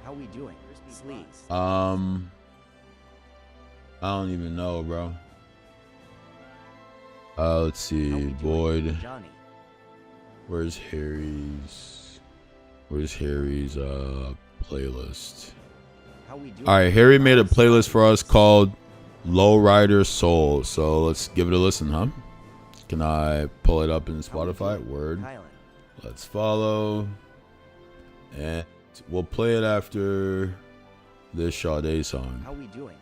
How we doing? Sleeves. I don't even know, bro. Let's see, Boyd. Johnny. Where's Harry's playlist? How we doing? All right, Harry made a playlist for us called Lowrider Soul. So let's give it a listen, huh? Can I pull it up in Spotify? Word. Kylan. Let's follow. And we'll play it after this Sade song. How we doing?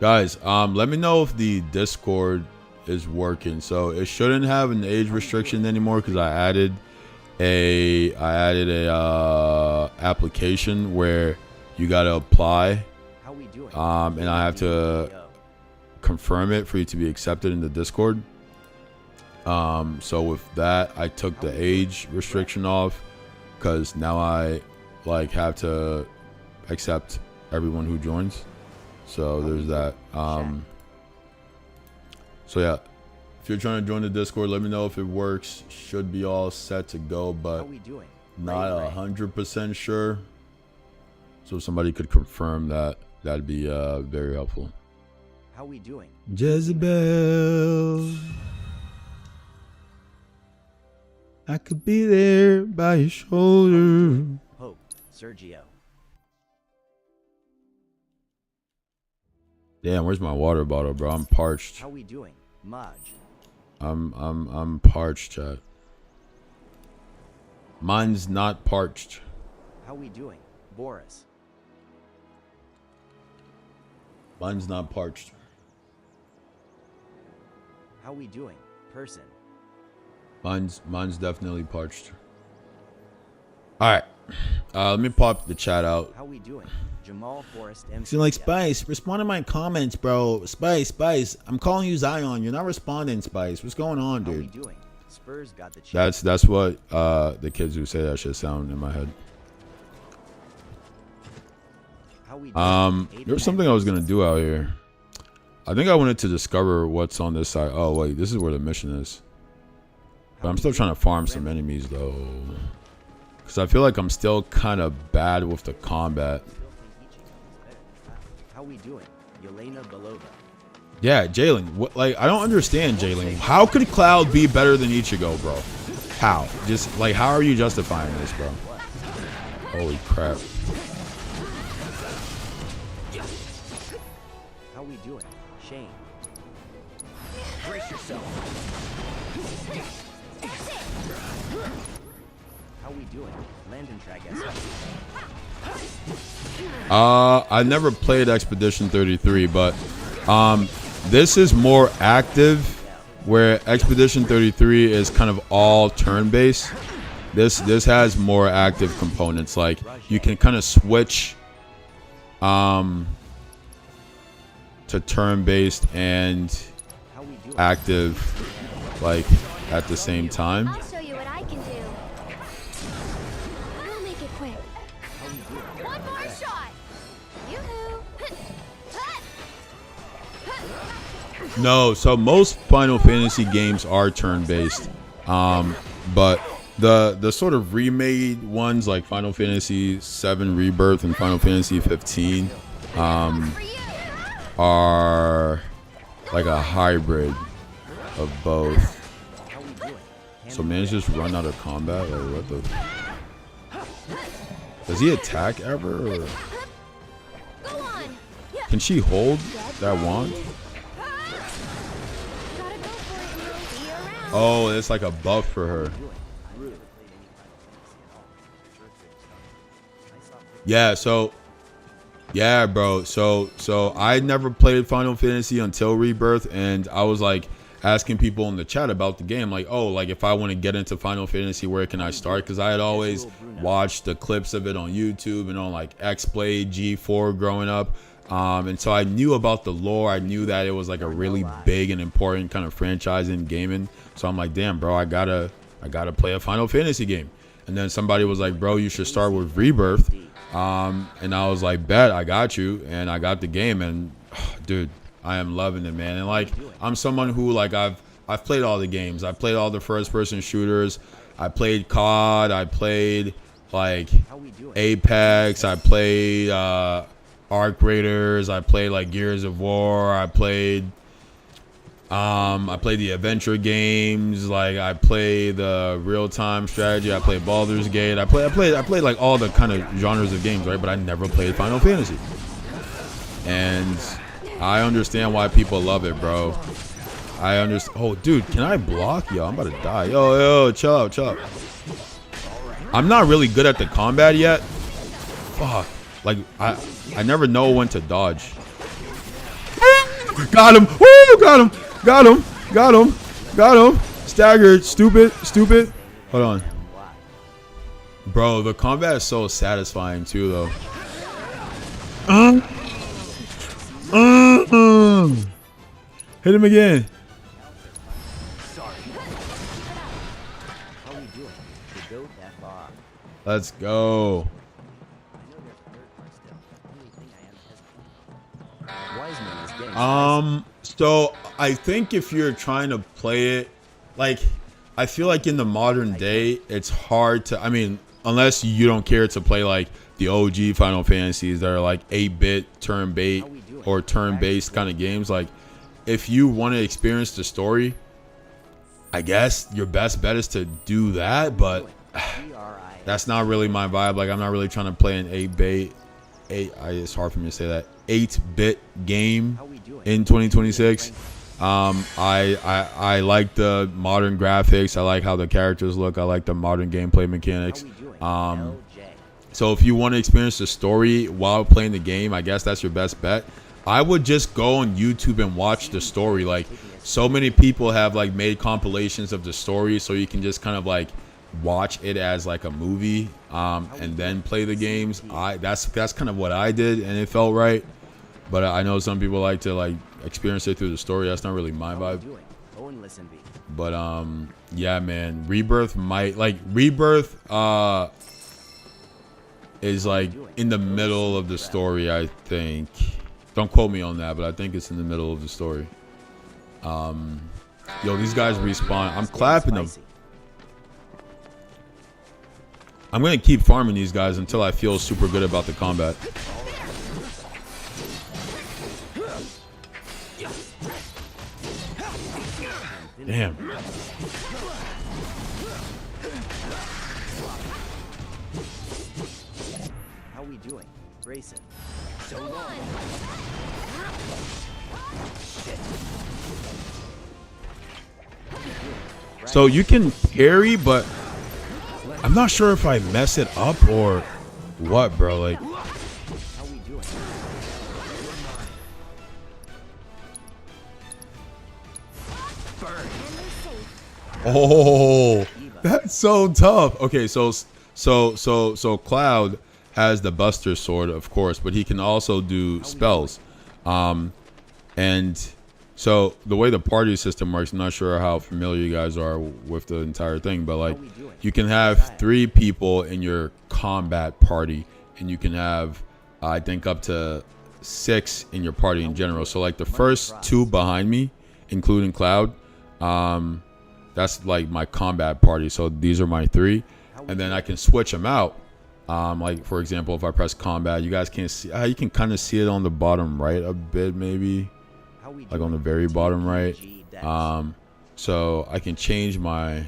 Guys, let me know if the Discord is working. So it shouldn't have an age restriction anymore because I added a application where you gotta apply, How we doing? and I have to confirm it for you to be accepted in the Discord. So with that, I took the age restriction off because now I have to accept everyone who joins. So there's that. So yeah, if you're trying to join the Discord, let me know if it works. Should be all set to go, How but we doing? not 100% sure. So if somebody could confirm that, that'd be very helpful. How we doing? Jezebel, I could be there by your shoulder. Hope. Sergio. Damn, where's my water bottle, bro? I'm parched. How we doing? Maj. I'm parched, chat. Mine's not parched. How we doing? Boris. Mine's not parched. How we doing? Person. Mine's definitely parched. All right, let me pop the chat out. How we doing? Jamal Forrest MC. So like Spice, respond to my comments, bro. Spice, I'm calling you Zion. You're not responding, Spice. What's going on, How we dude? doing? Spurs got the chance. That's what the kids who say that shit sound in my head. How we doing? There was something I was gonna do out here. I think I wanted to discover what's on this side. Oh wait, this is where the mission is. But I'm still trying to farm some enemies though, because I feel like I'm still kind of bad with the combat. How we doing? Yelena Belova. Yeah, Jalen. What? Like I don't understand, Jalen. How could Cloud be better than Ichigo, bro? How? Just like how are you justifying this, bro? Holy crap. How we doing? Shane. Brace yourself. How we doing? Landon Tragas. I never played Expedition 33, but this is more active, where Expedition 33 is kind of all turn-based. This has more active components. Like you can kind of switch to turn-based and How we doing? active like at the same time. I'll show you what I can do. I'll make it quick. One more shot. Yoo-hoo. No, so most Final Fantasy games are turn-based, but the sort of remade ones like Final Fantasy VII Rebirth and Final Fantasy 15 For you. are like a hybrid of both. How we doing? So man's just run out of combat. Like what the? Does he attack ever? Or Go on. can she hold that wand? Gotta go for it, Neil. See you around. Oh, it's like a buff for her. Yeah, so yeah, bro. So I never played Final Fantasy until Rebirth, and I was like asking people in the chat about the game, like, oh, like if I want to get into Final Fantasy, where can I start? Because I had always watched the clips of it on YouTube and on like X-Play, G4 growing up. And so I knew about the lore. I knew that it was like a really big and important kind of franchise in gaming. So I'm like, damn, bro, I gotta play a Final Fantasy game. And then somebody was like, bro, you should start with Rebirth. And I was like, bet, I got you. And I got the game, and dude, I am loving it, man. And like, I'm someone who like I've played all the games. I played all the first person shooters. I played COD. I played like How we doing? Apex. I played Arc Raiders. I played like Gears of War. I played the adventure games. Like I play the real-time strategy. I play Baldur's Gate. I played like all the kind of genres of games, right? But I never played Final Fantasy. And I understand why people love it, bro. I understand. Oh, dude, can I block? Yo, I'm about to die. Yo, chill out, chill out. I'm not really good at the combat yet. Fuck. Like, I never know when to dodge. Got him. Woo, got him. Got him. Got him. Got him. Staggered. Stupid. Stupid. Hold on. Bro, the combat is so satisfying, too, though. Hit him again. How we doing? The goat FR. Let's go. I know there's a third part still. Only thing I am hesitant. Wiseman is getting So I think if you're trying to play it, like, I feel like in the modern day, it's hard to, I mean, unless you don't care to play like the OG Final Fantasies that are like 8-bit turn-based or turn-based kind of games. Like, if you want to experience the story, I guess your best bet is to do that, but that's not really my vibe. Like, I'm not really trying to play an 8-bit, it's hard for me to say that, 8-bit game in 2026. I like the modern graphics. I like how the characters look. I like the modern gameplay mechanics. So if you want to experience the story while playing the game, I guess that's your best bet. I would just go on YouTube and watch the story. Like, so many people have like made compilations of the story, so you can just kind of like watch it as like a movie, and then play the games. That's kind of what I did, and it felt right. But I know some people like to like experience it through the story. That's not really my vibe. But yeah, man, Rebirth is like in the middle of the story, I think. Don't quote me on that, but I think it's in the middle of the story. Yo, these guys respawn. I'm clapping them. I'm gonna keep farming these guys until I feel super good about the combat. Damn. How we doing? Grayson. Go on. So you can parry, but I'm not sure if I mess it up or what, bro. Like, How we doing? oh, that's so tough. Okay, so Cloud has the Buster Sword, of course, but he can also do spells. And so the way the party system works, I'm not sure how familiar you guys are with the entire thing, but like you can have 3 people in your combat party, and you can have, I think, up to 6 in your party in general. So like the first 2 behind me, including Cloud, that's like my combat party. So these are my 3, and then I can switch them out. Like for example, if I press combat, you guys can't see. You can kind of see it on the bottom right a bit, maybe, like on the very bottom right. So I can change my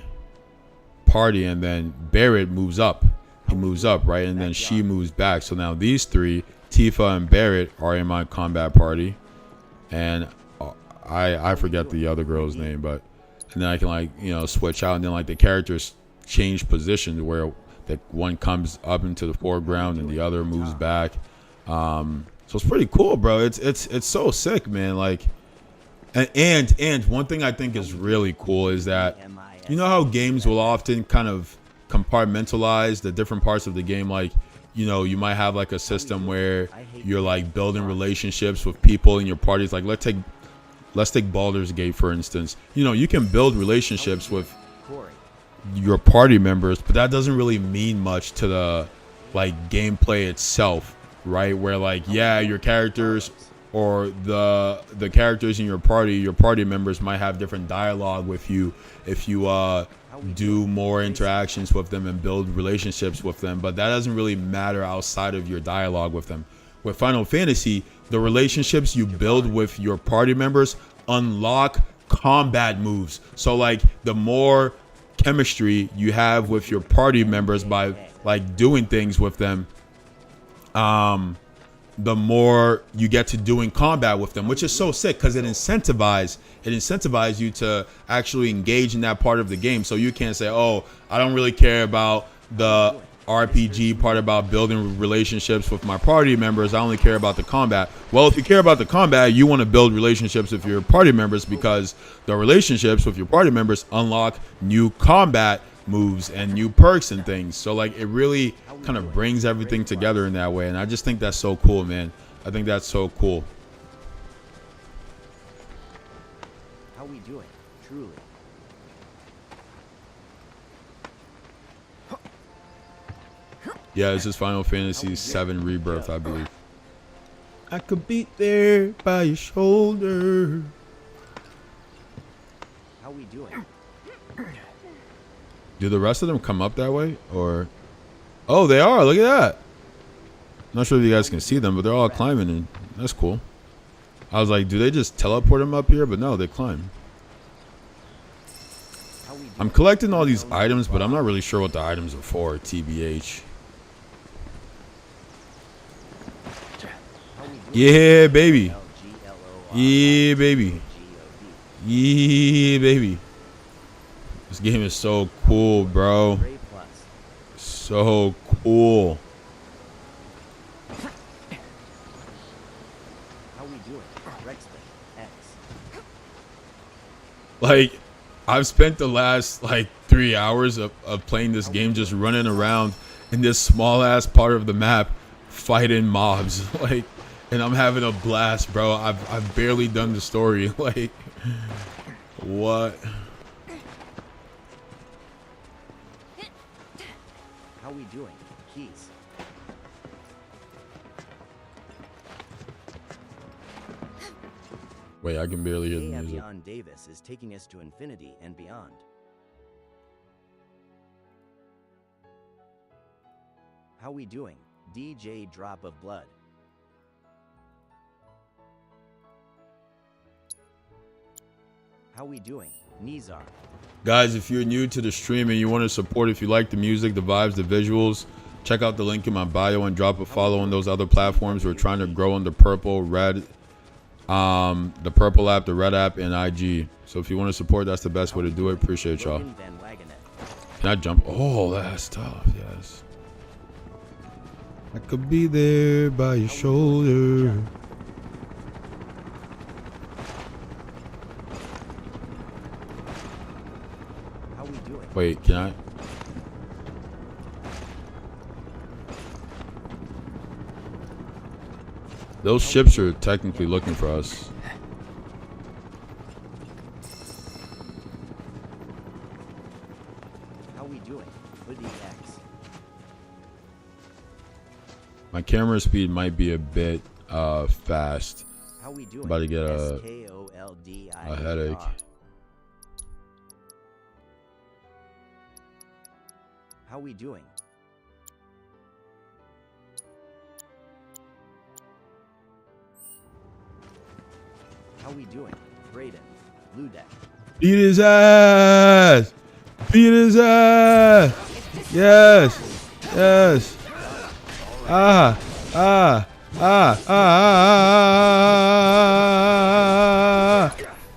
party, and then Barret moves up. He moves up, right, and then she moves back. So now these 3, Tifa and Barret, are in my combat party, and I forget the other girl's name, but and then I can like switch out, and then like the characters change positions where that one comes up into the foreground and the other moves back. So it's pretty cool, bro. It's so sick, man. Like, and one thing I think is really cool is that you know how games will often kind of compartmentalize the different parts of the game. Like, you might have like a system where you're like building relationships with people in your parties. Like let's take Baldur's Gate, for instance. You can build relationships with your party members, but that doesn't really mean much to the like gameplay itself, right? Where like, yeah, your characters or the characters in your party members might have different dialogue with you if you do more interactions with them and build relationships with them, but that doesn't really matter outside of your dialogue with them. With Final Fantasy, the relationships you build with your party members unlock combat moves. So like the more chemistry you have with your party members by like doing things with them, the more you get to doing combat with them, which is so sick because it incentivizes you to actually engage in that part of the game. So you can't say, oh, I don't really care about the RPG part about building relationships with my party members. I only care about the combat. Well, if you care about the combat, you want to build relationships with your party members because the relationships with your party members unlock new combat moves and new perks and things. So like it really kind of brings everything together in that way, and I just think that's so cool, man. I think that's so cool. How we doing? Truly. Yeah, this is Final Fantasy VII Rebirth, I believe. I could be there by your shoulder. How we doing? Do the rest of them come up that way, or? Oh, they are. Look at that. Not sure if you guys can see them, but they're all climbing, and that's cool. I was like, do they just teleport them up here? But no, they climb. How we doing? I'm collecting all these items, but I'm not really sure what the items are for, TBH. How we doing? Yeah, baby. LGLOR. Yeah, baby. GOD. Yeah, baby. This game is so cool, bro. Ray Plus. So cool. How we doing? Rexley. X. Like, I've spent the last like 3 hours of playing this game just running around in this small ass part of the map fighting mobs. Like, and I'm having a blast, bro. I've barely done the story. Like, what? How we doing? Keys. Wait, I can barely hear the music. Avion Davis is taking us to infinity and beyond. How we doing? DJ Drop of Blood. How we doing? Nizar. Guys, if you're new to the stream and you want to support, if you like the music, the vibes, the visuals, check out the link in my bio and drop a follow on those other platforms. We're trying to grow on the purple, red, the purple app, the red app, and IG. So if you want to support, that's the best way to do it. Appreciate y'all. Logan Van Wagonet. Can I jump? Oh, that's tough. Yes. I could be there by your shoulder. How we doing? Wait, can I? Those ships are technically looking for us. How we doing? Hoodie X. My camera speed might be a bit fast. How we doing? About to get a SKOLDIER. headache. How we doing? How we doing? Brayden. Ludek. Beat his ass! Beat his ass! Yes! Yes! Ah! Ah! Ah! Ah!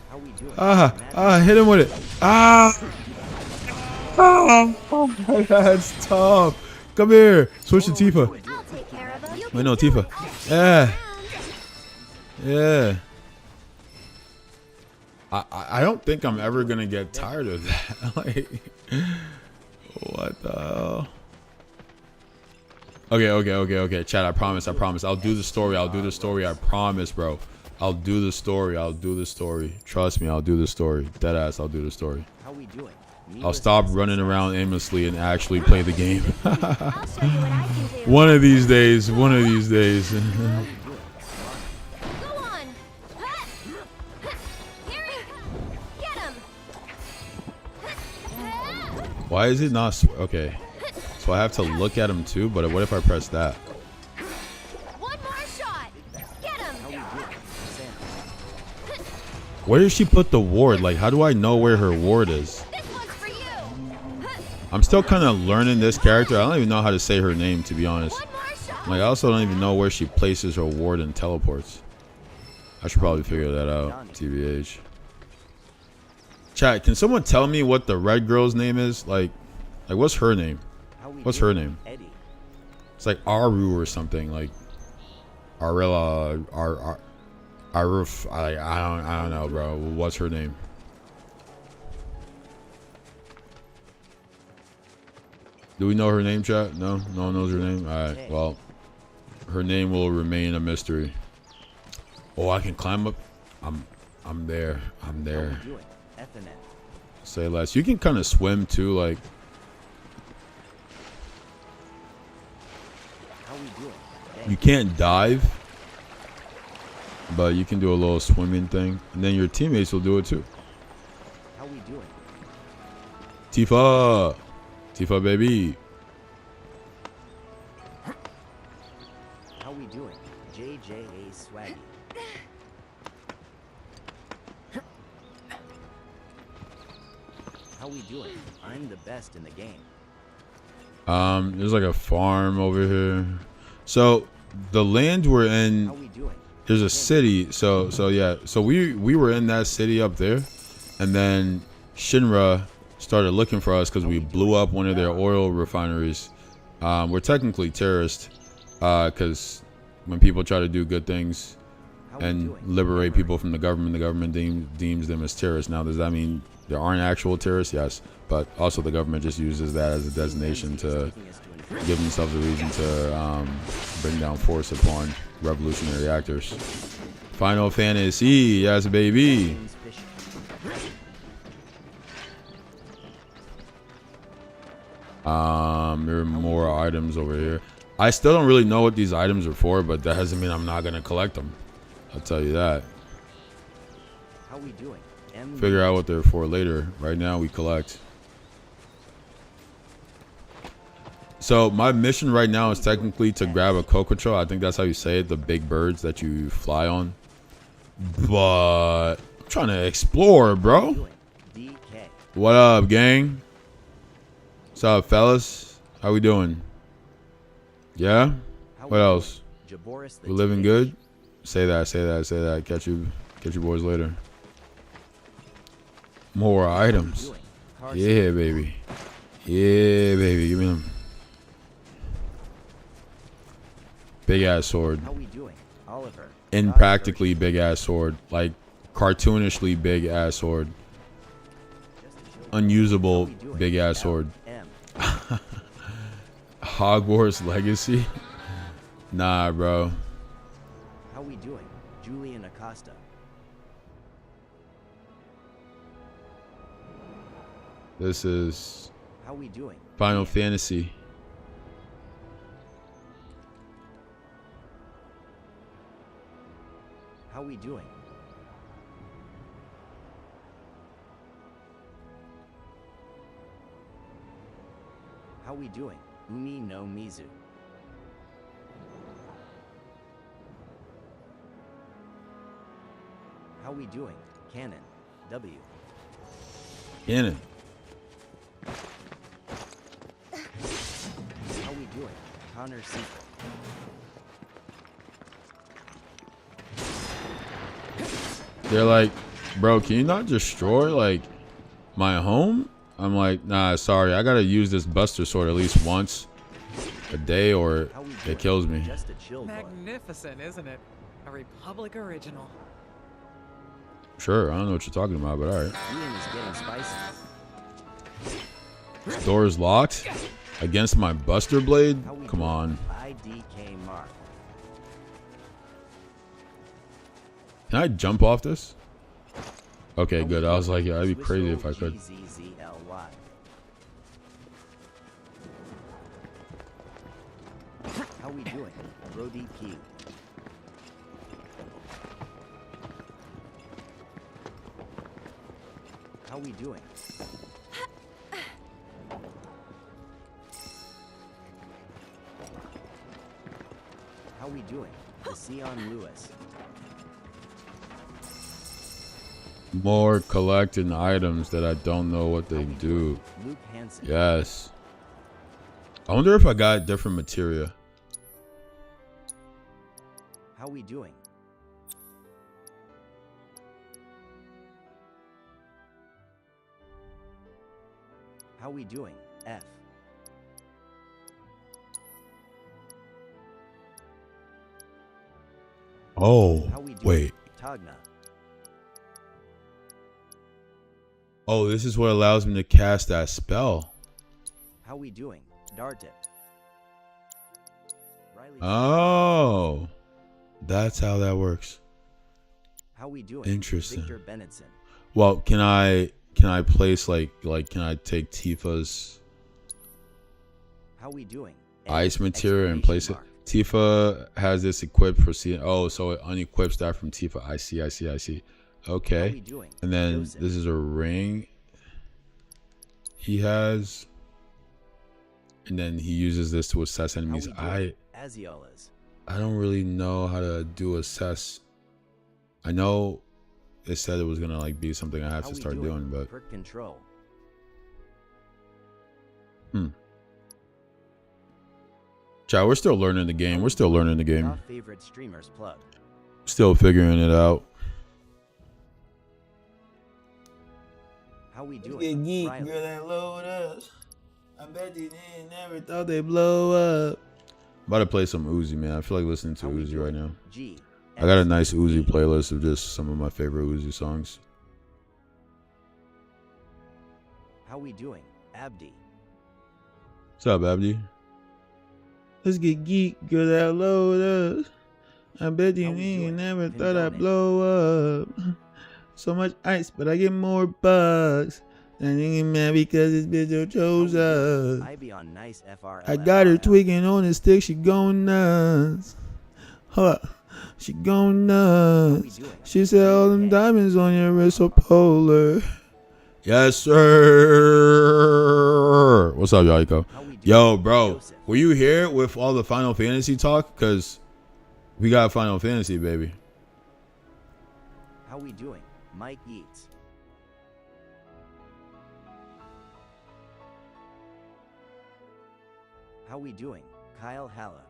How we doing? Ah! Ah! Hit him with it! Ah! Oh, that's tough. Come here. Switch to Tifa. I'll take care of them. Wait, no, Tifa. Yeah. Yeah. I don't think I'm ever gonna get tired of that. Like, what the hell? Okay. Chat, I promise. I'll do the story. I promise, bro. I'll do the story. Trust me, I'll do the story. Deadass, I'll do the story. How we doing? I'll stop running around aimlessly and actually play the game. I'll show you what I can do. One of these days. Go on. Here he comes. Get him. Why is it not? Okay. So I have to look at him too, but what if I press that? One more shot. Get him. How we doing? Sam. Where did she put the ward? Like, how do I know where her ward is? This one's for you. I'm still kind of learning this character. I don't even know how to say her name, to be honest. One more shot. Like, I also don't even know where she places her ward and teleports. I should probably figure that out, TBH. Chat, can someone tell me what the red girl's name is? Like what's her name? How we What's her doing? name? Eddie. It's like Aru or something. Like Arilla, Aruf. I don't know, bro. What's her name? Do we know her name, chat? No, no one knows her name. All right. Well, her name will remain a mystery. Oh, I can climb up. I'm there. I'm How there. we doing? Ethernet. Say less. You can kind of swim too, like. How we doing? You can't dive, but you can do a little swimming thing, and then your teammates will do it too. How we doing? Tifa, Tifa baby. How we doing? JJA Swaggy. How we doing? I'm the best in the game. There's like a farm over here. So the land we're How in, we doing? there's a city. So yeah. So we were in that city up there, and then Shinra started looking for us because we blew up one of their oil refineries. We're technically terrorists, because when people try to do good things How we and doing? liberate people from the government deems them as terrorists. Now, does that mean there aren't actual terrorists? Yes, but also the government just uses that as a designation to Taking us to an give themselves a reason to bring down force upon revolutionary actors. Final Fantasy, yes, baby. James Bishop. There are more items over here. I still don't really know what these items are for, but that doesn't mean I'm not gonna collect them. I'll tell you that. How we doing? M Figure out what they're for later. Right now, we collect. So my mission right now is technically to grab a cocotrol. I think that's how you say it, the big birds that you fly on. But I'm trying to explore, bro. doing? DK. What up, gang? What's up, fellas? How we doing? Yeah? How What we else? doing? Jaboris the We living TH. good? Say that, say that, say that. Catch you boys later. More How we items. doing? Carson. Yeah, baby. Yeah, baby. Give me them. Big ass sword. How we doing? Oliver. In God's practically big ass sword. Like cartoonishly big ass sword. Just to show you. How Unusable we doing? big ass sword. M. Hogwarts Legacy? Nah, bro. How we doing? Julian Acosta. This is How we doing? Final Ian. Fantasy. How we doing? How we doing? Umi no Mizu. How we doing? Cannon. W. Cannon. How we doing? Connor C. They're like, bro, can you not destroy like my home? I'm like, nah, sorry. I gotta use this Buster Sword at least once a day or How we doing? it kills me. Just a chill boy. Magnificent, isn't it? A Republic original. Sure, I don't know what you're talking about, but alright. Ian is getting spicy. Door is locked? Against my Buster Blade? How we Come doing? on. IDK Mark. Can I jump off this? Okay, How we good. I was doing? like, yeah, that'd be crazy if I Swissro could. GZZLY. How we doing? Brody P. How we doing? How we doing? The Sion Lewis. More collecting items that I don't know what How they we do. doing? Luke Hansen. Yes. I wonder if I got different materia. How we doing? How we doing? F. Oh, How we doing? wait. Tagna. Oh, this is what allows me to cast that spell. How we doing? Dartip. Riley. Oh, that's how that works. How we doing? Interesting. Victor Bennetson. Well, can I place like can I take Tifa's How we doing? ice F, material and place it? exclamation mark. Tifa has this equipped for seeing. Oh, so it unequips that from Tifa. I see. How Okay. we doing? And then Joseph. this is a ring he has. And then he uses this to assess How enemies. we doing? Aziolas. I don't really know how to do assess. I know it said it was gonna like be something I have How to we start doing, but Perk control. chat, we're still learning the game. We're still learning the game. Top favorite streamers plug. Still figuring it out. How we doing? Riley. that load up. I bet they never thought they blow up. About to play some Uzi, man. I feel like listening to How we Uzi doing? right now. G. I got a X, nice Uzi E. playlist of just some of my favorite Uzi songs. How we doing? Abdi. What's up, Abdi? Let's get geek, girl, that load up. I bet you How we doing? never thought I'd Condone it. blow up. So much ice, but I get more bugs. And you get mad because this bitch you How we chose doing? us. I be on nice FR. I got her tweaking on the stick, she going nuts. Hold up, she going nuts. doing? She said all them Okay. diamonds on your wrist are polar. Yes, sir. What's up, Yaiko? How we doing? Yo, bro, Joseph. were you here with all the Final Fantasy talk? Because we got Final Fantasy, baby. How we doing? Mike Yeats. How we doing? Kyle Halla.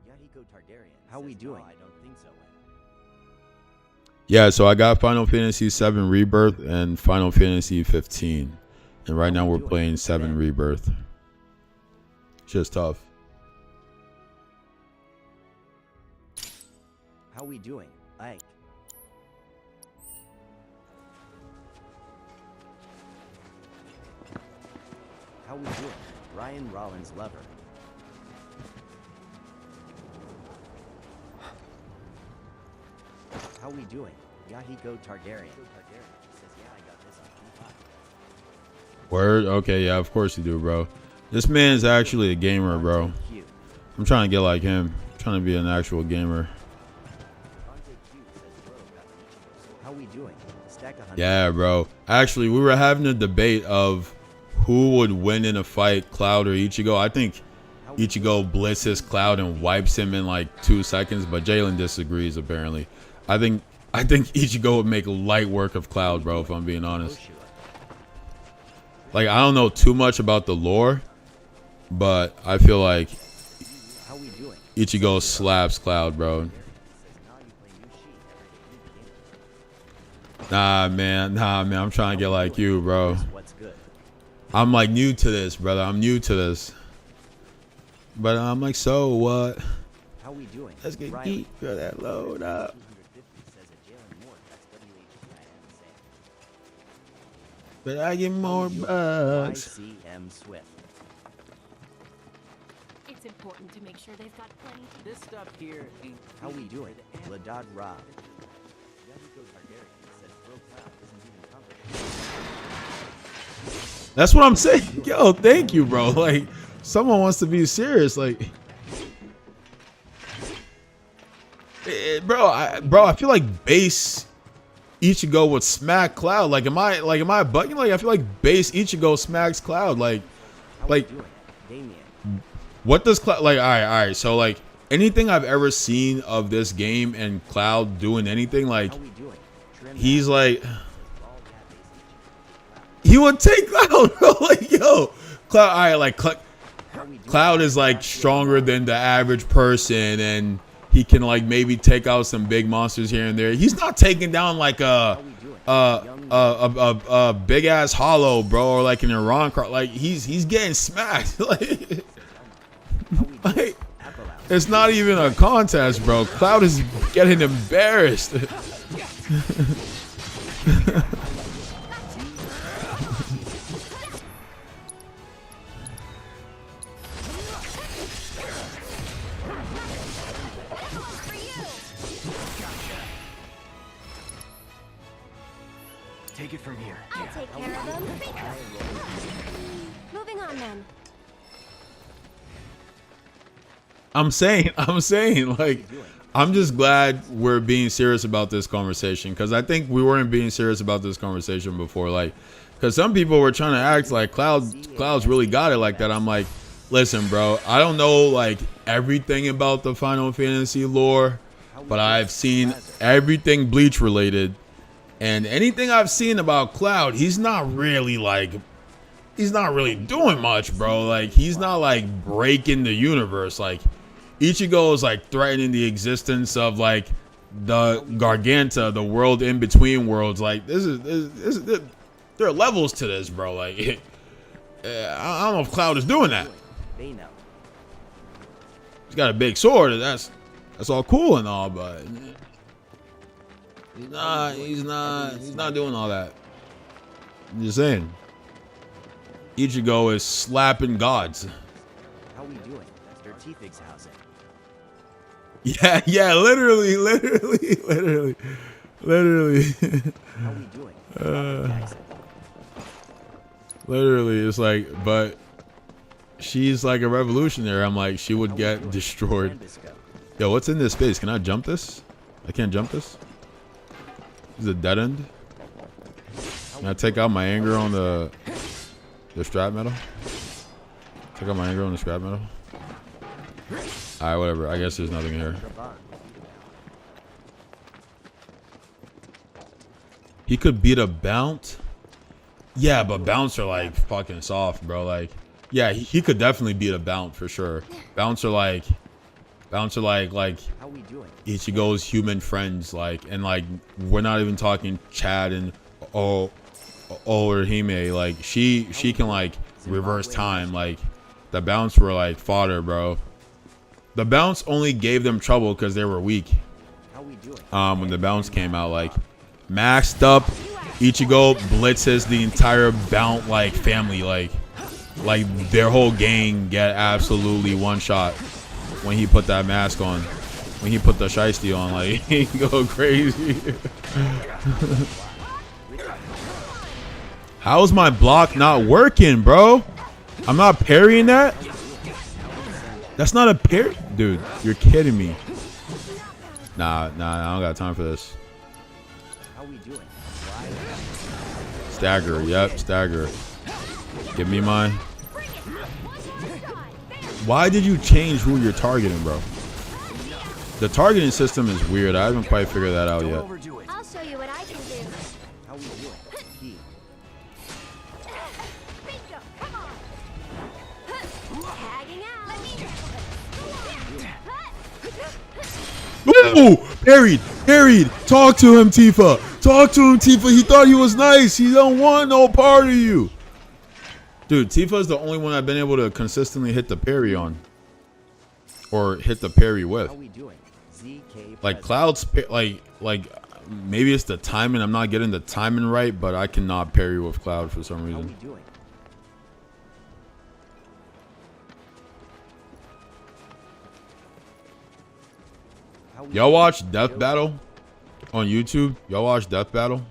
Yahiko Targaryen. How we doing? I don't think so. Yeah, so I got Final Fantasy 7 Rebirth and Final Fantasy 15. And right How now we we're doing? playing 7 Ben. Rebirth. It's just tough. How we doing? Ike. How we doing? Ryan Rollins lover. How we doing? Yahiko Targaryen. Says, yeah, I got this on P5. Word? Okay, yeah, of course you do, bro. This man's actually a gamer, bro. Dante Q. I'm trying to get like him. I'm trying to be an actual gamer. Dante Q says, bro, got the Ichigo. How we doing? Stack 100. Yeah, bro. Actually, we were having a debate of who would win in a fight, Cloud or Ichigo. I think How we doing? Ichigo blitzes Cloud and wipes him in like 2 seconds, but Jalen disagrees apparently. I think Ichigo would make light work of Cloud, bro, if I'm being honest. Oshua. Like, I don't know too much about the lore, but I feel like How we doing? Ichigo slaps Cloud, bro. Says, nah, you play Yushi. Nah, man, I'm trying to get like you, bro. What's good? I'm like new to this, brother. I'm new to this. But I'm like, so what? How we doing? Let's get Riley. geek for that load up. 250 says a Jalen Moore. That's WHPIN saying. But I get How more we doing? bugs. YCM Swift. It's important to make sure they've got plenty to This stuff here ain't How we pretty doing? for the Ladad Rob. Yahiko Targaryen says Bro Cloud isn't even comfortable. That's what I'm saying. Yo, thank you, bro. Like, someone wants to be serious. Like, bro, I feel like base Ichigo would smack Cloud. Like, am I bugging? Like, I feel like base Ichigo smacks Cloud. Like, How like, we doing? Damien. what does Cloud like? All right. So like, anything I've ever seen of this game and Cloud doing anything, like, How we doing? Trim he's that. like, All cat he would take Cloud, bro. Like, yo, Cloud. All right, like, How we doing? Cloud is like stronger than the average person, and he can like maybe take out some big monsters here and there. He's not taking down like How we doing? a big ass hollow, bro, or like an Iran car. Like he's getting smacked. Like, How we doing? like Apple out. it's not even a contest, bro. Cloud is getting embarrassed. For you. Take it from here. I'll take care of them. Moving on then. I'm saying, like, I'm just glad we're being serious about this conversation, because I think we weren't being serious about this conversation before. Like, because some people were trying to act like Cloud's really got it like that. I'm like, listen, bro, I don't know like everything about the Final Fantasy lore, but I've seen everything Bleach related, and anything I've seen about Cloud, he's not really doing much, bro. Like, he's not like breaking the universe. Like, Ichigo is like threatening the existence of like the Garganta, the world in between worlds. Like, this is there are levels to this, bro. Like, I don't know if Cloud is doing that. They know. He's got a big sword. That's all cool and all, but he's not doing all that. I'm just saying. Ichigo is slapping gods. How we doing? That's their T-Fig's housing. Yeah, literally. How we doing? Jackson. Literally, it's like, but she's like a revolutionary. I'm like, she would get destroyed. Nabisco. Yo, what's in this space? Can I jump this? I can't jump this. This is a dead end. Can I take out my anger on the scrap metal? Take out my anger on the scrap metal. All right, whatever. I guess there's nothing here. Trevon. He could beat a bounce. Yeah, but bounce are like fucking soft, bro. Like, yeah, he could definitely beat a bounce for sure. Bounce are like How we doing? Ichigo's human friends, like, and like we're not even talking Chad and Orihime. Like, she can like reverse time. Like, the bounce were like fodder, bro. The bounce only gave them trouble because they were weak. How we doing? When the bounce came out, like, maxed up Ichigo blitzes the entire bounce like family, like their whole gang get absolutely one shot when he put that mask on, when he put the shiesty on. Like, he go crazy. How's my block not working, bro? I'm not parrying that. That's not a parry, dude. You're kidding me. Nah, I don't got time for this. How we doing? Stagger, yep, stagger. Give me mine. Why did you change who you're targeting, bro? The targeting system is weird. I haven't quite figured that out Don't yet. overdo it. I'll show you what I can do. How we doing? Key. Bingo, come on. Tagging out. Let me. Ooh, parried. Talk to him, Tifa. Talk to him, Tifa. He thought he was nice. He don't want no part of you. Dude, Tifa's the only one I've been able to consistently hit the parry on. Or hit the parry with. How we doing? ZK. Like, President. Cloud's, like maybe it's the timing. I'm not getting the timing right, but I cannot parry with Cloud for some How we reason. doing? How we Y'all doing? watch Death Battle on YouTube? Y'all watch Death Battle?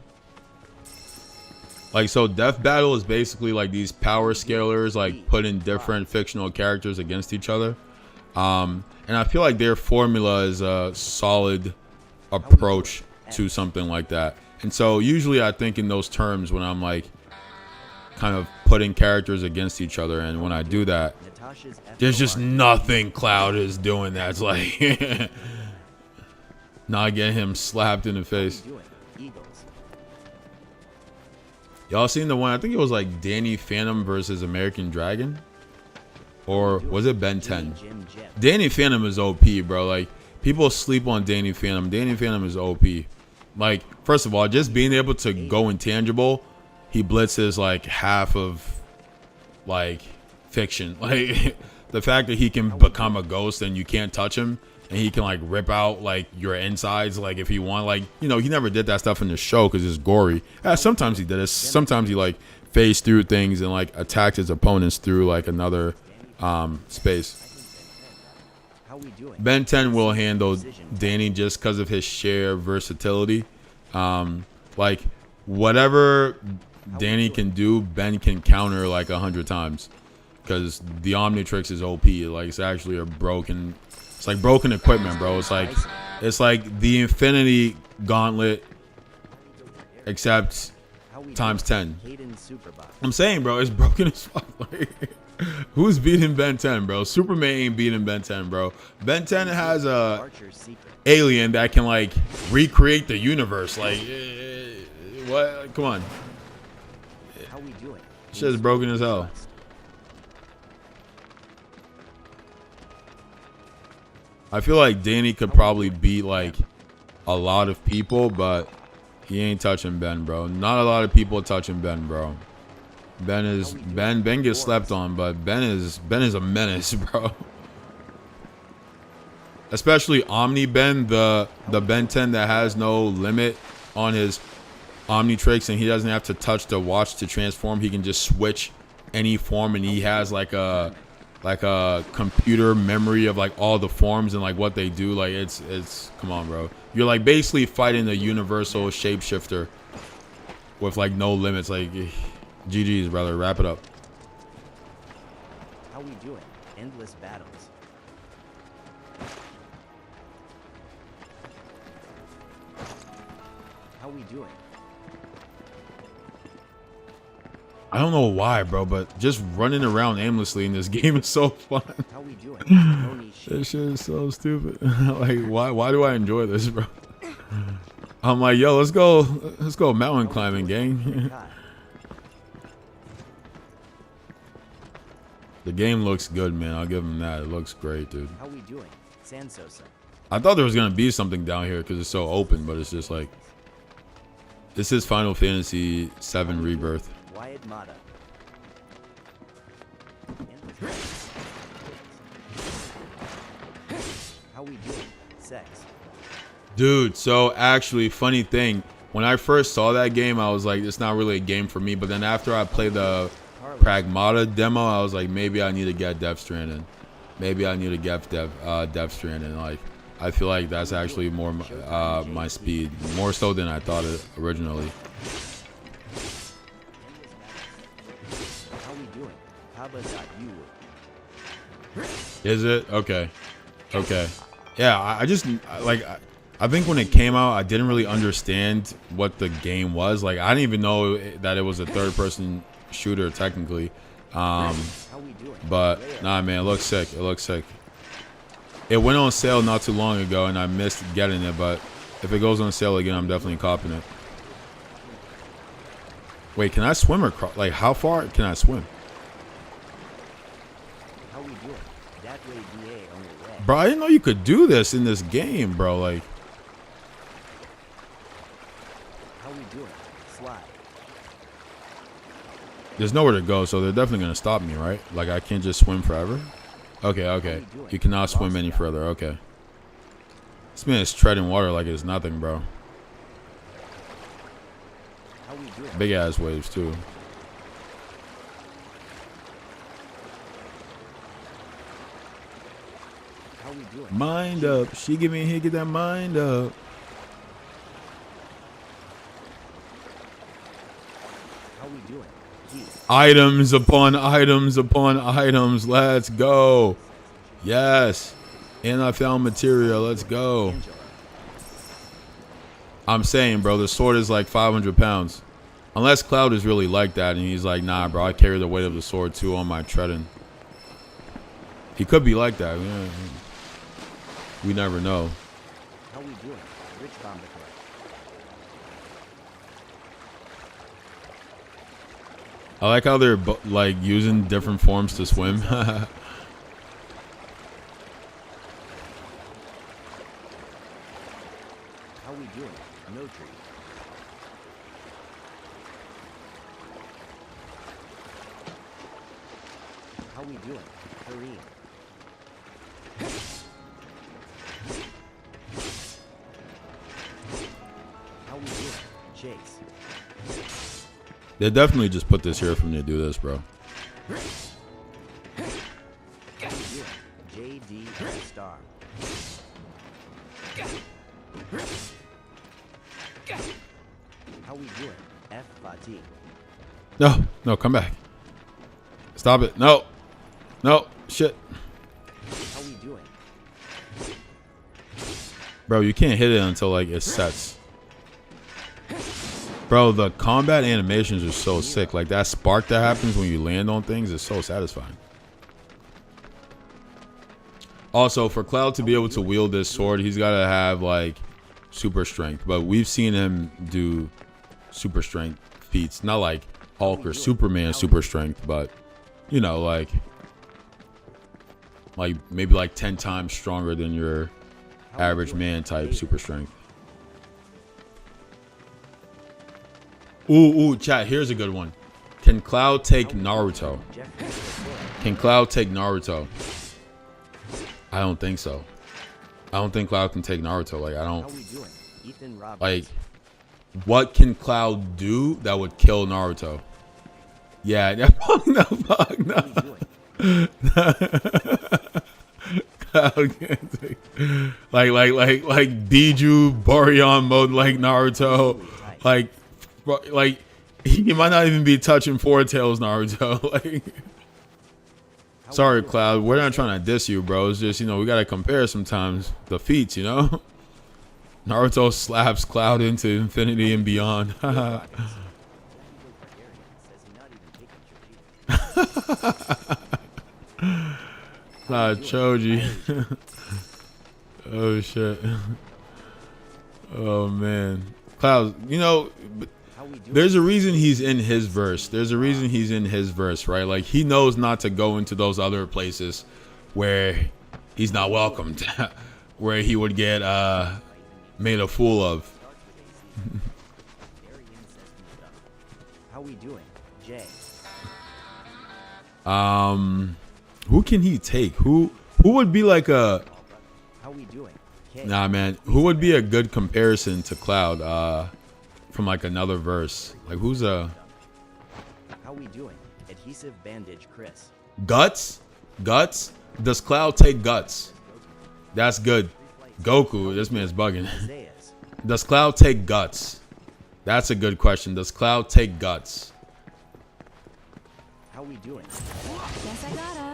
Like, so Death Battle is basically like these power scalers, like putting different fictional characters against each other. And I feel like their formula is a solid approach to something like that. And so usually I think in those terms when I'm like, kind of putting characters against each other. And when I do that, Natasha's there's just FOR. nothing Cloud is doing that's like not getting him slapped in the face. Doing Eagles. Y'all seen the one? I think it was like Danny Phantom versus American Dragon, or was it Ben 10? Jim Jim. Danny Phantom is OP, bro. Like, people sleep on Danny Phantom. Danny Phantom is OP. Like, first of all, just being able to go intangible, he blitzes like half of like fiction. Like, the fact that he can become a ghost and you can't touch him, and he can like rip out like your insides, like if he want. Like, you know, he never did that stuff in the show because it's gory. Sometimes he did it. Sometimes he like phased through things and like attacked his opponents through like another space. How we doing? Ben 10 will handle Danny just because of his sheer versatility. Like, whatever Danny can do, Ben can counter like 100 times because the Omnitrix is OP. Like, it's actually a broken, it's like broken equipment, bro. It's like the Infinity Gauntlet except How we times doing? 10. Hayden Superbox. I'm saying, bro, it's broken as fuck. Like, who's beating Ben 10, bro? Superman ain't beating Ben 10, bro. Ben 10 has a Archer's secret. alien that can like recreate the universe. Like, what? Come on, How we doing? shit's broken as hell. I feel like Danny could probably beat like a lot of people, but he ain't touching Ben, bro. Not a lot of people touching Ben, bro. Ben gets slept on, but Ben is a menace, bro. Especially Omni Ben, the Ben 10 that has no limit on his Omnitrix, and he doesn't have to touch the watch to transform. He can just switch any form, and he has like a computer memory of like all the forms and like what they do. Like, it's come on, bro. You're like basically fighting a universal shapeshifter with like no limits. Like, GG's, brother. Wrap it up. How we doing? Endless battles. How we doing? I don't know why, bro, but just running around aimlessly in this game is so fun. How we doing? No need shit. This shit is so stupid. Like, why do I enjoy this, bro? I'm like, yo, let's go mountain climbing, gang. God. The game looks good, man. I'll give him that. It looks great, dude. How we doing? San Sosa. I thought there was gonna be something down here because it's so open, but it's just like, this is Final Fantasy VII Rebirth. Wyatt Mata. How we doing? Sex. Dude, so actually, funny thing, when I first saw that game, I was like, it's not really a game for me. But then after I played the Pragmata demo, I was like, maybe I need to get Death Stranding. Maybe I need to get Death Stranding. Like, I feel like that's actually more my speed, more so than I thought it originally. How we doing? Kaba.u. Is it? Okay. Okay. Yeah, I just, like, I think when it came out, I didn't really understand what the game was. Like, I didn't even know that it was a third-person shooter, technically. How we doing? But, nah, man, it looks sick. It looks sick. It went on sale not too long ago, and I missed getting it. But if it goes on sale again, I'm definitely copping it. Wait, can I swim across? Like, how far can I swim? How we doing? That way DA on your way. Bro, I didn't know you could do this in this game, bro. Like, How we doing? Slide. there's nowhere to go, so they're definitely going to stop me, right? Like, I can't just swim forever? Okay, okay. You cannot swim any further. Okay. This man is treading water like it's nothing, bro. How we doing? Big ass waves, too. How we doing? Mind up. She give me a hit, get that mind up. How we doing? Heat. Items upon items upon items. Let's go. Yes. And I found material. Let's go. Angela. I'm saying, bro, the sword is like 500 pounds. Unless Cloud is really like that, and he's like, nah, bro, I carry the weight of the sword too on my treading. He could be like that. Yeah. We never know. How we doing? Rich bomb the correct. I like how they're like using different forms to swim. How we doing? No tree. How we doing? Kareem. How we doing? Chase. They definitely just put this here for me to do this, bro. How we doing? JD and Star. How we doing? F Fatih. No, no, come back. Stop it. No. No. Shit. How we doing? Bro, you can't hit it until like it sets. Bro, the combat animations are so sick. Like that spark that happens when you land on things is so satisfying. Also, for Cloud to be able to wield this sword, he's got to have like super strength. But we've seen him do super strength feats. Not like Hulk or Superman super strength, but you know, like maybe like 10 times stronger than your average man type super strength. Ooh, chat, here's a good one. Can Cloud take Naruto? Can Cloud take Naruto? I don't think so. I don't think Cloud can take Naruto. Like, I How don't, we doing? Ethan Roberts. like, what can Cloud do that would kill Naruto? Yeah, fuck no. How we doing? Cloud can't take, like Biju, Boreon mode like Naruto. Like, he might not even be touching Four Tails Naruto. Like, sorry, Cloud. We're not trying to diss you, bro. It's just, you know, we got to compare sometimes the feats, you know? Naruto slaps Cloud into infinity and beyond. Choji. Oh, shit. Oh, man. Cloud, you know, there's a reason he's in his verse. There's a reason he's in his verse, right? Like, he knows not to go into those other places where he's not welcomed, where he would get made a fool of. How we doing? Jay. Who can he take? Who would be like a... How we doing? K. Nah, man. Who would be a good comparison to Cloud from like another verse? Like, who's a... How we doing? Adhesive bandage Chris. Guts? Guts? Does Cloud take Guts? That's good. Goku, this man's bugging. Isaiah's. Does Cloud take Guts? That's a good question. Does Cloud take Guts? How we doing? Guess I gotta.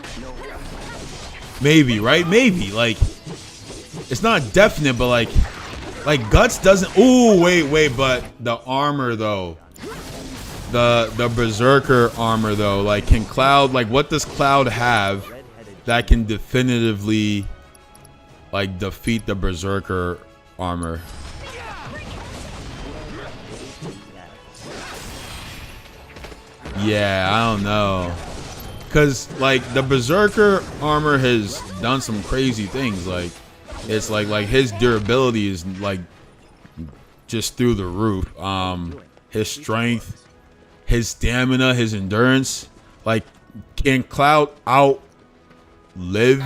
Maybe, right? Maybe. Like, it's not definite, but like Guts doesn't... Ooh, wait, but the armor, though. The Berserker armor, though. Like, can Cloud... Like, what does Cloud have that can definitively, like, defeat the Berserker armor? Yeah, I don't know. Because, like, the Berserker armor has done some crazy things. Like, it's like his durability is, like, just through the roof. His strength, his stamina, his endurance. Like, can Cloud outlive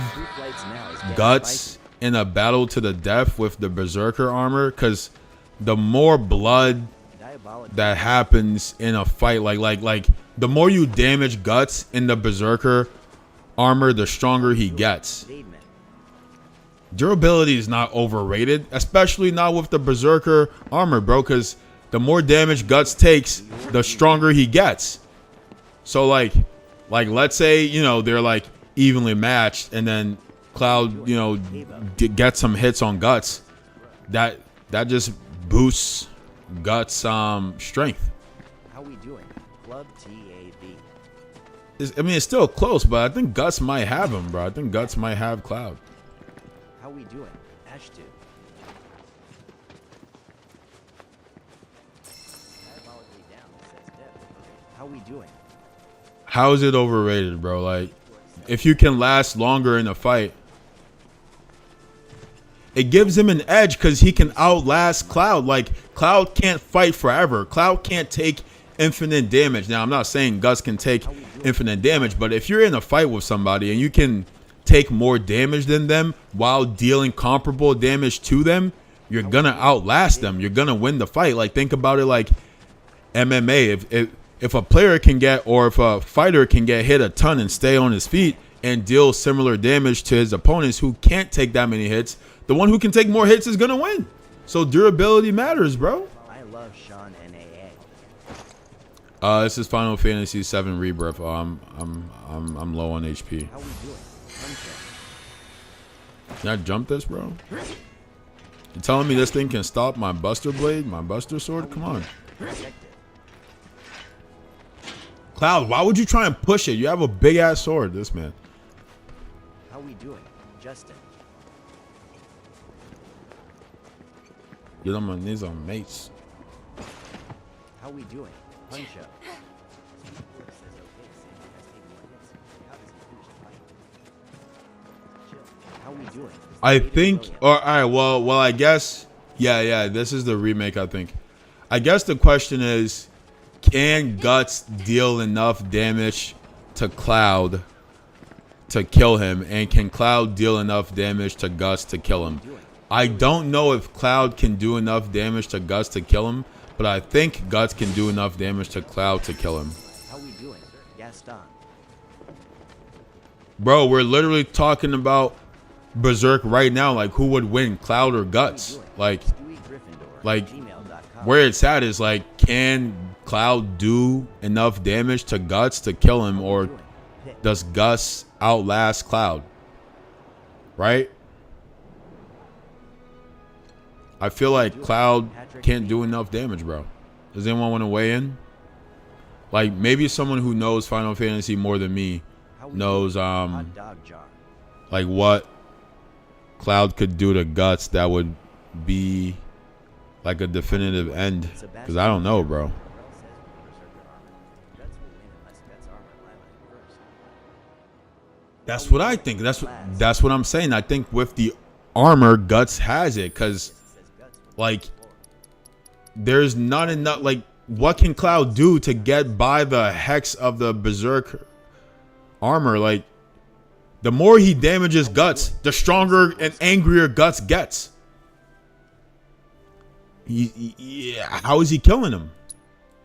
Guts in a battle to the death with the Berserker armor? Because the more blood that happens in a fight, like the more you damage Guts in the Berserker armor, the stronger he gets. Durability is not overrated, especially not with the Berserker armor, bro, because the more damage Guts takes, the stronger he gets. So like let's say, you know, they're like evenly matched, and then Cloud, you know, get some hits on Guts. That just boosts Guts strength. How we Club TAB. I mean, it's still close, but I think Guts might have him, bro. I think Guts might have Cloud. How we doing? Ashtu. Diabolically down, says Dev. How we doing? How is it overrated, bro? Like, if you can last longer in a fight, it gives him an edge because he can outlast Cloud. Like, Cloud can't fight forever. Cloud can't take infinite damage. Now, I'm not saying Guts can take infinite damage, but if you're in a fight with somebody and you can take more damage than them while dealing comparable damage to them, you're gonna outlast them. You're gonna win the fight. Like, think about it like MMA. If a player can get, or if a fighter can get hit a ton and stay on his feet and deal similar damage to his opponents who can't take that many hits, the one who can take more hits is gonna win. So durability matters, bro. I love Sean NAA. This is Final Fantasy VII Rebirth. I'm low on HP. How we doing? Hunter. Can I jump this, bro? You telling me this thing can stop my Buster Blade, my Buster Sword? Come on. Protected. Cloud, why would you try and push it? You have a big ass sword, this man. How we doing? Justin. Get on my knees on mates. How we doing? Puncho. How we doing? I think, or all right, well, I guess, yeah, this is the remake, I think. I guess the question is, can Guts deal enough damage to Cloud to kill him, and can Cloud deal enough damage to Guts to kill him? I don't know if Cloud can do enough damage to Guts to kill him, but I think Guts can do enough damage to Cloud to kill him. How we doing? Gaston. Bro, we're literally talking about Berserk right now. Like, who would win, Cloud or Guts? Like, Gmail.com. where it's at is like, can Cloud do enough damage to Guts to kill him, or does Guts outlast Cloud? Right? I feel like Cloud can't do enough damage, bro. Does anyone want to weigh in? Like, maybe someone who knows Final Fantasy more than me knows Hot Dog John. like what Cloud could do to Guts that would be like a definitive end, because I don't know, bro. That's what I think. That's what I'm saying. I think with the armor, Guts has it, because like there's not enough. Like, what can Cloud do to get by the hex of the Berserk armor? Like, the more he damages Guts, the stronger and angrier Guts gets. Yeah, how is he killing him?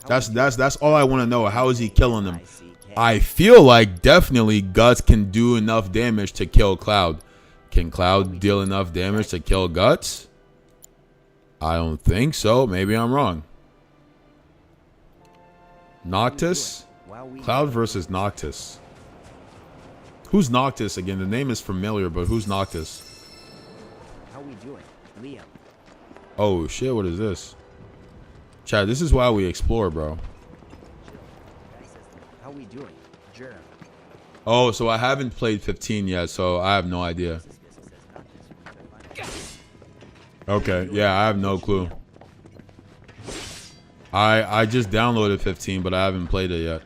That's all I want to know. How is he killing him? I feel like definitely Guts can do enough damage to kill Cloud. Can Cloud deal enough damage to kill Guts? I don't think so. Maybe I'm wrong. Noctis? Cloud versus Noctis. Who's Noctis again? The name is familiar, but who's Noctis? How we doing? Liam. Oh shit, what is this? Chad, this is why we explore, bro. How we doing? Jeremy. Oh, so I haven't played 15 yet, so I have no idea. Okay, yeah, I have no clue. I just downloaded 15, but I haven't played it yet.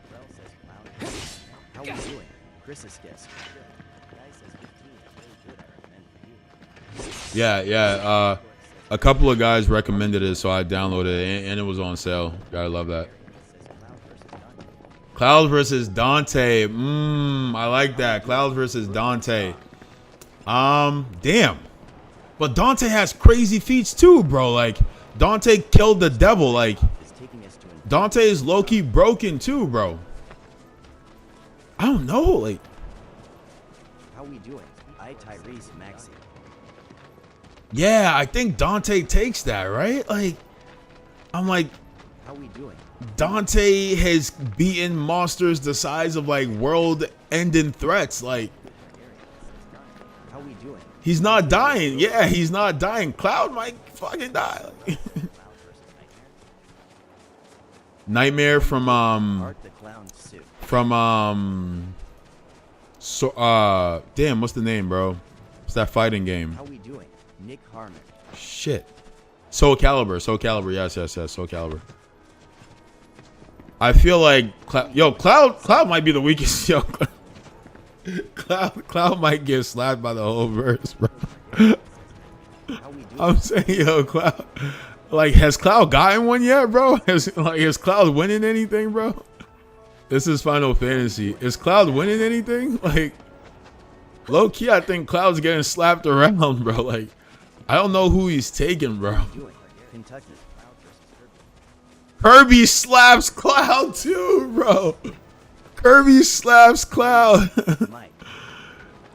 How we doing? Chris's guest. Yeah. A couple of guys recommended it, so I downloaded it, and it was on sale. Gotta love that. Cloud versus Dante. I like that. Cloud versus Dante. Damn. But Dante has crazy feats too, bro. Like, Dante killed the devil. Like, Dante is low-key broken too, bro. I don't know. Like, how we doing? Tyrese Maxi. Yeah, I think Dante takes that, right? Like, I'm like, how we doing? Dante has beaten monsters the size of like world-ending threats. Like, how we doing? He's not dying. Yeah, he's not dying. Cloud might fucking die. Nightmare from Art the Clown suit. damn, what's the name, bro? It's that fighting game. How we doing? Nick Harmon. Shit. Soul Calibur. Yes, Soul Calibur. I feel like Cloud might be the weakest. Yo, Cloud might get slapped by the whole verse, bro. How we doing? I'm saying, yo, Cloud. Like, has Cloud gotten one yet, bro? Is Cloud winning anything, bro? This is Final Fantasy. Is Cloud winning anything? Like, low key, I think Cloud's getting slapped around, bro. Like, I don't know who he's taking, bro. Doing? Kentucky. Kirby slaps Cloud too, bro. Kirby slaps Cloud. Mike.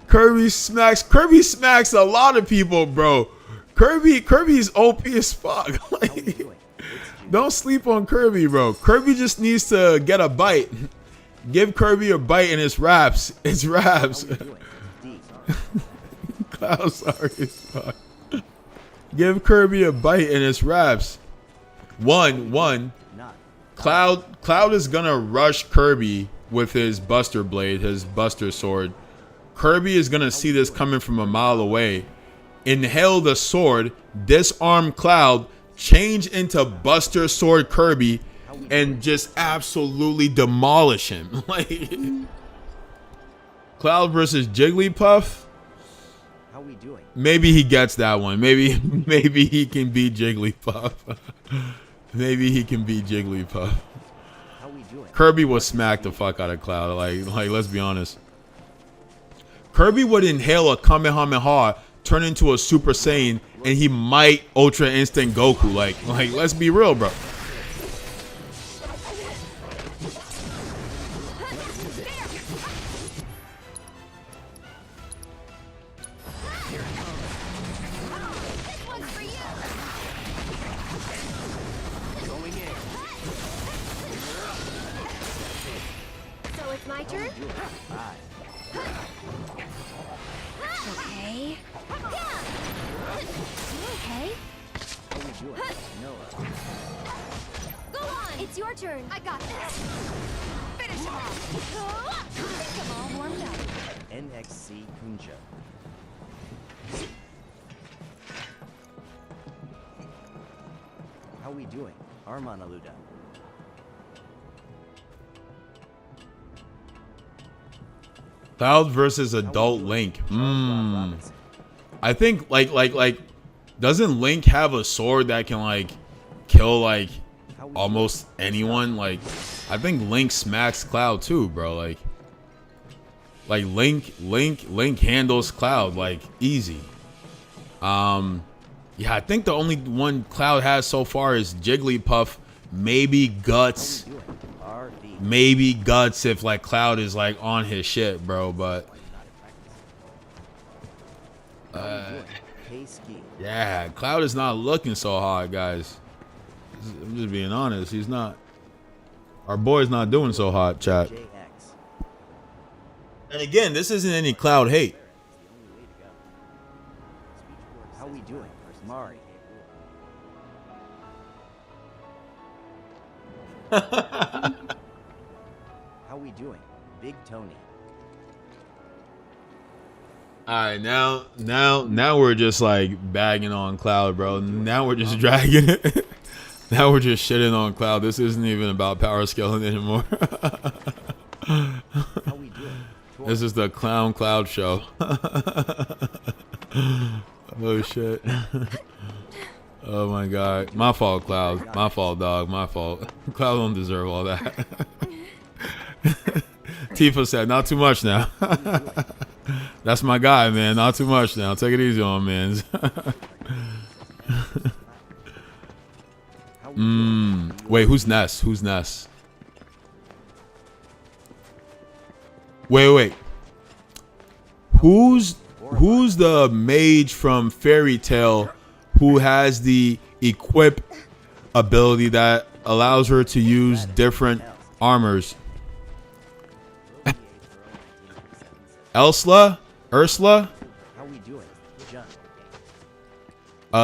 Kirby smacks a lot of people, bro. Kirby's OP as fuck. How we Like, doing? It's June. don't sleep on Kirby, bro. Kirby just needs to get a bite. Give Kirby a bite and it's raps. It's raps. How we doing? D. Cloud sorry as fuck. Give Kirby a bite and it's raps. One. Not. Cloud is gonna rush Kirby with his Buster Blade, his Buster Sword. Kirby is gonna see this coming from a mile away. Inhale the sword, disarm Cloud, change into Buster Sword Kirby, and just absolutely demolish him. Like, Cloud versus Jigglypuff. How we doing? Maybe he gets that one. Maybe he can beat Jigglypuff. Maybe he can beat Jigglypuff. How we doing? Kirby will smack the fuck out of Cloud. Like let's be honest. Kirby would inhale a Kamehameha, turn into a Super Saiyan, and he might Ultra Instinct Goku. Like let's be real, bro. This one's for you. Going in. So it's my turn? Doing? Aye. Okay. Okay. How we doing? Noah. Go on. It's your turn. I got this. Finish him off. I think I'm all warmed up. NXC Kunja. How we doing? Arman Aluda. Cloud versus How we adult doing? Link. Charles Ron Robinson. I think like doesn't Link have a sword that can like kill like How we almost anyone? Like I think Link smacks Cloud too, bro. Like Link handles Cloud like easy. Yeah, I think the only one Cloud has so far is Jigglypuff, maybe Guts. doing? RV. Maybe Guts if like Cloud is like on his shit, bro, but K-Ski. yeah, Cloud is not looking so hot, guys. I'm just being honest. He's not. Our boy's not doing so hot, chat. JX. And again, this isn't any Cloud hate. How we doing? Mari. How we doing? Big Tony. All right, now we're just like bagging on Cloud, bro. Now we're just dragging it. Now we're just shitting on Cloud. This isn't even about Power Scaling anymore. How we doing? This is the Clown Cloud show. Oh shit. Oh my god. My fault, Cloud. My fault, dog. My fault. Cloud don't deserve all that. Tifa said, not too much now. That's my guy, man. Not too much now. Take it easy on, man. How we doing? Wait, who's Ness? Who's Ness? Wait. Who's the mage from Fairy Tail who has the equip ability that allows her to use different armors? Ursula? How we doing? John.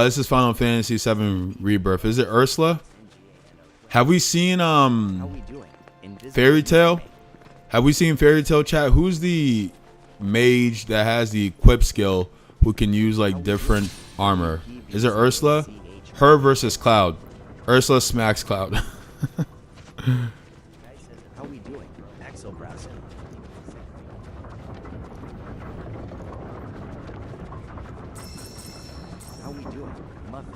This is Final Fantasy VII Rebirth. Is it Ursula? Have we seen How we doing? Invisible Fairy Tail? Snake. Have we seen Fairy Tail, chat? Who's the mage that has the equip skill who can use like different armor? Is it Ursula? Her versus Cloud. Ursula smacks Cloud. How we doing? Axel browser. How we doing? Muffin.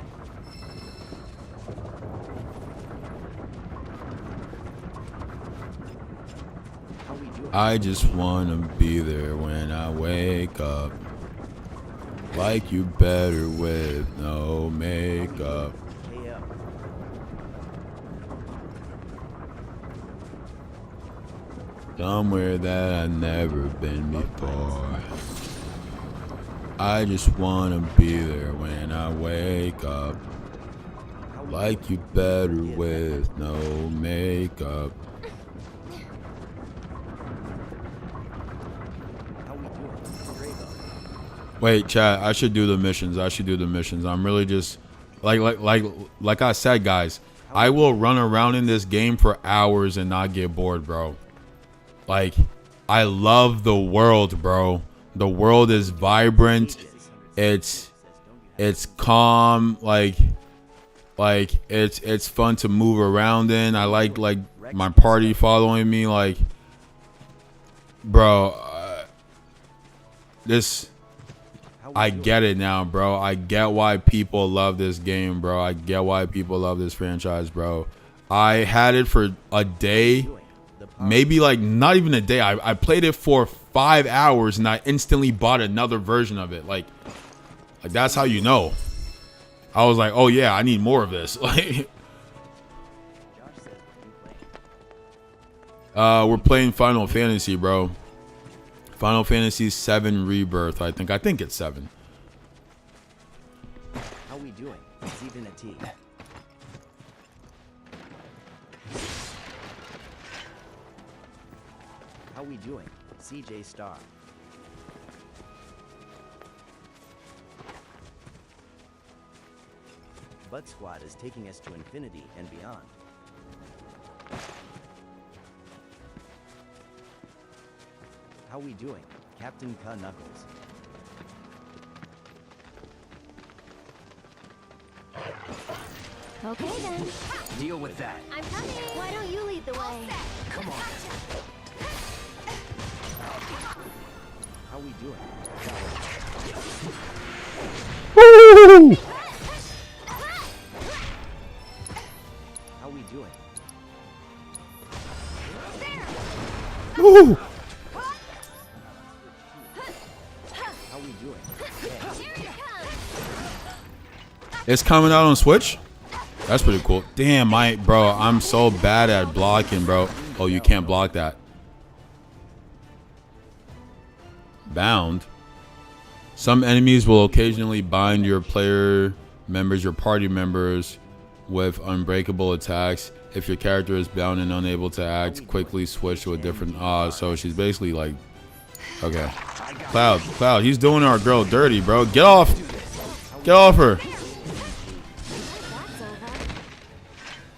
How we doing? I just wanna be there when I wake up. Like you better with no makeup. KO. Somewhere that I've never been before. I just wanna be there when I wake up. How we Like you better with no makeup. How we doing? Strabo. Wait, chat. I should do the missions. I'm really just like I said, guys. I will run around in this game for hours and not get bored, bro. Like, I love the world, bro. The world is vibrant. It's calm. Like it's fun to move around in. I like my party following me. Like, bro, this. How we I doing? get it now, bro. I get why people love this game, bro. I get why people love this franchise, bro. I had it for a day, Doing? The power maybe like not even a day. I played it for 5 hours and I instantly bought another version of it. Like that's how you know. I was like, oh yeah, I need more of this. Like, Josh says what you playing. we're playing Final Fantasy, bro. Final Fantasy 7 Rebirth. I think it's 7. How we doing? It's even a T. How we doing? CJ Star. Butt Squad is taking us to infinity and beyond. How we doing? Captain K. Knuckles. Okay then. Deal with that. I'm coming. Why don't you lead the way? Come on. How we doing? Woo! How we doing? Woo! How we doing? Here you come. It's coming out on Switch? That's pretty cool. Damn, bro, I'm so bad at blocking, bro. Oh, you can't block that. Bound. Some enemies will occasionally bind your player members, your party members, with unbreakable attacks. If your character is bound and unable to act, quickly switch to a different. So she's basically like, okay. Cloud, he's doing our girl dirty, bro. Get off her. That's over.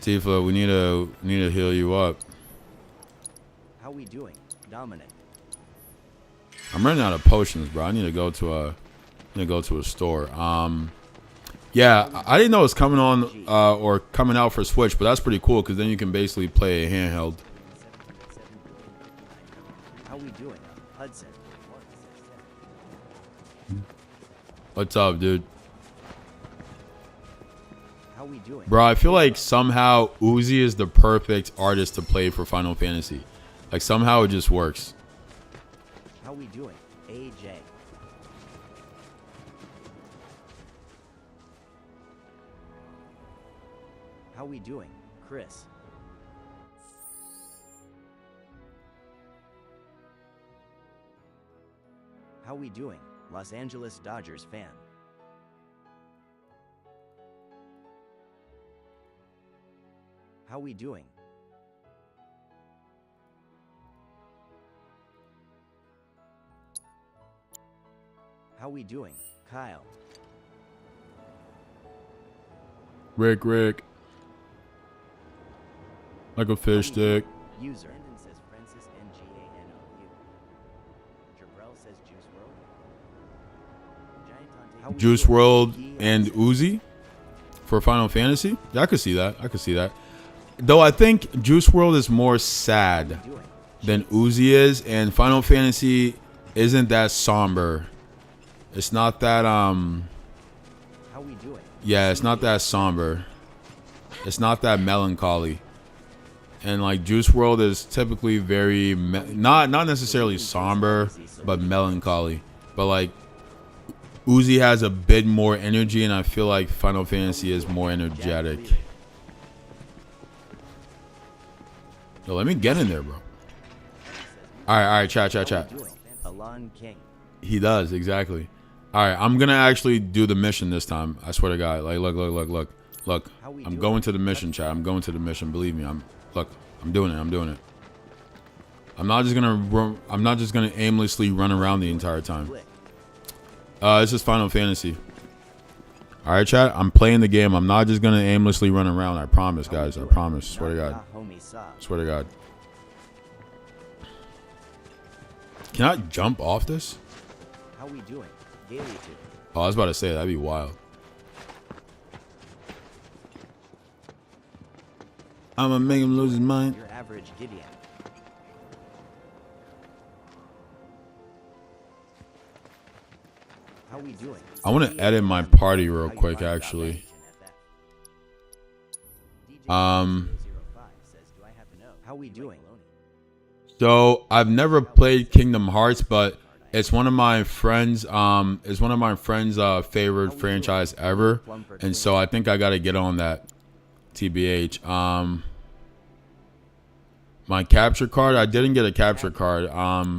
Tifa, we need to heal you up. How we doing? Dominic. I'm running out of potions, bro. I need to go to a store. Yeah, I didn't know it was coming on or coming out for Switch, but that's pretty cool because then you can basically play a handheld. How we doing? Hudson. What's up, dude? How we doing? Bro, I feel like somehow Uzi is the perfect artist to play for Final Fantasy. Like somehow it just works. How we doing? AJ. How we doing? Chris. How we doing? Los Angeles Dodgers fan. How we doing? How we doing? Kyle. Rick. Like a fish stick. User. Brandon says Francis NGANOU. Jabrel says Juice WRLD. Giant Dante- How we Juice doing? World He and says- Uzi for Final Fantasy. Yeah, I could see that. I could see that. Though I think Juice World is more sad doing? than Uzi is, and Final Fantasy isn't that somber. It's not that How we doing? yeah, it's not that somber. It's not that melancholy. And like Juice World is typically very not necessarily somber, but melancholy. But like Uzi has a bit more energy, and I feel like Final Fantasy is more energetic. Yo, let me get in there, bro. All right, chat. Doing? Alon King. He does, exactly. All right, I'm gonna actually do the mission this time. I swear to God. Like, look. I'm going to the mission, chat. I'm going to the mission. Believe me. I'm doing it. I'm not just gonna aimlessly run around the entire time. Click. This is Final Fantasy. All right, chat. I'm playing the game. I'm not just gonna aimlessly run around. I promise, guys. I promise. Swear to God. Homie Saab. Swear to God. Can I jump off this? How we doing? Daily 2. Oh, I was about to say that'd be wild. I'm gonna make him lose his mind. Your average Gideon. How we doing? I want to edit my party real How you quick, find actually. Validation FF? Um, DJ005 says, "Do I have to know? How we doing? So I've never played Kingdom Hearts, but it's one of my friends. It's one of my friends' favorite franchise ever, and so I think I gotta get on that. TBH. My capture card. I didn't get a capture card. I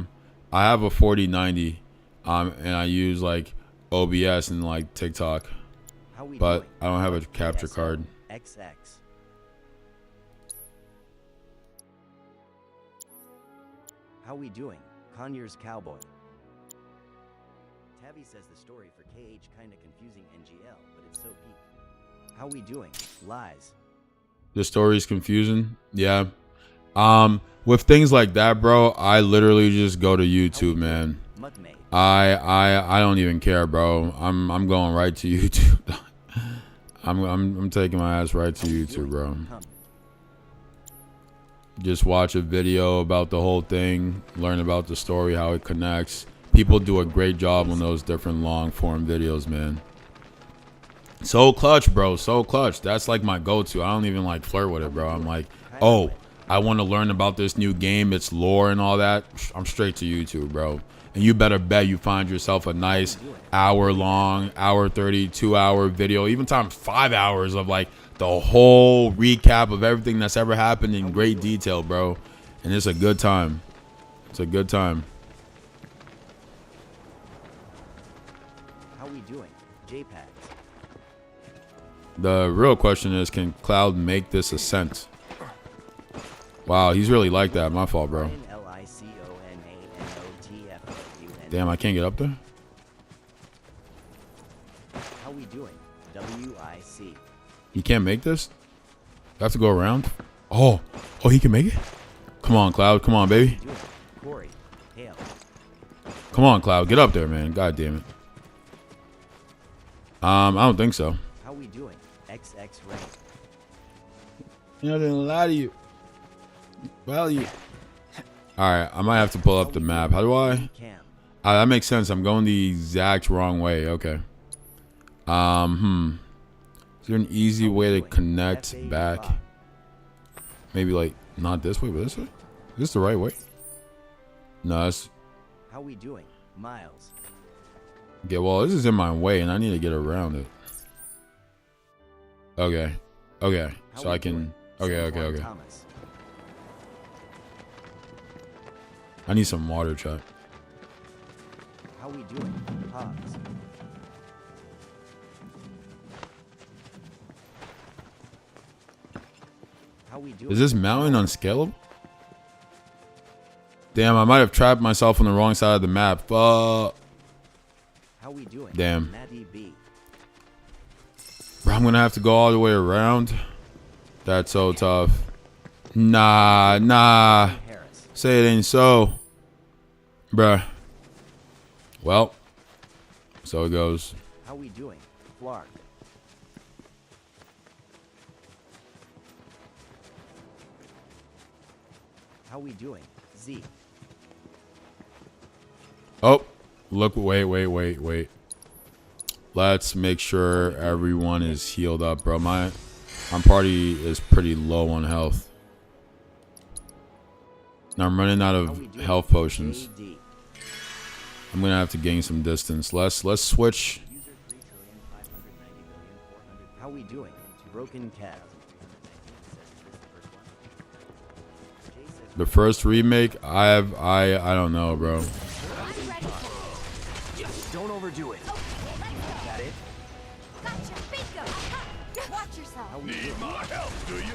have a 4090. And I use like OBS and like TikTok, How we but doing? I don't have a capture ASL card. XX. How we doing? Conyers Cowboy. Tabby says the story for KH kinda confusing NGL, but it's so peak. How we doing? Lies. The story's confusing. Yeah. With things like that, bro, I literally just go to YouTube, man. Mudmade. I don't even care, bro. I'm going right to YouTube. I'm taking my ass right to YouTube, bro. Come. Just watch a video about the whole thing, learn about the story, how it connects. People do a great job on those different long form videos, man. So clutch, bro. So clutch. That's like my go-to. I don't even like flirt with it, bro. I'm like, oh, I want to learn about this new game, its lore and all that. I'm straight to YouTube, bro. And you better bet you find yourself a nice hour long, hour 30, 2 hour video, even times 5 hours of like the whole recap of everything that's ever happened in great detail, bro. And it's a good time. It's a good time. How we doing? JPEGs. The real question is, can Cloud make this ascent? Wow, he's really like that. My fault, bro. LICONANOTFOUN. Damn, I can't get up there? How we doing? WIC. He can't make this? I have to go around? Oh, he can make it? Come on, Cloud. Come on, baby. Doing? Corey. Hale. Come on, Cloud. Get up there, man. God damn it. I don't think so. How we doing? XX rank. You know, I didn't lie to you. Value. Alright, I might have to pull up the map. How do I? Cam. That makes sense. I'm going the exact wrong way. Okay. Is there an easy way to connect back? Maybe like not this way, but this way? Is this the right way? No, that's How we doing? Miles. okay. Well, this is in my way, and I need to get around it. Okay. Okay. How So we I can. doing? Okay. Saquon Okay. Thomas. I need some water, chat. How we doing? Hobbs. How we doing? Is this mountain unscalable? Damn, I might have trapped myself on the wrong side of the map. How we doing? Damn. Maddie B. Bro, I'm gonna have to go all the way around. That's so tough. Nah. Harris. Say it ain't so. Bruh. Well, so it goes. How we doing? Flark. How we doing? Z. Oh, look, wait. Let's make sure everyone is healed up, bro. My party is pretty low on health. Now I'm running out How of we doing? health potions. JD. I'm gonna have to gain some distance. Let's switch. User 3,590,400,000. How we doing? Broken cat. The first remake, I don't know, bro. I'm ready for it. Don't overdo it. Okay, let's That it? go. Gotcha. Bingo. Watch yourself. How we doing? My help, do you?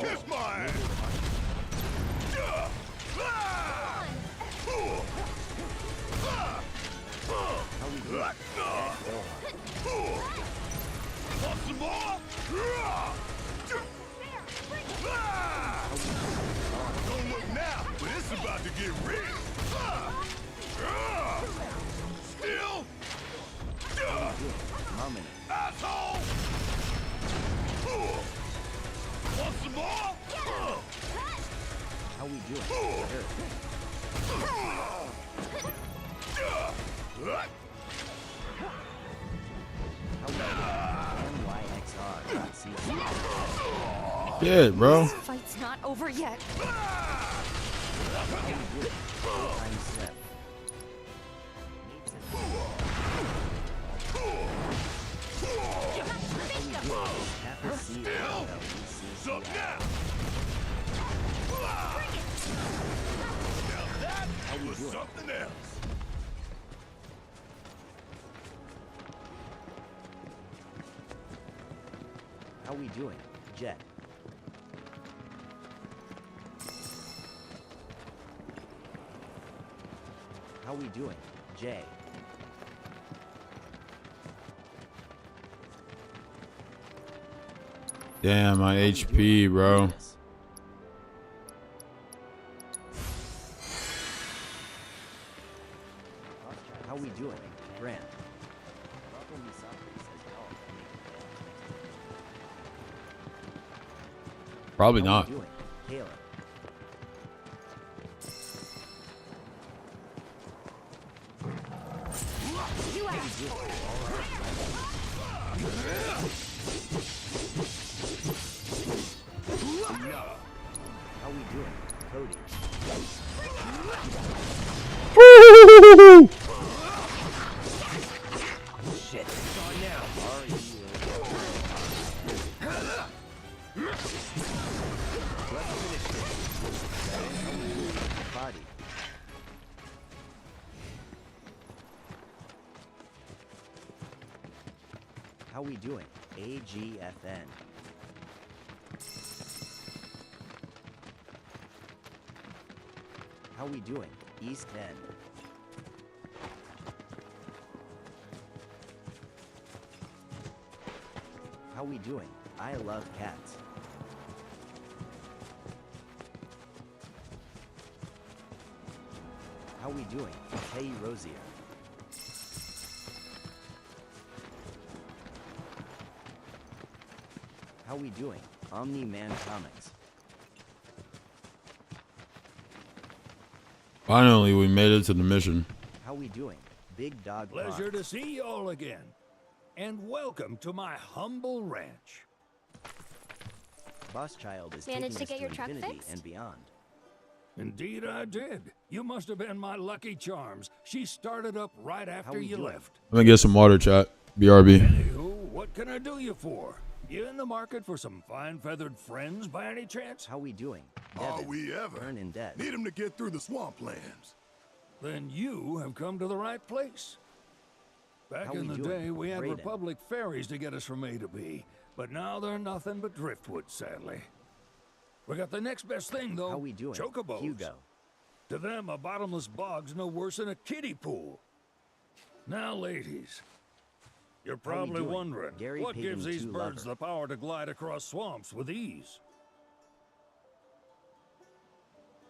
Kiss my ass. How we doing? Want some more? Don't look now, but it's about to get real. Still? Harmony. Asshole! Want some more? How we doing? Sure. How we doing? NYXR.cc. Yeah, bro. Fight's not over yet. Full-time step. Half a C L L E C C Up I. now! Now that was something else. How we doing? Jet. How we doing? Jay. Damn, my How we HP, doing? bro. Venus. How we doing? Grant. Welcome to Socrates says y'all can make Probably How not. we doing? Caleb. You asked. How we doing? Cody. Shit. It's on now. Are you? Let's finish this. Body. How we doing? AGFN. How we doing? East End. How we doing? I love cats. How we doing? Hey Rosier. How we doing? Omni-Man Comics. Finally, we made it to the mission. How we doing? Big Dog Pleasure Bonds. to see y'all again. And welcome to my humble ranch. Boss Child is Managed to taking get your us to truck infinity fixed? and beyond. Indeed I did. You must have been my lucky charms. She started up right after we you doing? left. Let me get some water, chat. BRB. Anywho, what can I do you for? You in the market for some fine-feathered friends by any chance? How we doing? Are Devin, we ever? Burn and Dead. Need him to get through the swamplands. Then you have come to the right place. Back How in we the doing? day, we had Brayden. Republic ferries to get us from A to B, but now they're nothing but driftwood, sadly. We got the next best thing, though. How we doing? Chocobos. Hugo. To them, a bottomless bog's no worse than a kiddie pool. Now, ladies, You're How we probably doing? wondering, Gary what gives Payton these 2 birds lover. the power to glide across swamps with ease?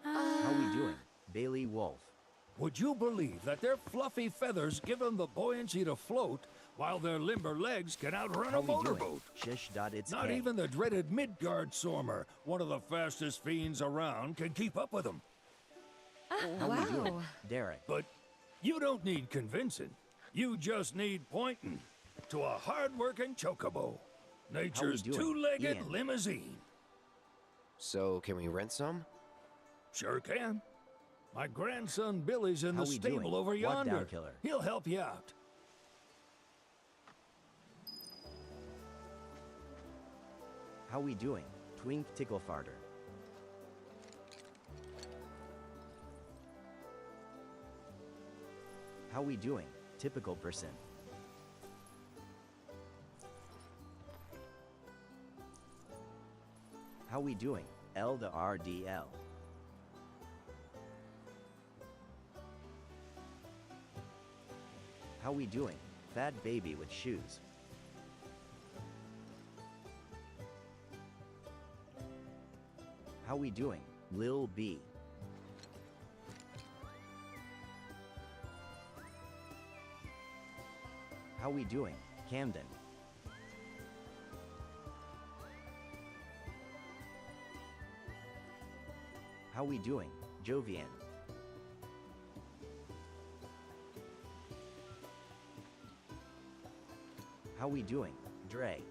How we doing? Bailey Wolf. Would you believe that their fluffy feathers give them the buoyancy to float, while their limber legs can outrun How a we doing? motorboat? Shish.its Not K. even the dreaded Midgard Sormer, one of the fastest fiends around, can keep up with them. How we doing? Derek. But you don't need convincing. You just need pointing to a hard-working chocobo. Nature's doing? two-legged Ian. limousine. So, can we rent some? Sure can. My grandson Billy's in How the we stable doing? over Walk yonder. down, killer. He'll help you out. How we doing? Twink Ticklefarter. How we doing? Typical person. How we doing? L to RDL. How we doing? Fat baby with shoes. How we doing? Lil B. How we doing? Camden. How we doing? Jovian. How we doing? Dre.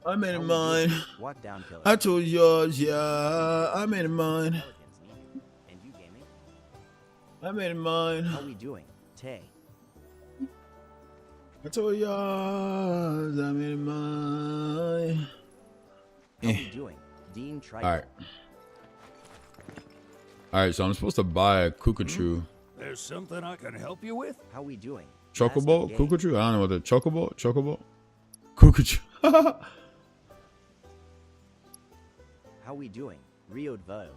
I made How it we mine. doing? Walk down killer. I told yours, yeah. I made it mine. Pelicans need you. And you gaming? I made it mine. How we doing? Tay. I told yours, I made it mine. How we doing? Dean Triton. All right. All right, so I'm supposed to buy a Kukachu. There's something I can help you with? How we doing? Chocobo? Master Game. Kukachu? I don't know what the Chocobo? Kukachu. How we doing? Rio Dvo.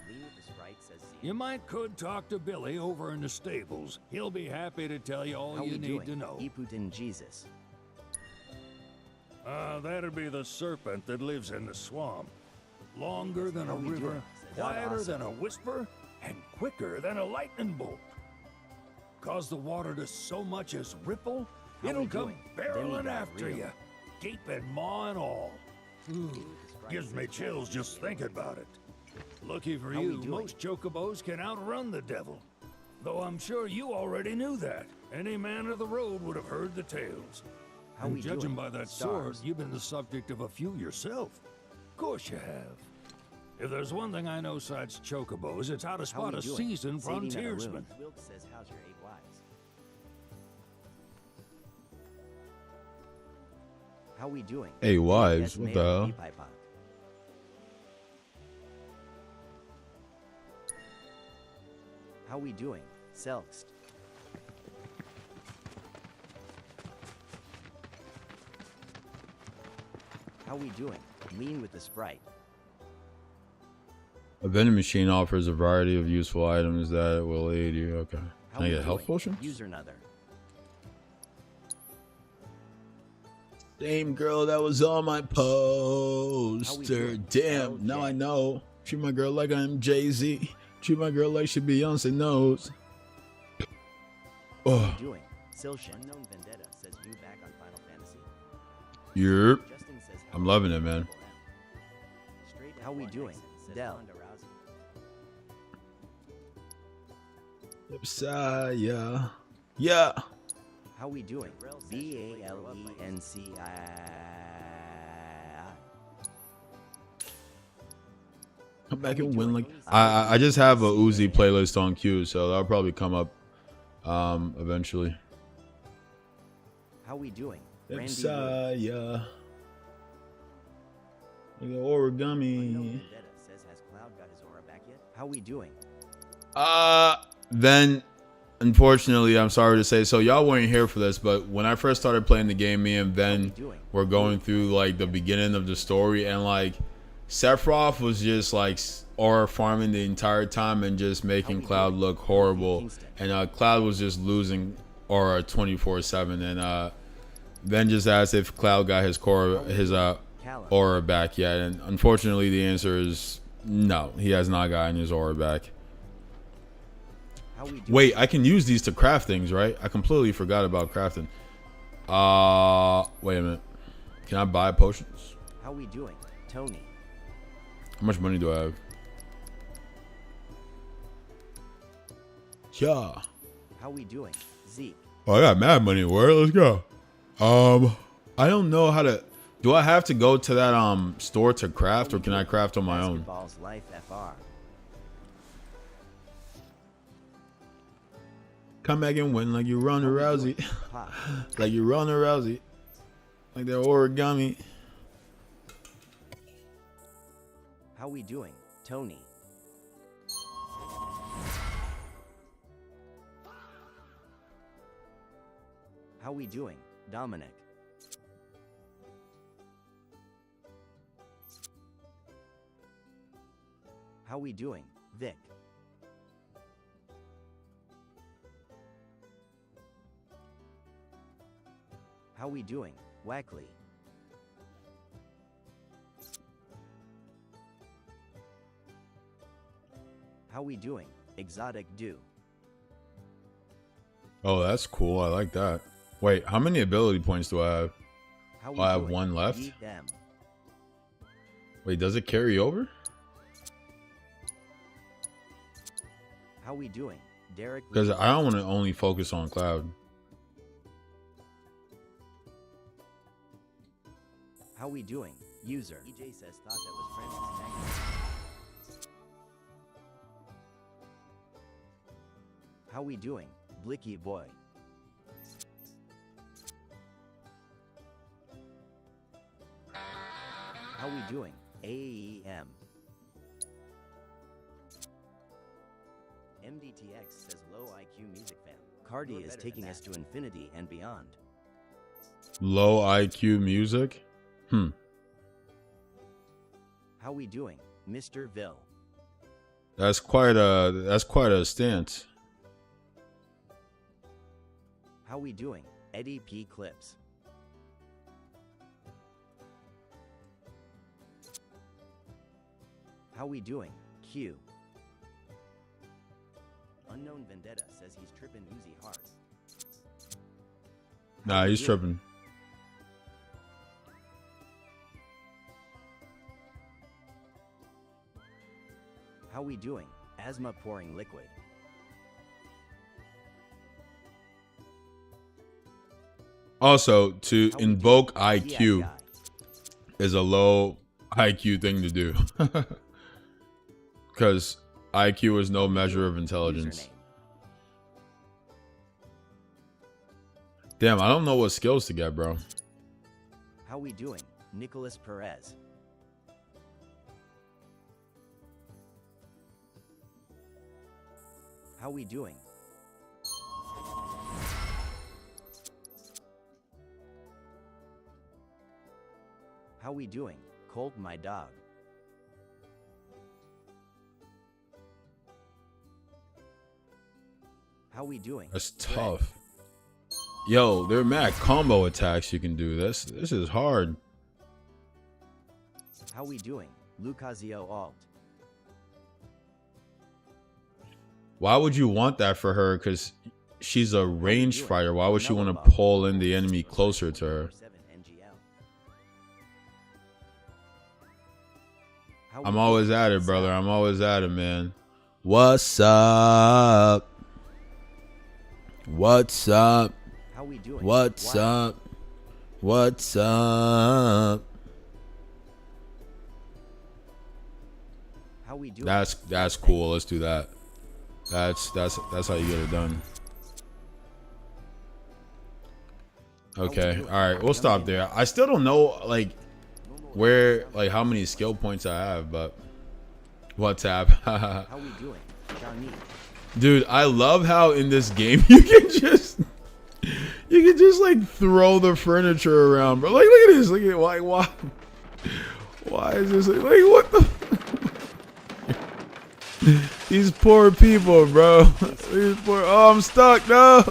Lean with the Sprite says Z. You could talk to Billy over in the stables. He'll be happy to tell you all How you we need doing? to know. Iputin Jesus. That'd be the serpent that lives in the swamp. Longer than How a we river, doing? quieter Awesome. than a whisper, and quicker than a lightning bolt. Cause the water to so much as ripple, How it'll we come doing? barreling Demigod after real. you, gaping maw and all. Lean with the Sprite Gives me says chills Z. just thinking about it. Lucky for How we you, doing? most chocobos can outrun the devil. Though I'm sure you already knew that. Any man of the road would have heard the tales. How And we judging doing? by that sword, Stars. you've been the subject of a few yourself. Of course you have. If there's one thing I know besides chocobos, it's how to How spot we a doing? seasoned Sadie frontiersman. Metalloon. Wilk says, how's your 8 wives? How we doing? Hey, wives, Yes, what Mayor the hell? Peepipop. How we doing? Selkst. How we doing? Lean with the Sprite. A vending machine offers a variety of useful items that will aid you. Okay. How Can I we get health doing? potions? User another. Same girl that was on my poster. doing? Damn, now LJ. I know. Treat my girl like I'm Jay-Z. Treat my girl like she Beyonce knows. How Oh, we doing? Silshin. Unknown Vendetta says you back on Final Fantasy. yep. Justin says I'm loving it, man. Straight how we doing? Dell. Messiah. Yeah. How we doing? BALENCI. Come back How we and win doing? like I just have a Uzi playlist on queue, so that'll probably come up eventually. How we doing? Randy Wood. Messiah. Like Unknown origami. Vendetta says has Cloud got his aura back yet? How we doing? Then unfortunately, I'm sorry to say, so y'all weren't here for this, but when I first started playing the game, me and How we Ben doing? were going through like the beginning of the story, and like Sephiroth was just like aura farming the entire time and just making Cloud look horrible, and Cloud was just losing aura 24/7, and then just asked if Cloud got his aura back yet, and unfortunately the answer is no, he has not gotten his aura back. Wait, I can use these to craft things, right? I completely forgot about crafting. Wait a minute. Can I buy potions? How we doing, Tony? How much money do I have? Yeah. How we doing, Zeke? Oh, I got mad money. Where? Let's go. I don't know how to. Do I have to go to that store to craft, or can I craft on my own? Basketball's Life FR. Come back and win like you Ronda Rousey. Pop. Like you Ronda Rousey. Like they're origami. How we doing, Tony? How we doing, Dominic? How we doing, Vic? How we doing, Wackley? How we doing, Exotic Dew? Oh, that's cool. I like that. Wait, how many ability points do I have? How I have one left. Eat them. Wait, does it carry over? How we doing, Derek? Because I don't want to only focus on Cloud. How we doing, user? EJ says thought that was Francis Next. How we doing, Blicky boy? How we doing, AEM? MDTX says low IQ music fan. Cardi is taking us to infinity and beyond. Low IQ music? How we doing, Mr. Ville? That's quite a stance. How we doing, Eddie P. Clips? How we doing, Q? Unknown Vendetta says he's tripping Uzi hard. Nah, he's tripping. How we doing, Asthma pouring liquid? Also, to How we invoke doing, IQ CII? is a low IQ thing to do. Because IQ is no measure of intelligence. Username. Damn, I don't know what skills to get, bro. How we doing, Nicholas Perez? How we doing? How we doing, Colt my dog? How we doing? That's Greg? tough. Yo, there are mad combo attacks you can do. This is hard. How we doing, Lucasio Alt? Why would you want that for her? Because she's a ranged doing? fighter. Why would she want to Mellow pull in the enemy closer to her? 7 NGL. How we I'm always doing, at it, brother. Sal? I'm always at it, man. What's up? What's up? How we doing? What's Wow. up? What's up? How we doing? That's cool. Let's do that. That's how you get it done. Okay. All right. We'll stop there. I still don't know like how many skill points I have, but WhatsApp. How we doing, Johnny? Dude, I love how in this game you can just like throw the furniture around, bro. Like, look at this. Look at why Why is this like what the? These poor people, bro. These poor. Oh, I'm stuck. No.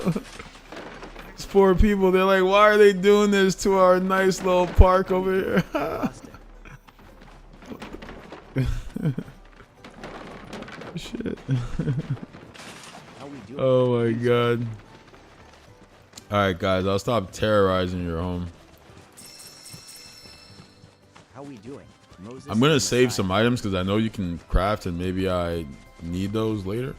These poor people. They're like, why are they doing this to our nice little park over here? Shit. How we doing? Oh my god. All right, guys. I'll stop terrorizing your home. How we doing? Moses I'm gonna and save Messiah. some items because I know you can craft and maybe I need those later.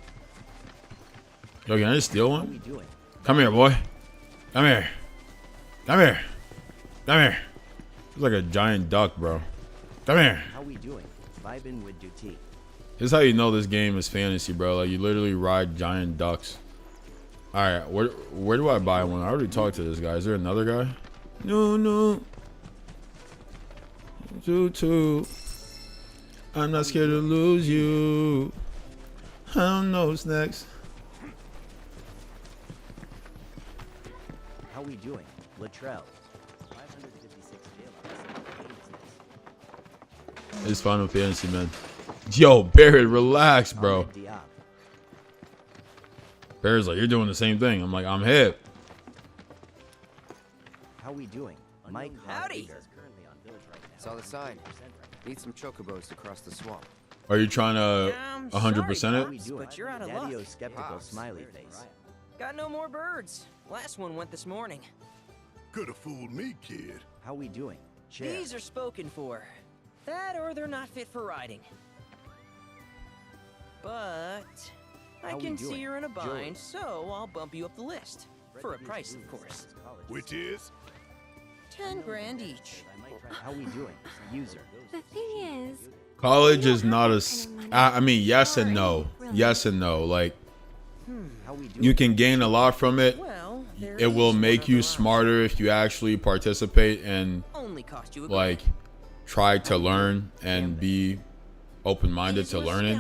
Yo, can I just steal How we one? doing? Come here, boy. Come here. Come here. Come here. It's like a giant duck, bro. Come here. How we doing? Vibin with Duty. This is how you know this game is fantasy, bro. Like you literally ride giant ducks. All right, where do I buy one? I already talked to this guy. Is there another guy? No. Two. I'm not scared to lose you. I don't know what's next. How we doing? Latrell. 556 jail hours. It's Final Fantasy, man. Yo, Barrett, relax, bro. Ahmed Diab. Barrett's like, you're doing the same thing. I'm like, I'm hip. How we doing? Mike Howdy. Rodriguez is currently on village right now. Saw the sign. 50% right Need some chocobos to cross the swamp. Are you trying to I'm 100% sorry, now. it? How we doing? But you're out of Daddy-O luck. skeptical Pops. smiley face. Got no more birds. Last one went this morning. Could have fooled me, kid. How we doing? Chair. These are spoken for. That or they're not fit for riding. But I How we can see doing? you're in a Joey. bind, so I'll bump you up the list. For a price, of course. Which is? 10 grand each. How we doing? User. The thing is, College is not a. I mean, yes and no. Yes and no. Like, How we doing? you can gain a lot from it. Well, there It will is one make you other smarter if you actually participate and option. Only cost you a like try to learn and be open-minded to learning.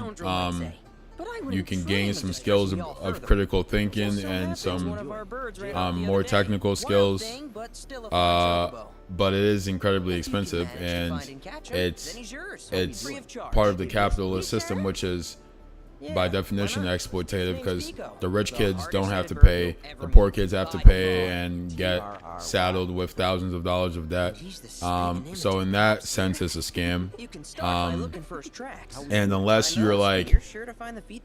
You can gain some skills of critical thinking and some more technical skills. But it is incredibly expensive, and it's part of the capitalist system, which is by definition exploitative, because the rich kids don't have to pay, the poor kids have to pay and get saddled with thousands of dollars of debt. So in that sense, it's a scam. And unless you're like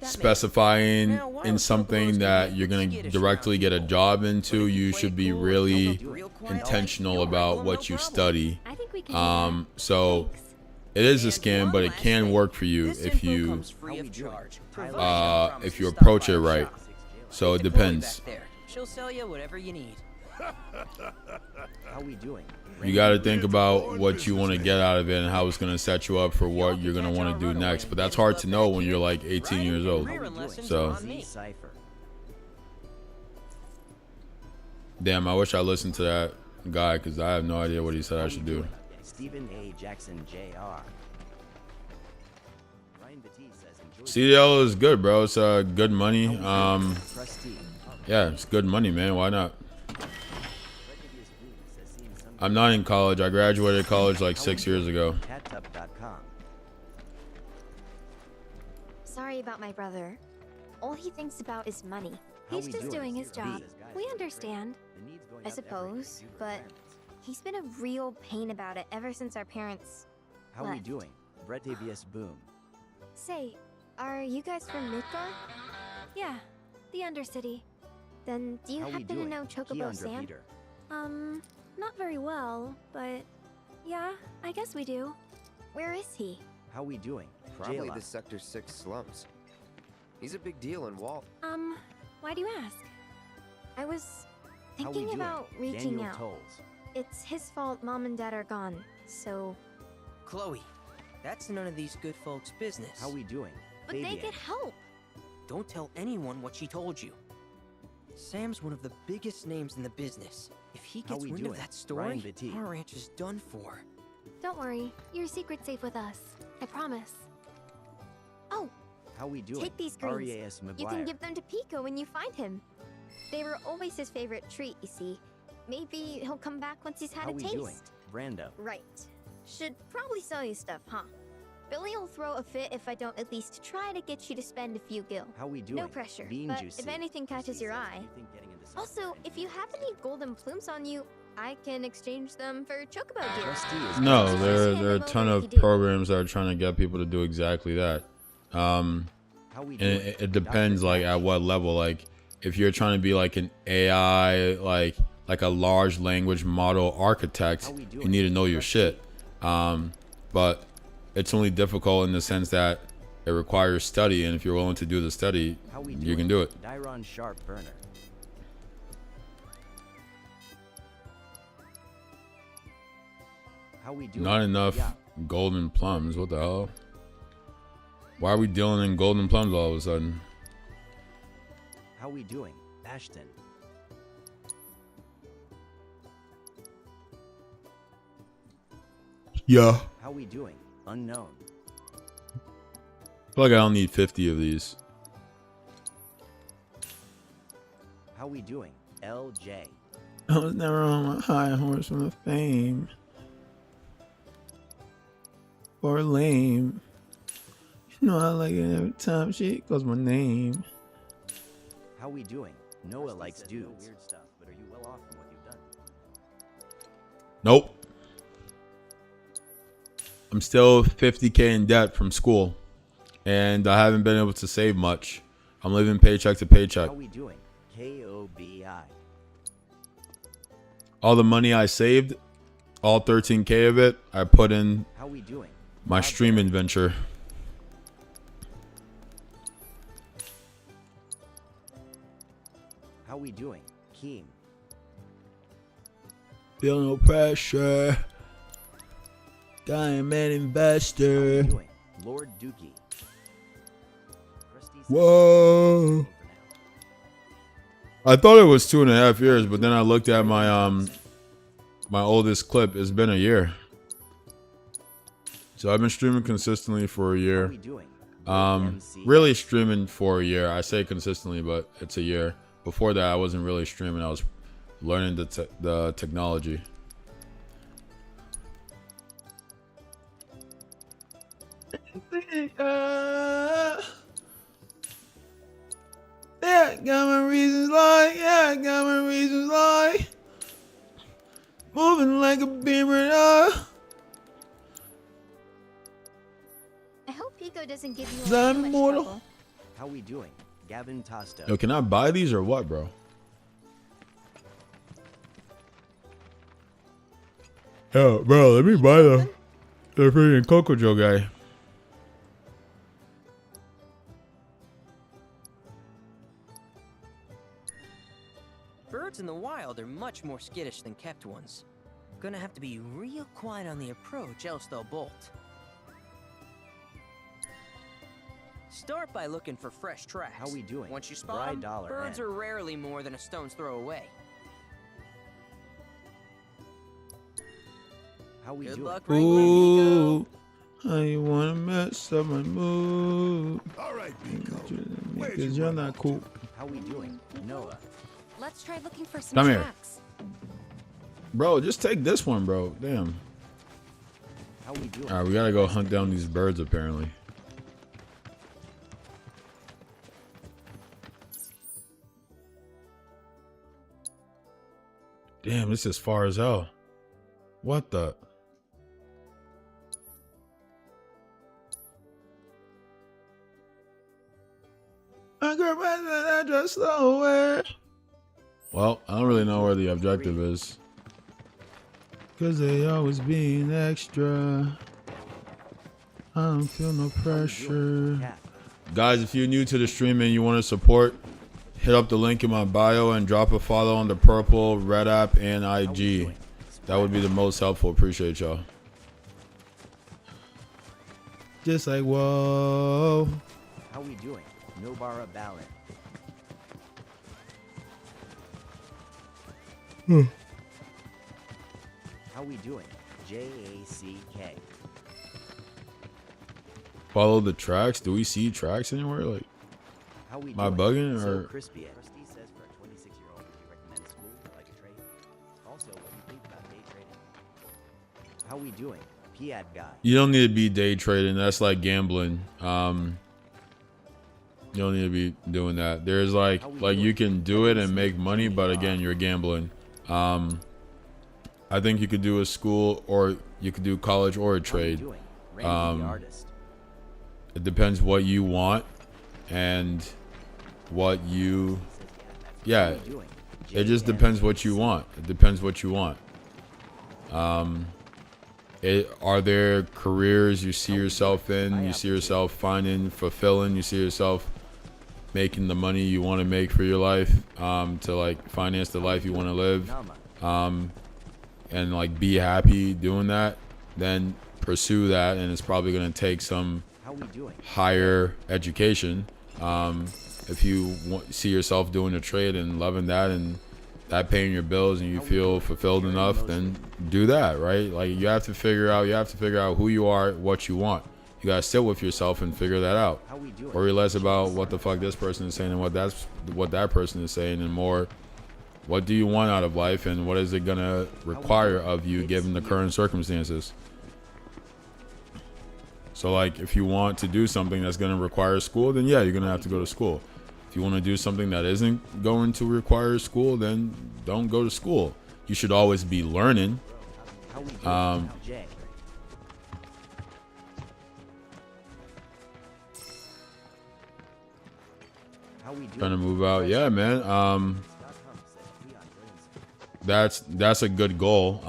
specifying in something that you're going to directly get a job into, you should be really intentional about what you study. I think we can. So it is a scam, but it can work for you if you approach it right. So it depends. She'll sell you whatever you need. How we doing? You got to think about what you want to get out of it and how it's going to set you up for what you're going to want to do next. But that's hard to know when you're like 18 years old. So, Z Cypher. damn, I wish I listened to that guy because I have no idea what he said I should do. Stephen A. Jackson Jr. Ryan Batiste says enjoy CDL is good, bro. It's good money. Trustee. Yeah, it's good money, man. Why not? I'm not in college. I graduated college like 6 years ago. Cattub.com. Sorry about my brother. All he thinks about is money. How He's we just doing? doing his job. These guys We are understand. The needs going I up every suppose, computer but requirements. he's been a real pain about it ever since our parents. How we left. doing? Bretavious Boom. Say, are you guys from Midgar? Yeah, the Undercity. Then do you How we happen to doing? know Chocobo Keandra Sam? Peter. Not very well, but yeah, I guess we do. Where is he? How we doing? Probably Jayla. the Sector 6 slums. He's a big deal in Walt. Why do you ask? I was How we thinking doing? about reaching Daniel out. Tolles. It's his fault Mom and Dad are gone, so... Chloe, that's none of these good folks' business. How we doing? But they Fabian. could help! Don't tell anyone what she told you. Sam's one of the biggest names in the business. If he How gets we wind doing? of that Ryan story, Batiste. our ranch is done for. Don't worry, your secret's safe with us. I promise. Oh, How we doing? take these greens. REAS You McGuire. can give them to Pico when you find him. They were always his favorite treat, you see. Maybe he'll come back once he's had How a we taste. doing? Brando. Right. Should probably sell you stuff, huh? Billy will throw a fit if I don't at least try to get you to spend a few gil. How we doing? No pressure, Bean but juicy. if anything catches your eye. Also, if you have any golden plumes on you, I can exchange them for chocobo gear. Rusty is No, Just there hand are a them ton over of if you do. programs that are trying to get people to do exactly that. How we And doing? it depends Dr. like Dash. at what level. Like if you're trying to be like an AI, like a large language model architect, How we you doing? need to know your Rusty. shit. But it's only difficult in the sense that it requires study, and if you're willing to do the study, How we you doing? can do it. Dyron Sharp Burner. How we doing? Not enough Yeah. golden plums. What the hell? Why are we dealing in golden plums all of a sudden? How we doing? Ashton. Yeah. How we doing? Unknown. I feel like I don't need 50 of these. How we doing? LJ. I was never on my high horse from the fame. Or lame. You know I like it every time she calls my name. How we doing? Noah Rusty likes said no dudes. weird stuff, but are you well off from what you've done? Nope. I'm still 50K in debt from school. And I haven't been able to save much. I'm living paycheck to paycheck. How we doing? KOBI. All the money I saved, all 13K of it, I put in How we doing? my Bob streaming venture. How we doing? Keem. Feel no pressure. Diamond How we investor. doing? Lord Dookie. Rusty says Whoa. for now. I thought it was 2.5 years, but then I looked at my my oldest clip. It's been a year. So I've been streaming consistently for a How year. we doing? Lord MC. Really streaming for a year. I say consistently, but it's a year. Before that, I wasn't really streaming. I was learning the technology. Yeah, got my reasons like, yeah, got my reasons like, moving like a beamer. I hope Pico doesn't give you I'm too much immortal. trouble. How we doing? Gavin Tosta. Yo, can I buy these or what, bro? Yo, bro, let me buy the freaking Coco Joe guy. Birds in the wild are much more skittish than kept ones. Gonna have to be real quiet on the approach, else they'll bolt. Start by looking for fresh tracks. How we doing? Once you Bry spot 'em, Dollar birds N. are rarely more than a stone's throw away. How we Good doing? luck wrangling Pico. I wanna mess up my mood. All right, Pico. Where'd Because you you're run not off cool. to? How we doing? Noah. Let's try looking for some Come here. tracks. Bro, just take this one, bro. Damn. How we doing? All right, we gotta go hunt down these birds, apparently. Damn, this is far as hell. What the? I got my address nowhere. Well, I don't really know where the objective is. Cause they always being extra. I don't feel no pressure. Cat. Guys, if you're new to the stream and you want to support, hit up the link in my bio and drop a follow on the Purple, Red App, and How we IG. doing? That would be the most helpful. Appreciate y'all. Just like, whoa. How we doing? Nobara Ballin. How we doing? JACK. Follow the tracks. Do we see tracks anywhere? Like, How we Am I doing? bugging, So or- crispy. Rusty says for a 26-year-old, would you recommend school like a trade? Also, what do you think about day trading? How we doing? Piat guy. You don't need to be day trading. That's like gambling. You don't need to be doing that. There's like you can do it and make money, but again, you're gambling. I think you could do a school, or you could do college or a trade. Randy the artist. It depends what you want and what you, yeah, it just depends what you want. It depends what you want. Are there careers you see yourself in, you see yourself finding fulfilling, you see yourself making the money you want to make for your life, to like finance the life you want to live, and like be happy doing that? Then pursue that, and it's probably going to take some higher education. If you see yourself doing a trade and loving that and that paying your bills and you feel fulfilled enough, then do that, right? Like you have to figure out who you are, what you want. You gotta sit with yourself and figure that out. Worry less about what the fuck this person is saying and what that person is saying, and more, what do you want out of life and what is it gonna require of you given the current circumstances. So like if you want to do something that's gonna require school, then yeah, you're gonna have to go to school. If you want to do something that isn't going to require school, then don't go to school. You should always be learning. Trying to move out, yeah, man. That's a good goal.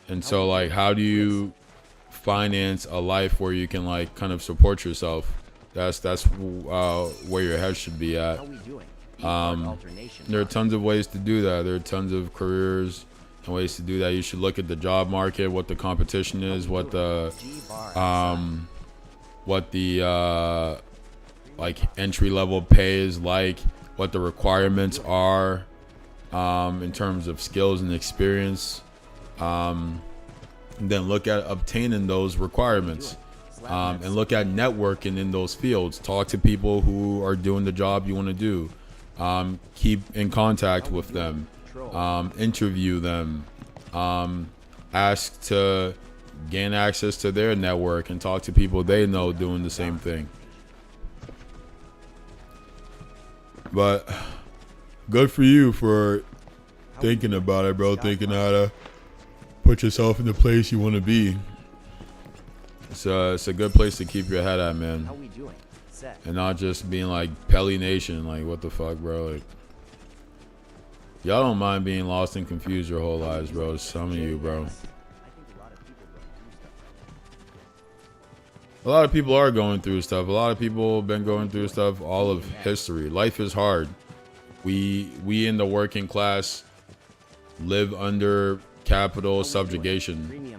And so like, how do you finance a life where you can like kind of support yourself? That's where your head should be at. There are tons of ways to do that. There are tons of careers and ways to do that. You should look at the job market, what the competition is, what the like entry level pay is like, what the requirements are in terms of skills and experience. And then look at obtaining those requirements. And look at networking in those fields. Talk to people who are doing the job you want to do. Keep in contact with them. Interview them. Ask to gain access to their network and talk to people they know doing the same thing. But good for you for thinking about it, bro. Thinking how to put yourself in the place you want to be. It's a good place to keep your head at, man. How we doing? Set. And not just being like Pelly Nation, like what the fuck, bro. Like y'all don't mind being lost and confused your whole lives, bro. Some of you, bro. A lot of people are going through stuff. A lot of people have been going through stuff all of history. Life is hard. We in the working class live under capital subjugation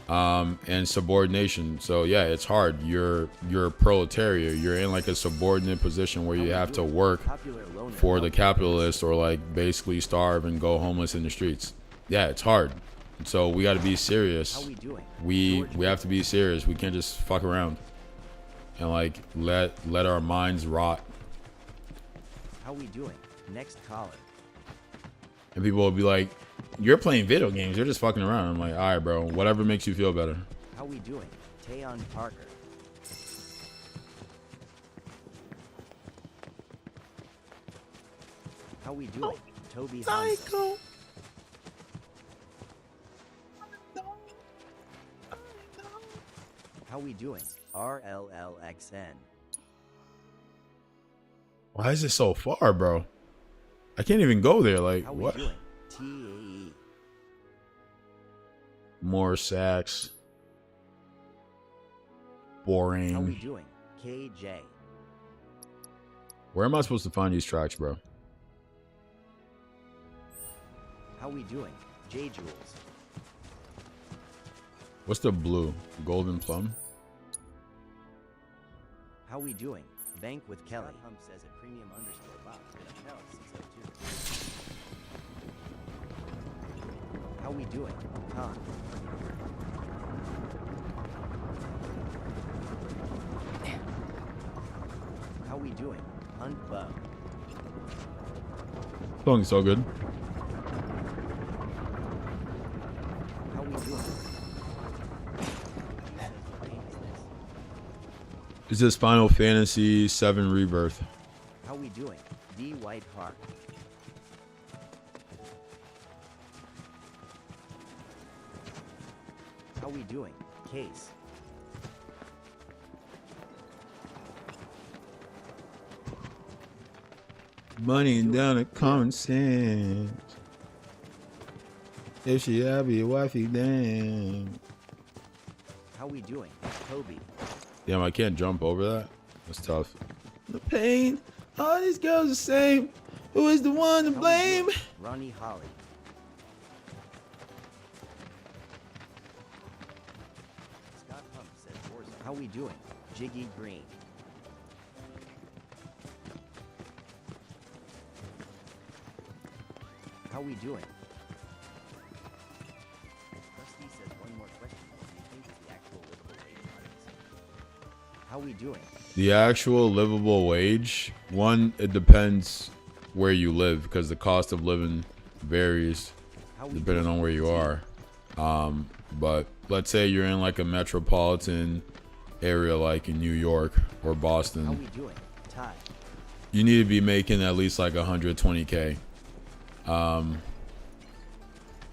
and subordination. So yeah, it's hard. You're a proletariat. You're in like a subordinate position where you have to work for the capitalists, or like basically starve and go homeless in the streets. Yeah, it's hard. So we got to be serious. We have to be serious. We can't just fuck around and like let our minds rot. How we doing? Next caller. And people will be like, "You're playing video games. You're just fucking around." I'm like, "All right, bro. Whatever makes you feel better." How we doing? Tayon Parker. How we doing? Toby Hansen. How we doing? RLLXN. Why is it so far, bro? I can't even go there. Like, How what? we doing? TAE. More sax. Boring. How we doing? KJ. Where am I supposed to find these tracks, bro? How we doing? J Jules. What's the blue? Golden plum? How we doing? Bank with Kelly. Hump says at premium underscore box. No, so too. How we doing? Con. How we doing? Hunt Bug. Song's so good. How we doing? Is this Final Fantasy VII Rebirth? How we doing? D. White Heart. How we doing? Case. Money down at common sense. If she had be a wifey, damn. How we doing? Toby. Damn, I can't jump over that. That's tough. The pain. All these girls the same. Who is the one to How we blame? doing? Ronnie Holly. Scott Hump says Warzone. How we doing? Jiggy Green. How we doing? Rusty says one more question. What do you think is the actual livable wage on this? How we doing? The actual livable wage, one, it depends where you live because the cost of living varies How we depending doing? on where you are. But let's say you're in like a metropolitan area like in New York or How Boston, we doing? Ty. you need to be making at least like 120K.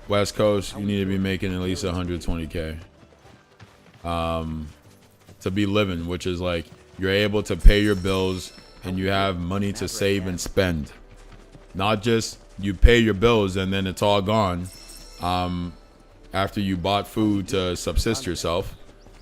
West Coast, you need to be making at least 120K. To be living, which is like you're able to pay your bills and you have money to save and spend. Not just you pay your bills and then it's all gone after you bought food to subsist yourself,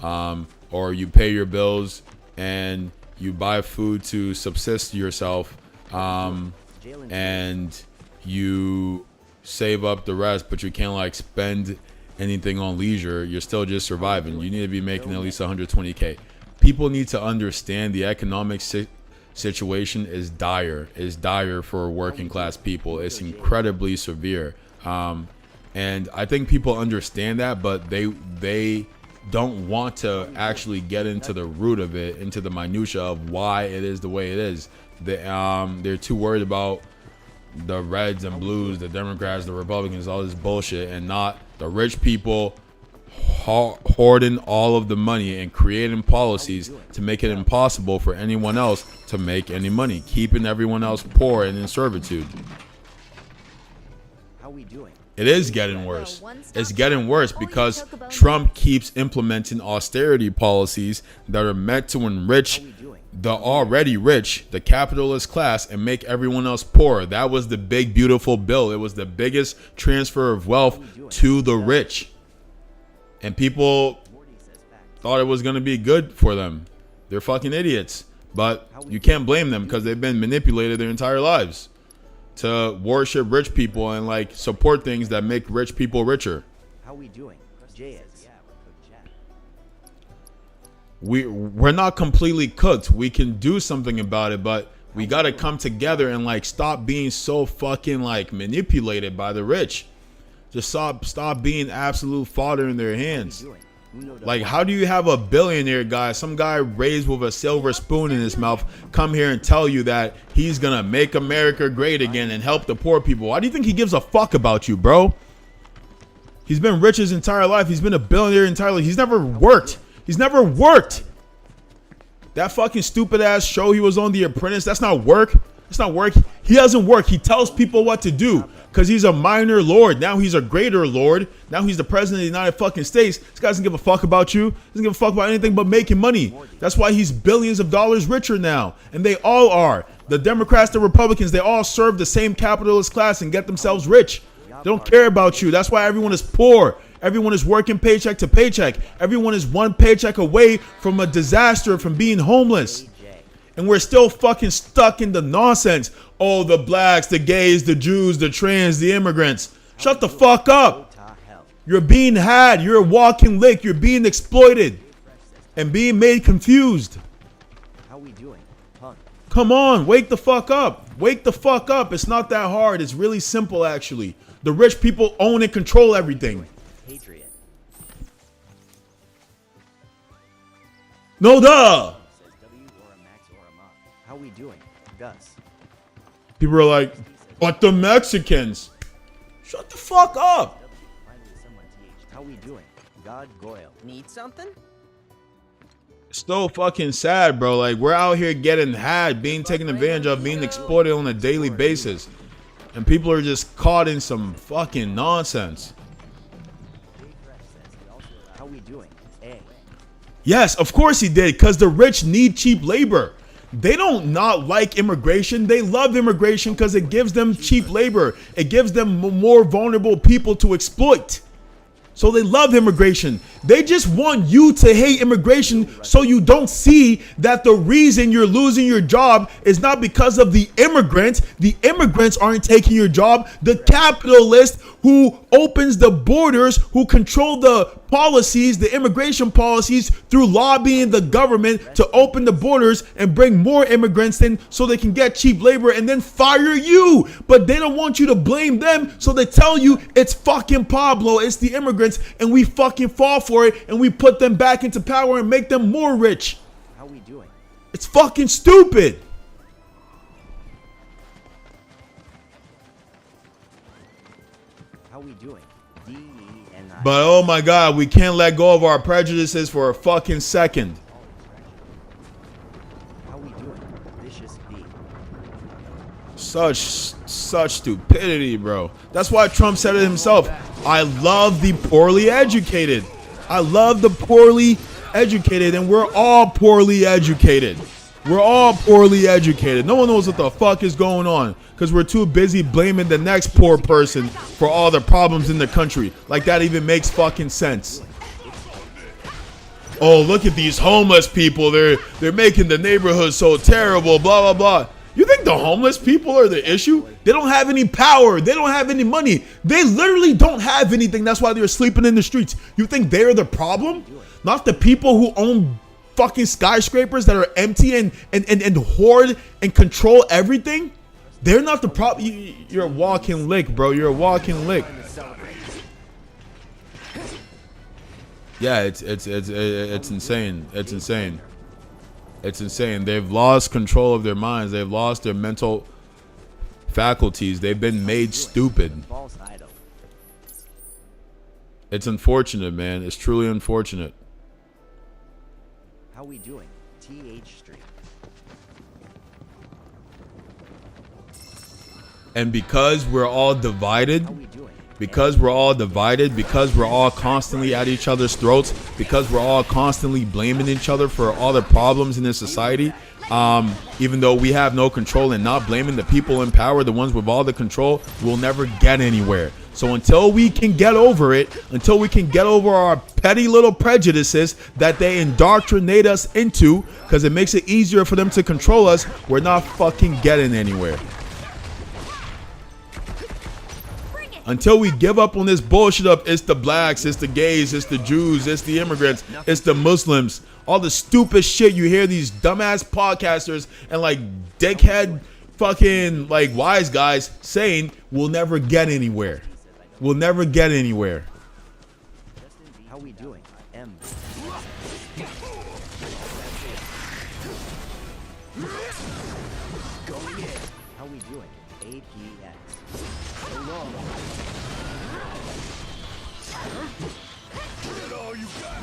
or you pay your bills and you buy food to subsist yourself, and you save up the rest, but you can't like spend anything on leisure. You're still just surviving. You need to be making at least 120K. People need to understand the economic situation is dire for working class people. It's incredibly severe, and I think people understand that, but they don't want to actually get into the root of it, into the minutia of why it is the way it is. They're too worried about the reds and blues, the Democrats, the Republicans, all this bullshit, and not the rich people hoarding all of the money and creating policies to make it impossible for anyone else to make any money, keeping everyone else poor and in servitude. How we doing? It is getting worse. It's getting worse because Trump keeps implementing austerity policies that are meant to enrich the already rich, the capitalist class, and make everyone else poor. That was the big, beautiful bill. It was the biggest transfer of wealth to the rich. And people thought it was going to be good for them. They're fucking idiots. But you can't blame them because they've been manipulated their entire lives to worship rich people and like support things that make rich people richer. How we doing? JS. We're not completely cooked. We can do something about it, but we got to come together and like stop being so fucking like manipulated by the rich. Just stop being absolute fodder in their hands. Like, how do you have a billionaire guy, some guy raised with a silver spoon in his mouth, come here and tell you that he's gonna make America great again and help the poor people? Why do you think he gives a fuck about you, bro? He's been rich his entire life. He's been a billionaire entirely. He's never worked. He's never worked. That fucking stupid ass show he was on, The Apprentice, that's not work. It's not work. He doesn't work. He tells people what to do because he's a minor lord. Now he's a greater lord. Now he's the president of the United fucking States. This guy doesn't give a fuck about you. Doesn't give a fuck about anything but making money. That's why he's billions of dollars richer now. And they all are. The Democrats, the Republicans, they all serve the same capitalist class and get themselves rich. They don't care about you. That's why everyone is poor. Everyone is working paycheck to paycheck. Everyone is one paycheck away from a disaster, from being homeless. And we're still fucking stuck in the nonsense. Oh, the blacks, the gays, the Jews, the trans, the immigrants. Shut the fuck up. You're being had. You're a walking lick. You're being exploited and being made confused. How we doing? Punk. Come on, wake the fuck up. Wake the fuck up. It's not that hard. It's really simple, actually. The rich people own and control everything. Patriot. No duh. Says W or a Max or a Mom. How we doing? Gus. People are like, but the Mexicans. Shut the fuck up. W. Finally someone TH. How we doing? God Goyle. Need something? So fucking sad, bro. Like, we're out here getting had, being taken advantage of, being exploited on a daily basis. And people are just caught in some fucking nonsense. How we doing? A. Yes, of course he did, because the rich need cheap labor. They don't not like immigration. They love immigration because it gives them cheap labor. It gives them more vulnerable people to exploit. So they love immigration. They just want you to hate immigration so you don't see that the reason you're losing your job is not because of the immigrants. The immigrants aren't taking your job. The capitalist who opens the borders, who control the policies, the immigration policies through lobbying the government to open the borders and bring more immigrants in so they can get cheap labor and then fire you. But they don't want you to blame them, so they tell you it's fucking Pablo, it's the immigrants, and we fucking fall for it and we put them back into power and make them more rich. How we doing? It's fucking stupid. How we doing? D, E, N, I. But oh my God, we can't let go of our prejudices for a fucking second. How we doing? Vicious B. Such stupidity, bro. That's why Trump said it himself. I love the poorly educated. I love the poorly educated, and we're all poorly educated. We're all poorly educated. No one knows what the fuck is going on because we're too busy blaming the next poor person for all the problems in the country. Like that even makes fucking sense. Oh, look at these homeless people. They're making the neighborhood so terrible, blah, blah, blah. You think the homeless people are the issue? They don't have any power. They don't have any money. They literally don't have anything. That's why they're sleeping in the streets. You think they're the problem? Not the people who own fucking skyscrapers that are empty and hoard and control everything? They're not the problem. You're a walking lick, bro. You're a walking lick. Yeah, it's insane. It's insane. It's insane. They've lost control of their minds. They've lost their mental faculties. They've been made stupid. False idol. It's unfortunate, man. It's truly unfortunate. How we doing? TH Street. And because we're all divided, How we doing? because we're all constantly at each other's throats, because we're all constantly blaming each other for all the problems in this society, even though we have no control, and not blaming the people in power, the ones with all the control, we'll never get anywhere. So until we can get over it, until we can get over our petty little prejudices that they indoctrinate us into, because it makes it easier for them to control us, we're not fucking getting anywhere. Until we give up on this bullshit of it's the blacks, it's the gays, it's the Jews, it's the immigrants, it's the Muslims, all the stupid shit you hear these dumbass podcasters and like dickhead fucking like wise guys saying, we'll never get anywhere. We'll never get anywhere. How we doing? M. Going in. How we doing? APX. Get all you got.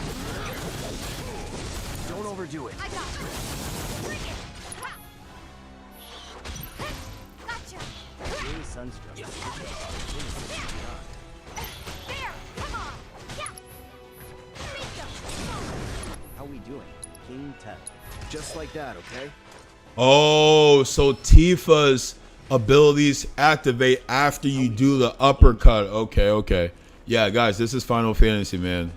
Don't overdo it. I got it. Bring it. Ha. Gotcha. Jay Sunstruck. There. Come on. Yeah. Bingo. How we doing? King Tut. Just like that, okay? Oh, so Tifa's abilities activate after you do the uppercut. Okay. Yeah, guys, this is Final Fantasy, man.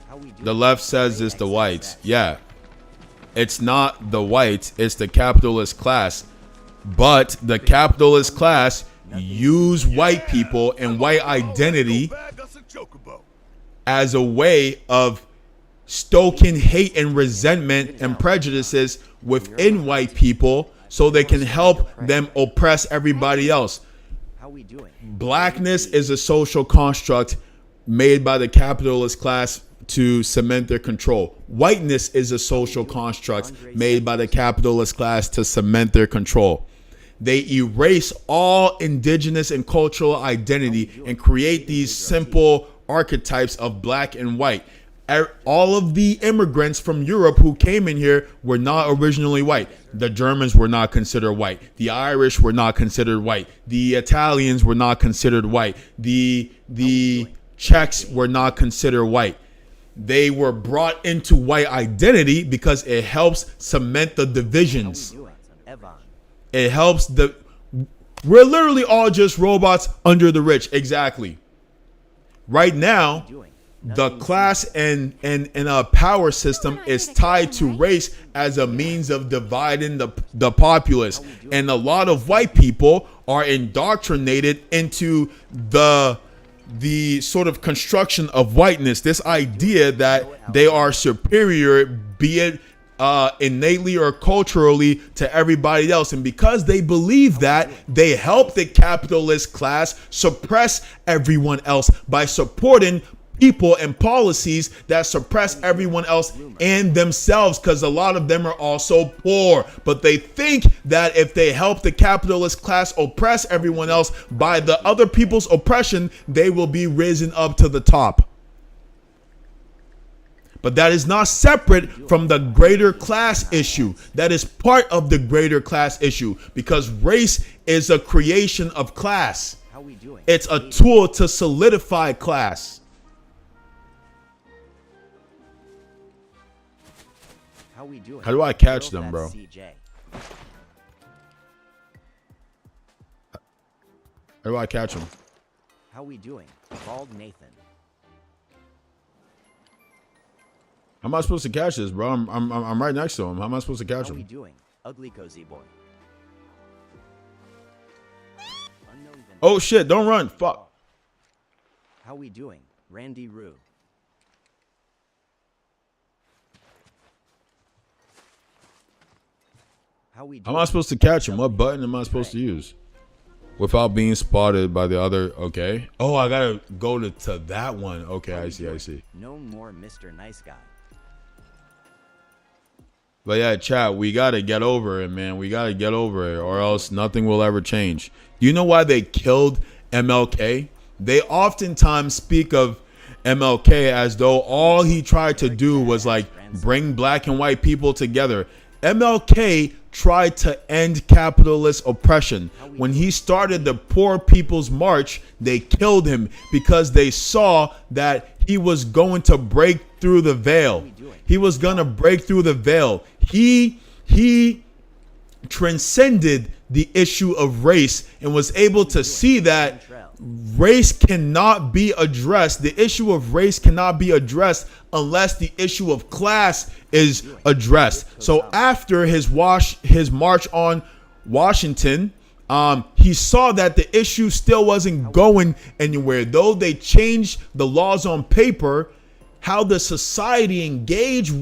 How we doing? The left says it's the whites. Yeah. It's not the whites, it's the capitalist class. But the capitalist class use white people and white identity Bag us a chocobo. as a way of stoking hate and resentment and prejudices within white people so they can help them oppress everybody else. How we doing? Blackness is a social construct made by the capitalist class to cement their control. Whiteness is a social construct made by the capitalist class to cement their control. They erase all indigenous and cultural identity and create these simple archetypes of black and white. All of the immigrants from Europe who came in here were not originally white. The Germans were not considered white. The Irish were not considered white. The Italians were not considered white. The Czechs were not considered white. They were brought into white identity because it helps cement the divisions. It helps we're literally all just robots under the rich. Exactly. Right now, the class and power system is tied to race as a means of dividing the populace. And a lot of white people are indoctrinated into the sort of construction of whiteness, this idea that they are superior, be it innately or culturally, to everybody else. And because they believe that, they help the capitalist class suppress everyone else by supporting people and policies that suppress everyone else and themselves, because a lot of them are also poor. But they think that if they help the capitalist class oppress everyone else by the other people's oppression, they will be risen up to the top. But that is not separate from the greater class issue. That is part of the greater class issue, because race is a creation of class. It's a tool to solidify class. How do I catch them, bro? How do I catch them? How we doing? Bald Nathan. How am I supposed to catch this, bro? I'm right next to him. How am I supposed to catch How we him? doing? Ugly Cozy Boy. Oh shit! Don't run! Fuck. How we doing? Randy Rue. How am I supposed to catch him? What button am I supposed to use without being spotted by the other? Okay. Oh, I gotta go to that one. Okay, I see. No more Mr. Nice Guy. But yeah, chat, we gotta get over it, man. We gotta get over it, or else nothing will ever change. Do you know why they killed MLK? They oftentimes speak of MLK as though all he tried to do was like bring black and white people together. MLK tried to end capitalist oppression. When he started the Poor People's March, they killed him because they saw that he was going to break through the veil. He was going to break through the veil. He transcended the issue of race and was able to see that race cannot be addressed. The issue of race cannot be addressed unless the issue of class is addressed. So after his march on Washington, he saw that the issue still wasn't going anywhere. Though they changed the laws on paper, how the society engaged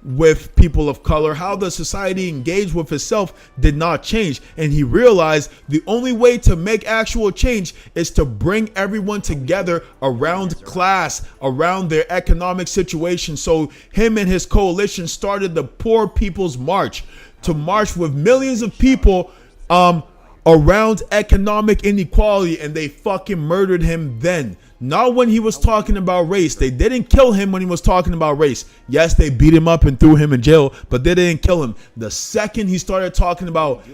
with people of color, how the society engaged with itself did not change. And he realized the only way to make actual change is to bring everyone together around class, around their economic situation. So him and his coalition started the Poor People's March to march with millions of people around economic inequality, and they fucking murdered him then. Not when he was talking about race. They didn't kill him when he was talking about race. Yes, they beat him up and threw him in jail, but they didn't kill him. The second he started talking about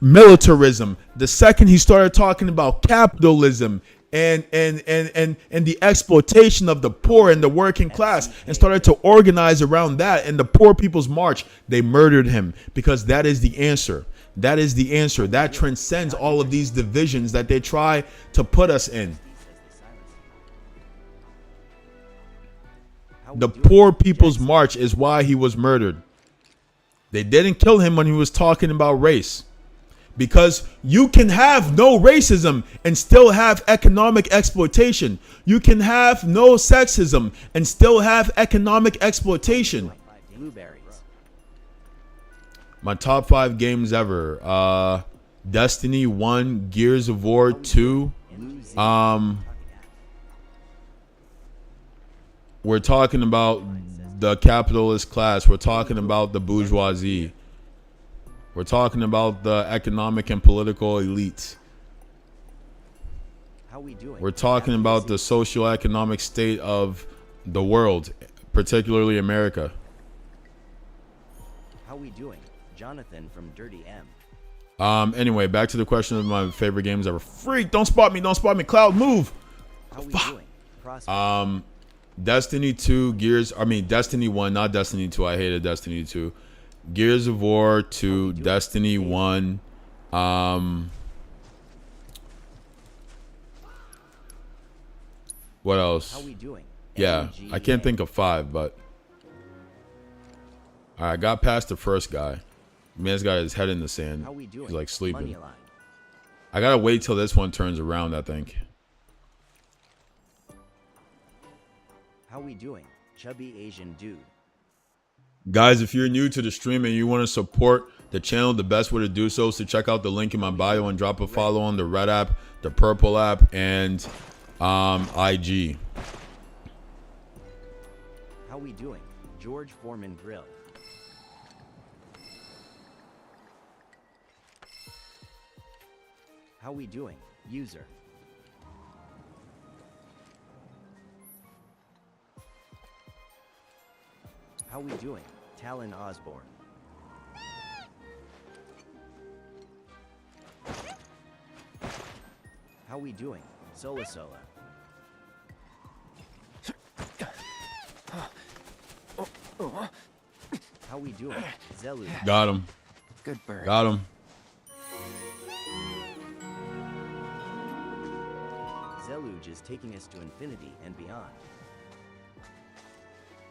militarism, the second he started talking about capitalism and the exploitation of the poor and the working class, and started to organize around that and the Poor People's March, they murdered him, because that is the answer. That is the answer. That transcends all of these divisions that they try to put us in. The Poor People's March is why he was murdered. They didn't kill him when he was talking about race. Because you can have no racism and still have economic exploitation. You can have no sexism and still have economic exploitation. My top 5 games ever. Destiny 1, Gears of War 2. We're talking about the capitalist class. We're talking about the bourgeoisie. We're talking about the economic and political elites. We're talking about the socioeconomic state of the world. particularly America. How we doing? Jonathan from Dirty M. Anyway, back to the question of my favorite games ever. Freak, don't spot me, Cloud, move. How we doing? Prosper. Destiny 2, Destiny 1, not Destiny 2. I hated Destiny 2. Gears of War 2, Destiny 1. What else? How we doing? Yeah, I can't MGA. think of 5, but I got past the first guy. Man's got his head in the sand. How we doing? He's like sleeping. Moneyline. I gotta wait till this one turns around, I think. How we doing? Chubby Asian dude. Guys, if you're new to the stream and you want to support the channel, the best way to do so is to check out the link in my bio and drop a follow on the Red app, the Purple app, and IG. How we doing? George Foreman Grill. How we doing? User. How we doing? Talon Osborne. How we doing? Sola Sola. How we doing? Zelu. Got him. Good bird. Got him. Zeluge is taking us to infinity and beyond.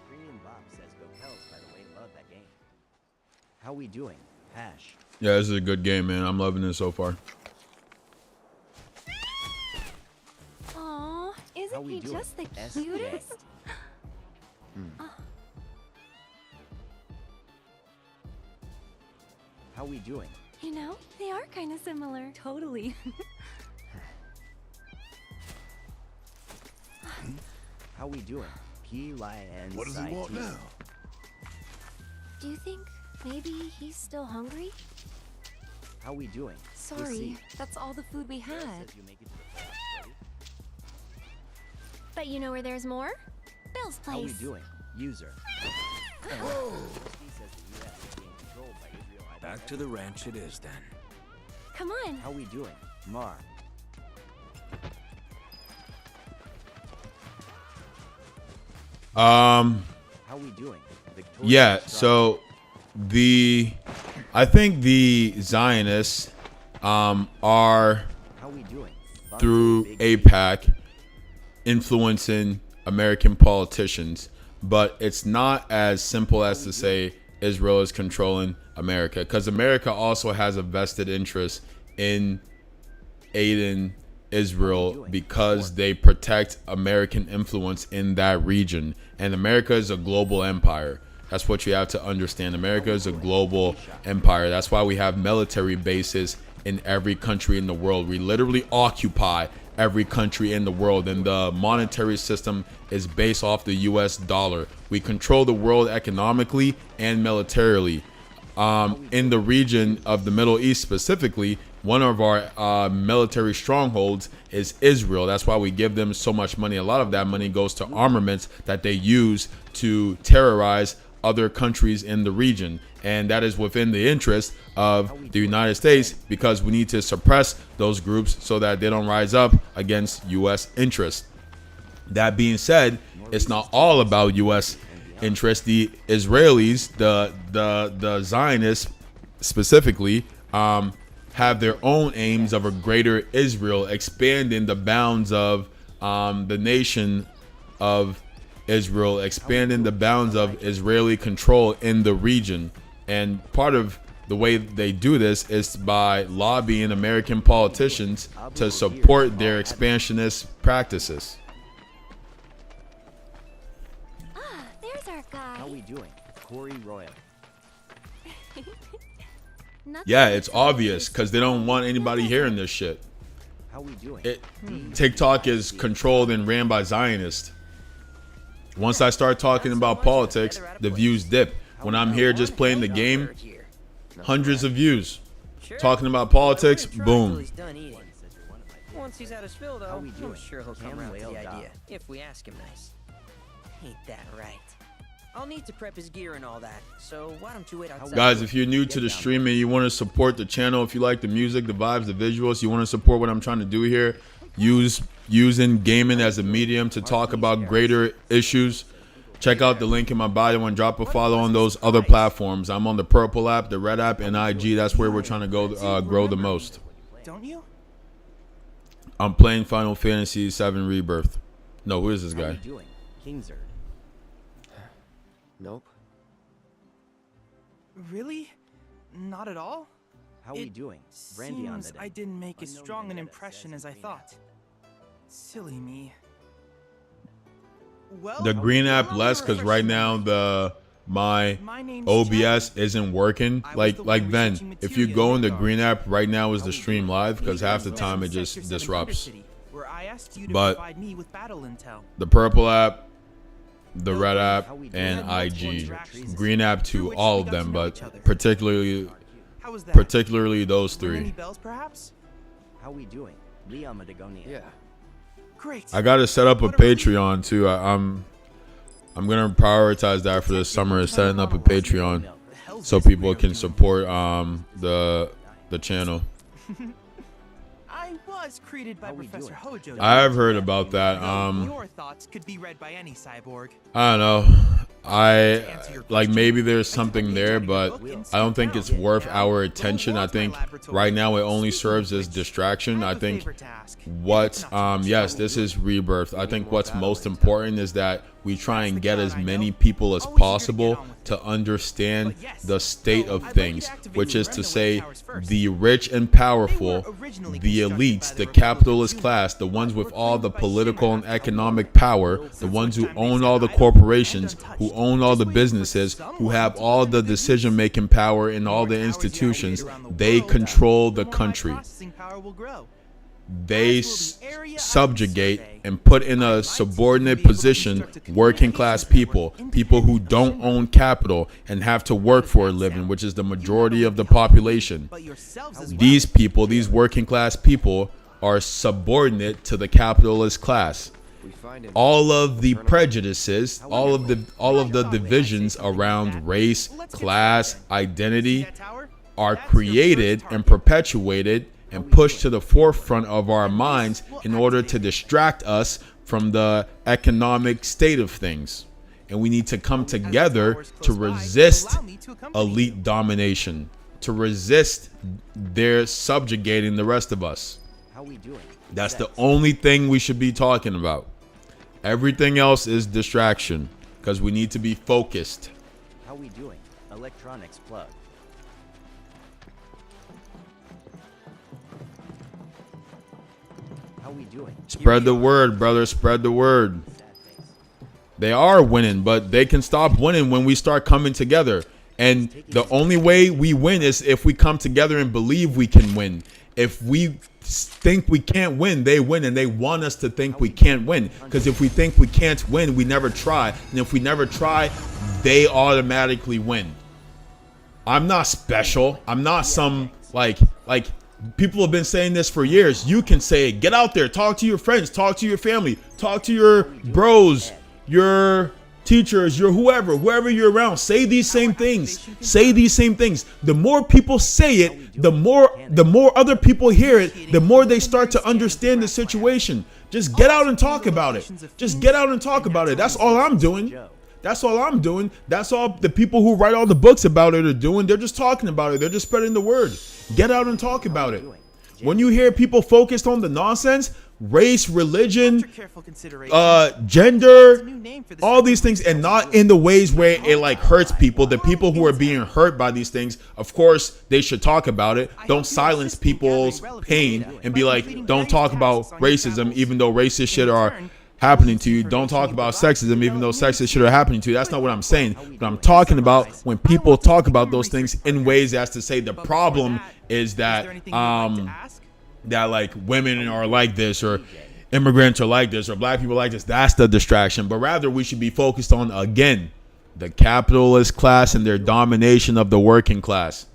Premium Bob says go Pels, by the way, love that game. How we doing? Hash. Yeah, this is a good game, man. I'm loving this so far. Aw, How isn't we he doing? just the SJ. cutest? How we doing? You know, they are kind of similar. Totally. How we doing? P-Lion. What does he want now? Do you think maybe he's still hungry? How we doing? Sorry, that's all the food we had. Says you make it to the playoffs, buddy. But you know where there's more? Bill's place. How we doing? User. He says the U.S. is being controlled by Israel. Back to the ranch it is then. Come on. How we doing? Mar. How we doing? Victoria Yeah, Strong. so I think the Zionists are How we doing? Bunker through Big APAC influencing American politicians, but it's not as simple as to say Israel is controlling America, because America also has a vested interest in aiding Israel because they protect American influence in that region. And America is a global empire. That's what you have to understand. America is a global empire. That's why we have military bases in every country in the world. We literally occupy every country in the world, and the monetary system is based off the US dollar. We control the world economically and militarily. In the region of the Middle East specifically, one of our military strongholds is Israel. That's why we give them so much money. A lot of that money goes to armaments that they use to terrorize other countries in the region. And that is within the interest of the United States, because we need to suppress those groups so that they don't rise up against U.S. interests. That being said, it's not all about U.S. interests. The Israelis, the Zionists specifically, have their own aims of a greater Israel, expanding the bounds of the nation of Israel, expanding the bounds of Israeli control in the region. And part of the way they do this is by lobbying American politicians to support their expansionist practices. Ah, there's our guy. How we doing? Corey Royal. Nothing Yeah, like it's some obvious because they don't want anybody hearing this shit. How we doing? TikTok is controlled and ran by Zionists. Once I start talking about politics, the views dip. When I'm here just playing the game, hundreds of views. Sure. Talking about politics, We're gonna try till boom. he's done eating. Once he's had his fill, though, we I'm doing? sure he'll come Cam around to Whale the Dog. idea if we ask him nice. Ain't that right? I'll need to prep his gear and all that, so why don't you wait outside? Guys, if you're new to the stream and you want to support the channel, if you like the music, the vibes, the visuals, you want to support what I'm trying to do here, using gaming as a medium to talk about greater issues, check out the link in my bio and drop a follow on those other platforms. I'm on the Purple app, the Red app, and IG. That's where we're trying to go grow the most. Don't you? I'm playing Final Fantasy VII Rebirth. No, who is this How guy? you doing? Kingzerd. Nope. Really? Not at all? How we It doing? Brandy on Seems the I didn't make as Unknown strong an vendetta impression says as I green thought. Silly me. Well, The green app allow me less to because refresh right your now memory. my My name's OBS Jack. isn't working. I was Like the one then, researching if you material go in in the Midgard. green app right now is the How we stream doing? live because half the That's time it in just Sector 7 disrupts. Undercity, where I asked you to But provide me with battle intel. the purple app, the red app, How we and doing? IG, green app Through to which all we of got to them, know but each other. particularly How was that? those Ring any three. bells, perhaps? How we doing? Leon Madagonia. Yeah. Great. I gotta set up a Patreon too. I'm gonna prioritize that for this summer, is setting up a Patreon so people can support the channel. I was created by How we Professor doing? Hojo. I've heard about that. Your thoughts could be read by any cyborg. I don't know. I like maybe there's something there, but I don't think it's worth our attention. I think right now it only serves as distraction. I think what yes, this is Rebirth. I think what's most important is that we try and get as many people as possible to understand the state of things, which is to say the rich and powerful, the elites, the capitalist class, the ones with all the political and economic power, the ones who own all the corporations, who own all the businesses, who have all the decision-making power in all the institutions. They control the country. They subjugate and put in a subordinate position working class people, people who don't own capital and have to work for a living, which is the majority of the population. These people, these working class people, are subordinate to the capitalist class. All of the prejudices, all of the divisions around race, class, identity are created and perpetuated and pushed to the forefront of our minds in order to distract us from the economic state of things. And we need to come together to resist elite domination, to resist their subjugating the rest of us. How we doing? That's the only thing we should be talking about. Everything else is distraction because we need to be focused. How we doing? Electronics plug. How we doing? Spread the word, brother. Spread the word. Sad face. They are winning, but they can stop winning when we start coming together. And the only way we win is if we come together and believe we can win. If we think we can't win, they win, and they want us to think we can't win. Because if we think we can't win, we never try. And if we never try, they automatically win. I'm not special. I'm not some like people have been saying this for years. You can say it. Get out there. Talk to your friends. Talk to your family. Talk to your bros, your teachers, your whoever you're around. Say these same things. Say these same things. The more people say it, the more other people hear it, the more they start to understand the situation. Just get out and talk about it. Just get out and talk about it. That's all I'm doing. That's all I'm doing. That's all the people who write all the books about it are doing. They're just talking about it. They're just spreading the word. Get out and talk about it. When you hear people focused on the nonsense, race, religion, gender, all these things, and not in the ways where it like hurts people. The people who are being hurt by these things, of course, they should talk about it. Don't silence people's pain and be like, don't talk about racism, even though racist shit are happening to you. Don't talk about sexism, even though sexist shit are happening to you. That's not what I'm saying. But I'm talking about when people talk about those things in ways as to say the problem is that that like women are like this, or immigrants are like this, or black people like this. That's the distraction. But rather we should be focused on, again, the capitalist class and their domination of the working class,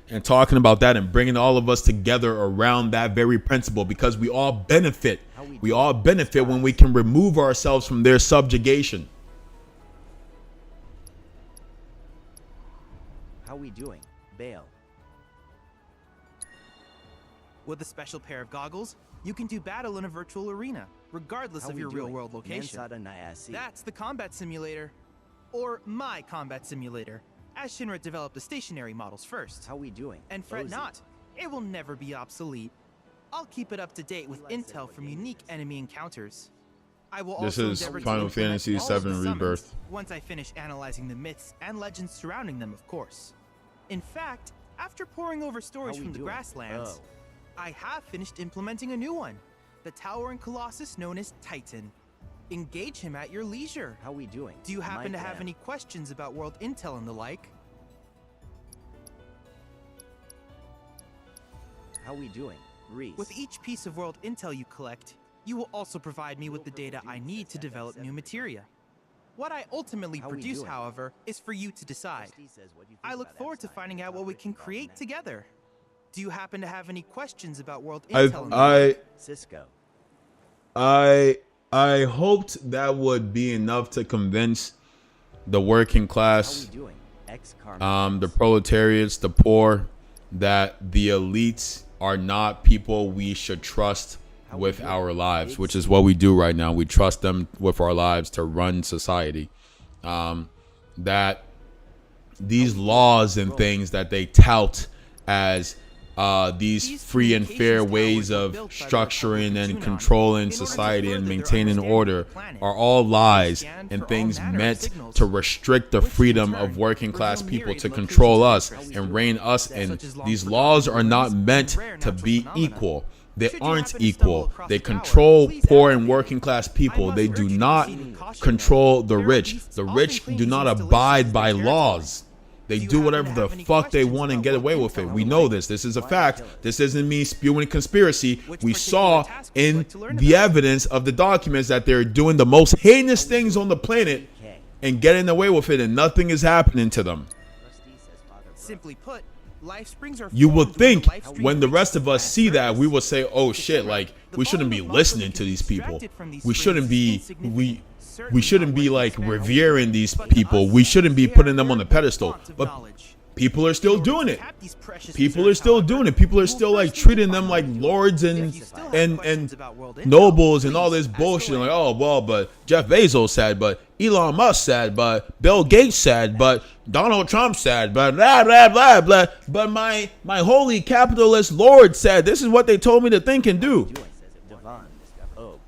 and talking about that and bringing all of us together around that very principle, because we all benefit. We all benefit when we can remove ourselves from their subjugation. we doing? Bale. With a special pair of goggles, you can do battle in a virtual arena, regardless How of we your doing? real-world location. Mansada Nyasi. That's the combat simulator. Or my combat simulator, as Shinra developed the stationary models first. How we doing? And fret Ozzy. not, it will never be obsolete. I'll keep it up to date with Eli said intel what from game unique it is. enemy encounters. I will This also is endeavor to Final implement Fantasy all of the VII summons Rebirth. once I finish analyzing the myths and legends surrounding them, of course. In fact, after poring over stories How we from the doing? grasslands, Oh. I have finished implementing a new one, the towering colossus known as Titan. Engage him at your leisure. How we doing? Do you happen to Mike have M. any questions about world intel and the like? How we doing? Reese. With each piece of world intel you collect, you will also provide me with the data I need to develop new materia. What I ultimately How we produce, doing? however, is for you to decide. Steve says, what do you think I look about forward to Epstein? finding out what we can create together. Do you happen to have any questions about world I intel? and the like? Cisco. I hoped that would be enough to convince the working How class, we doing? Ex Carmen. the proletariats, the poor, that the elites are not people we should trust How we with doing? our lives, Big which is C. what we do right now. We trust them with our lives to run society. That these laws and things that they tout as these free and fair ways of structuring and controlling society and maintaining order are all lies and things meant to restrict the freedom of working class people to control us and reign us in. These laws are not meant to be equal. They aren't equal. They control poor and working class people. They do not control the rich. The rich do not abide by laws. They do whatever the fuck they want and get away with it. We know this. This is a fact. This isn't me spewing conspiracy. We saw in the evidence of the documents that they're doing the most heinous things on the planet and getting away with it, and nothing is happening to them. Rusty says Father Bro. Simply put, life springs are You would formed when think the life stream when the reaches rest of us its see that, surface. we would say, oh shit, like we shouldn't be listening to these people. We shouldn't be we shouldn't be like revering these people. We shouldn't be putting them on the pedestal. But people are still doing it. People are still doing it. People are still like treating them like lords and nobles and all this bullshit. Like, oh well, but Jeff Bezos said, but Elon Musk said, but Bill Gates said, but Donald Trump said, but blah blah blah blah. But my holy capitalist lord said, this is what they told me to think and do. Doing, says it. Devon. Oh.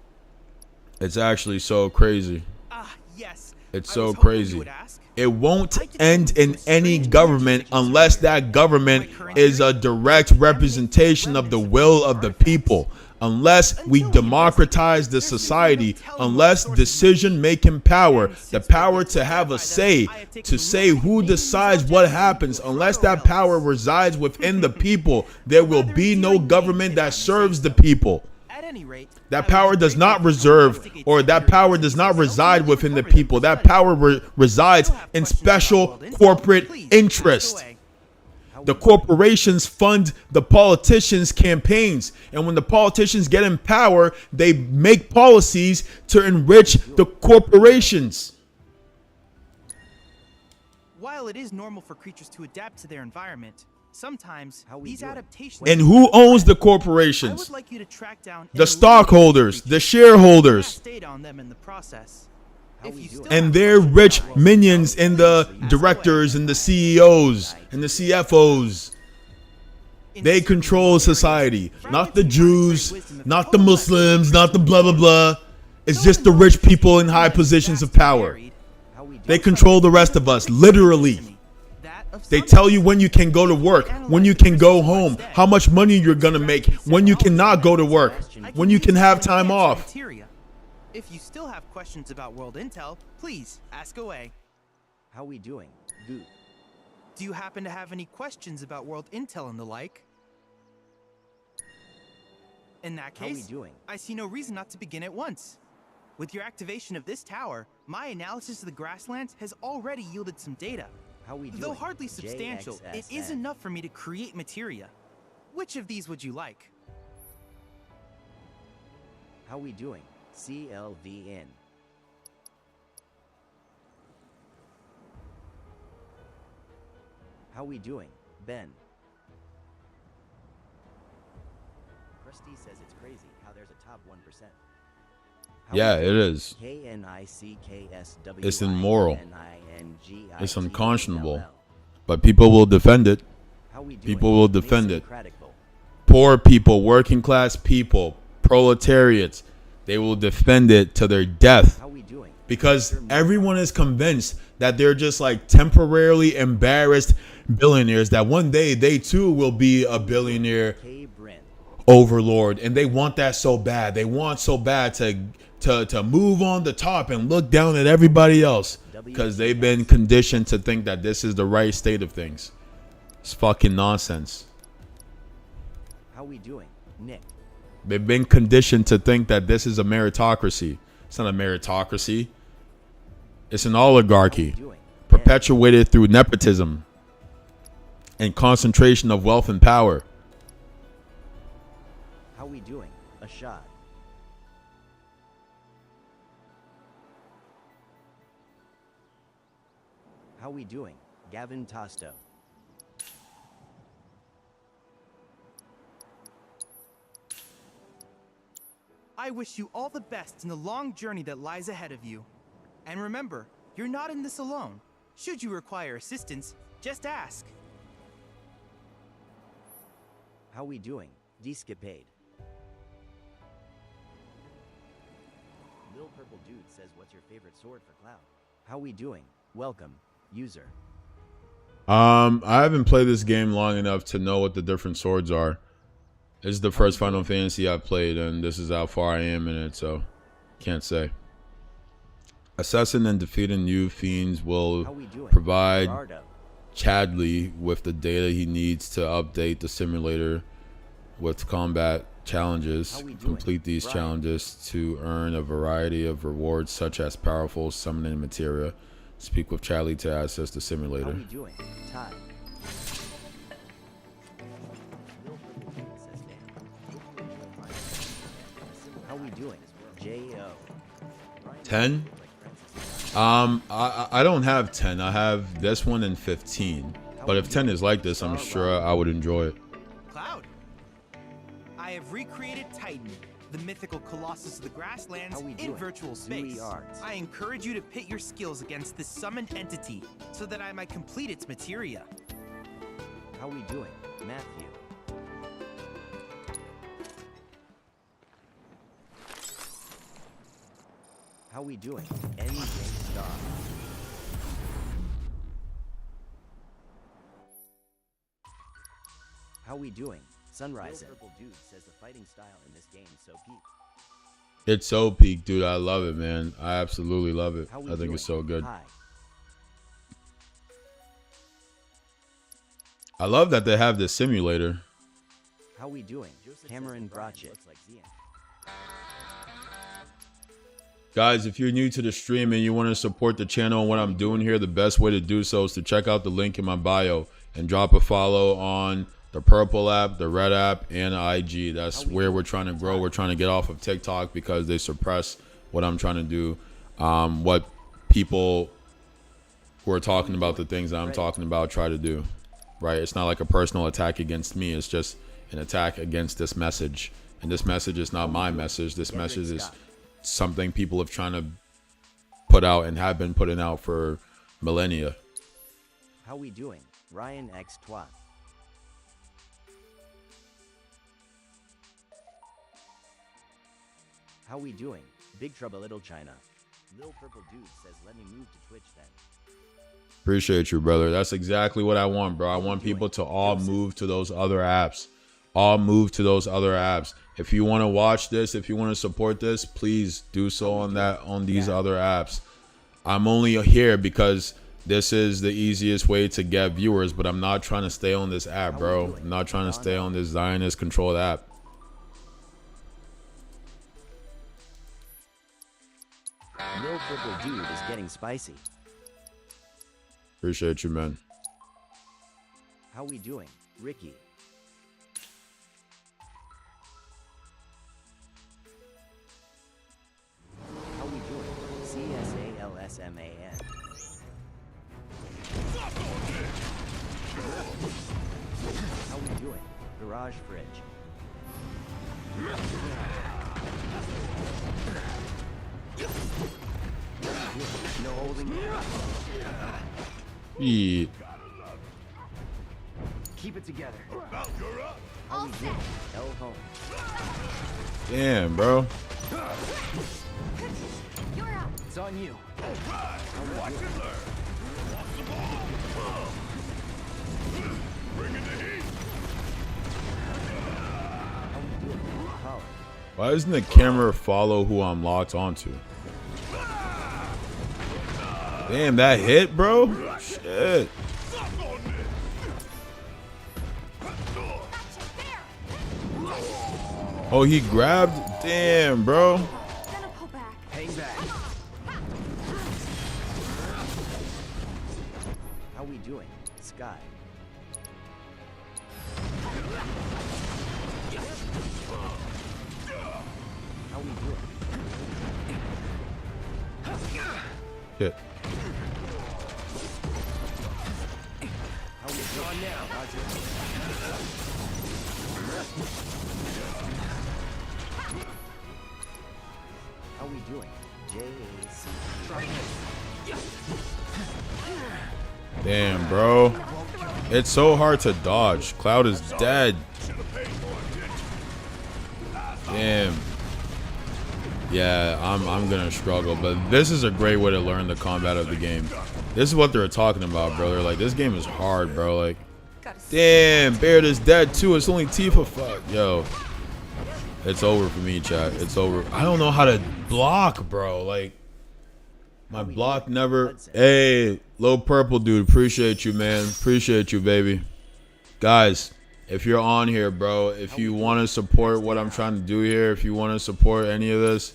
It's actually so crazy. Ah, yes. It's I so was hoping you crazy. would ask. It won't end in any government unless that government is a direct representation of the will of the people. Unless we democratize the society, unless decision-making power, the power to have a say, to say who decides what happens, unless that power resides within the people, there will be no government that serves the people. At any rate, That power does not reserve, or that power does not reside within the people. That power resides in special corporate interest. The corporations fund the politicians' campaigns. And when the politicians get in power, they make policies to enrich the corporations. While it is normal for creatures to adapt to their environment, sometimes How we these doing? adaptations. And who owns the I corporations? would like you to track down The stockholders, the shareholders, stayed on them in the process. How If we you doing? still and have their questions rich about world minions intel, and the please directors and the CEOs and the CFOs. They control society, not the Jews, not the Muslims, not the blah blah blah. It's just the rich people in high positions of power. How we doing? They control the rest of us, literally. They tell you when you can go to work, when you can go home, how much money you're gonna make, when you cannot go to work, when you can have time off. If you still have questions about world intel, please ask away. How we doing? Goop. Do you happen to have any questions about world intel and the like? In that How we case, doing? I see no reason not to begin at once. With your activation of this tower, my analysis of the grasslands has already yielded some data. How we doing? Though hardly substantial, it is JXSN. enough for me to create materia. Which of these would you like? How we doing? CLVN. How we doing, Ben? Krusty says it's crazy how there's a top 1%. How Yeah, we it doing? is. KNICKSW. It's immoral. It's unconscionable. But people will defend it. How we doing? People will defend Mason it. Craddockville. Poor people, working class people, proletariats, they will defend it to their death. How we doing? Because everyone is convinced that they're just like temporarily embarrassed billionaires, that one day they too will be a billionaire K. Bryn. overlord, and they want that so bad. They want so bad to move on the top and look down at everybody else because they've been conditioned to think that this is the right state of things. It's fucking nonsense. How we doing, Nick? They've been conditioned to think that this is a meritocracy. It's not a meritocracy. It's an oligarchy Doing? perpetuated through nepotism and concentration of wealth and power. How we doing, Ashad? How we doing, Gavin Tosto? I wish you all the best in the long journey that lies ahead of you. And remember, you're not in this alone. Should you require assistance, just ask. How we doing, Descapade? Lil Purple Dude says, what's your favorite sword for Cloud? How we doing? Welcome, user. I haven't played this game long enough to know what the different swords are. This is the first Final Fantasy I've played, and this is how far I am in it, so can't say. Assessing and defeating new fiends will How we doing? provide Gerardo. Chadley with the data he needs to update the simulator with combat challenges. How we doing? Complete these Brian. challenges to earn a variety of rewards such as powerful summoning materia. Speak with Chadley to access the How simulator. we doing, Ty? Lil Purple Dude says, damn. How we doing, J.O.? 10? I don't have 10. I have this one and 15. But if 10 is like this, I'm sure I would enjoy it. Cloud. I have recreated Titan, the mythical colossus of the grasslands, How we in doing? virtual Zooey space. Arts. I encourage you to pit your skills against this summoned entity so that I might complete its materia. How we doing, Matthew? How we doing, NJ Star? How we doing, Sunrise? Purple Dude says the fighting style in this game so peak. It's so peak, dude. I love it, man. I absolutely love it. How we I think doing? it's so good. Hi. I love that they have this simulator. How we doing, Cameron Brotchett? Guys, if you're new to the stream and you want to support the channel and what I'm doing here, the best way to do so is to check out the link in my bio and drop a follow on the Purple app, the Red app, and IG. That's where we're trying to grow. We're trying to get off of TikTok because they suppress what I'm trying to do. What people who are talking about the things that I'm talking about try to do. Right? It's not like a personal attack against me. It's just an attack against this message. And this message is not my message. This message is something people have trying to put out and have been putting out for millennia. How we doing, Ryan X Twat? How we doing, Big Trouble Little China? Lil Purple Dude says, let me move to Twitch then. Appreciate you, brother. That's exactly what I want, bro. I want people to all move to those other apps. All move to those other apps. If you want to watch this, if you want to support this, please do so on these other apps. I'm only here because this is the easiest way to get viewers, but I'm not trying to stay on this app, bro. I'm not trying to stay on this Zionist controlled app. Lil Purple Dude is getting spicy. Appreciate you, man. How we doing, Ricky? How we doing, CSALSMAN? garage fridge. No holding. Yeah. Keep it together. All set. L home. Damn, bro. You're up. It's on you. Watch and learn. Watch the ball. Bring in the heat. Oh, Why doesn't the camera follow who I'm locked onto? Damn, that hit, bro. Shit. Oh, he grabbed. Damn, bro. Gonna pull back. hang back. How we doing, Sky? How we doing? Hit. How we doing now? Roger. How we doing? JAC. Damn, bro. It's so hard to dodge. Cloud is dead. Damn. Yeah, I'm gonna struggle, but this is a great way to learn the combat of the game. This is what they're talking about, bro. They're like, this game is hard, bro. Like, damn, Baird is dead too. It's only Tifa. Fuck, yo. It's over for me, chat. It's over. I don't know how to block, bro. Like, my block never. Hey, low purple dude. Appreciate you, man. Appreciate you, baby. Guys, if you're on here, bro, if you want to support what I'm trying to do here, if you want to support any of this,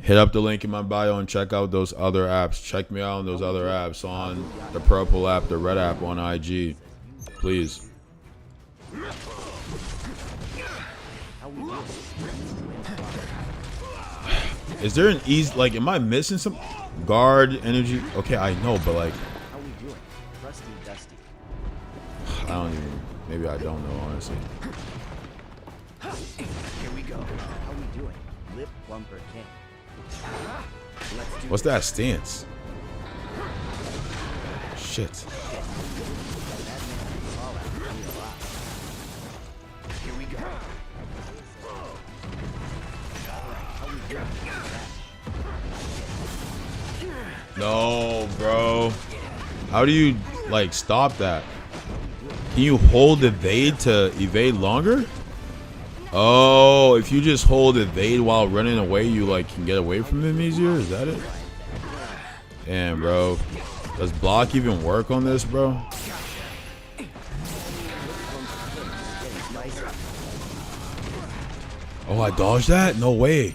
hit up the link in my bio and check out those other apps. Check me out on those other apps, on the purple app, the red app on IG. Please. Is there an easy, like, am I missing some guard energy? Okay, I know, but like, How we doing? Rusty Dusty. I don't even, maybe I don't know, honestly. Here we go. How we doing? Lip Bumper King. Let's do What's that stance? Shit. Here we go. No, bro. How do you, like, stop that? Can you hold evade to evade longer? Oh, if you just hold evade while running away, you, like, can get away from him easier? Is that it? Damn, bro. Does block even work on this, bro? Oh, I dodged that? No way.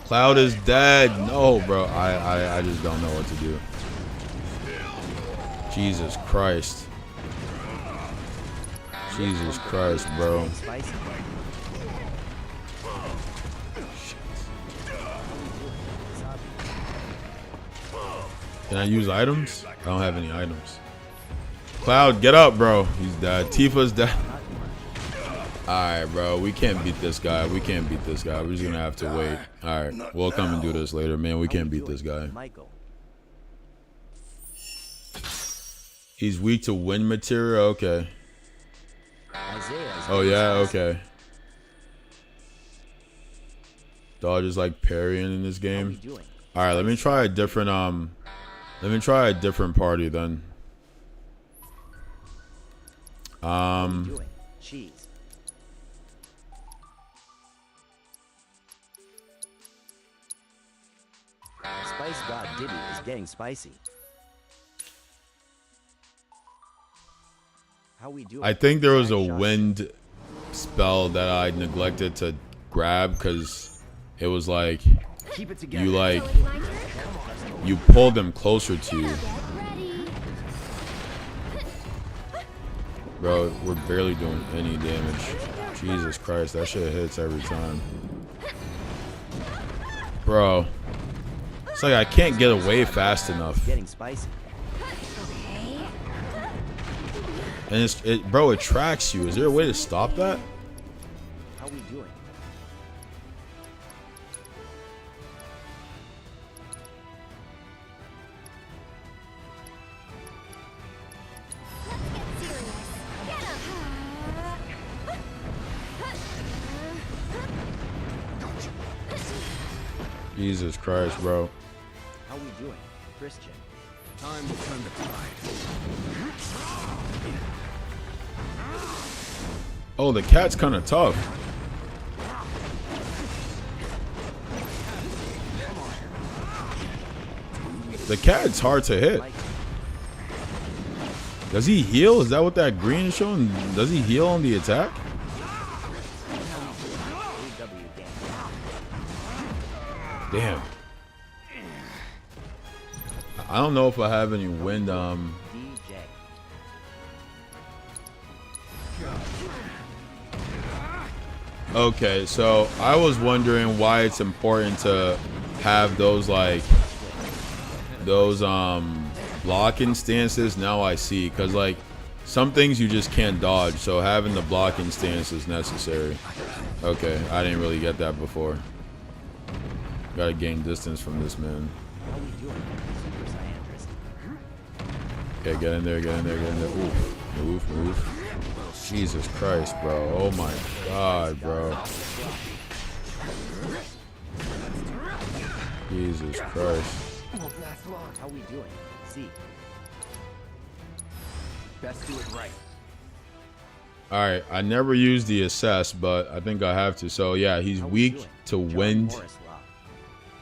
Cloud is dead. No, bro. I just don't know what to do. Jesus Christ. Jesus Christ, bro. Can I use items? I don't have any items. Cloud, get up, bro. He's dead. Tifa's dead. Alright, bro. We can't beat this guy. We can't beat this guy. We're just gonna have to wait. Alright. We'll come and do this later, man. We can't beat this guy. Michael. He's weak to wind material. Okay. Isaiah. Oh, yeah. Okay. Dodge is like parrying in this game. Alright, let me try a different, let me try a different party then. Cheese. Spice God Diddy is getting spicy. How we doing? I think there was a wind spell that I neglected to grab because it was like Keep it together. you like So it's my turn? you pull them closer to you. Get ready. Bro, we're barely doing any damage. Jesus Christ, that shit hits every time. Bro. It's like I can't get away fast enough. Getting spicy. And bro, it tracks you. Is there a way to stop that? How we doing? Jesus Christ, bro. How we doing? Christian. Time to turn the tide. Oh, the cat's kind of tough. The cat's hard to hit. Does he heal? Is that what that green is showing? Does he heal on the attack? Damn. I don't know if I have any wind. Okay, so I was wondering why it's important to have those blocking stances. Now I see, because like some things you just can't dodge, so having the blocking stance is necessary. Okay, I didn't really get that before. Gotta gain distance from this man. Okay, get in there, get in there, get in there. Ooh, move. Jesus Christ, bro. Oh my God, bro. Jesus Christ. How we doing? See. Best do it right. Alright, I never used the assess, but I think I have to. So yeah, he's weak to wind.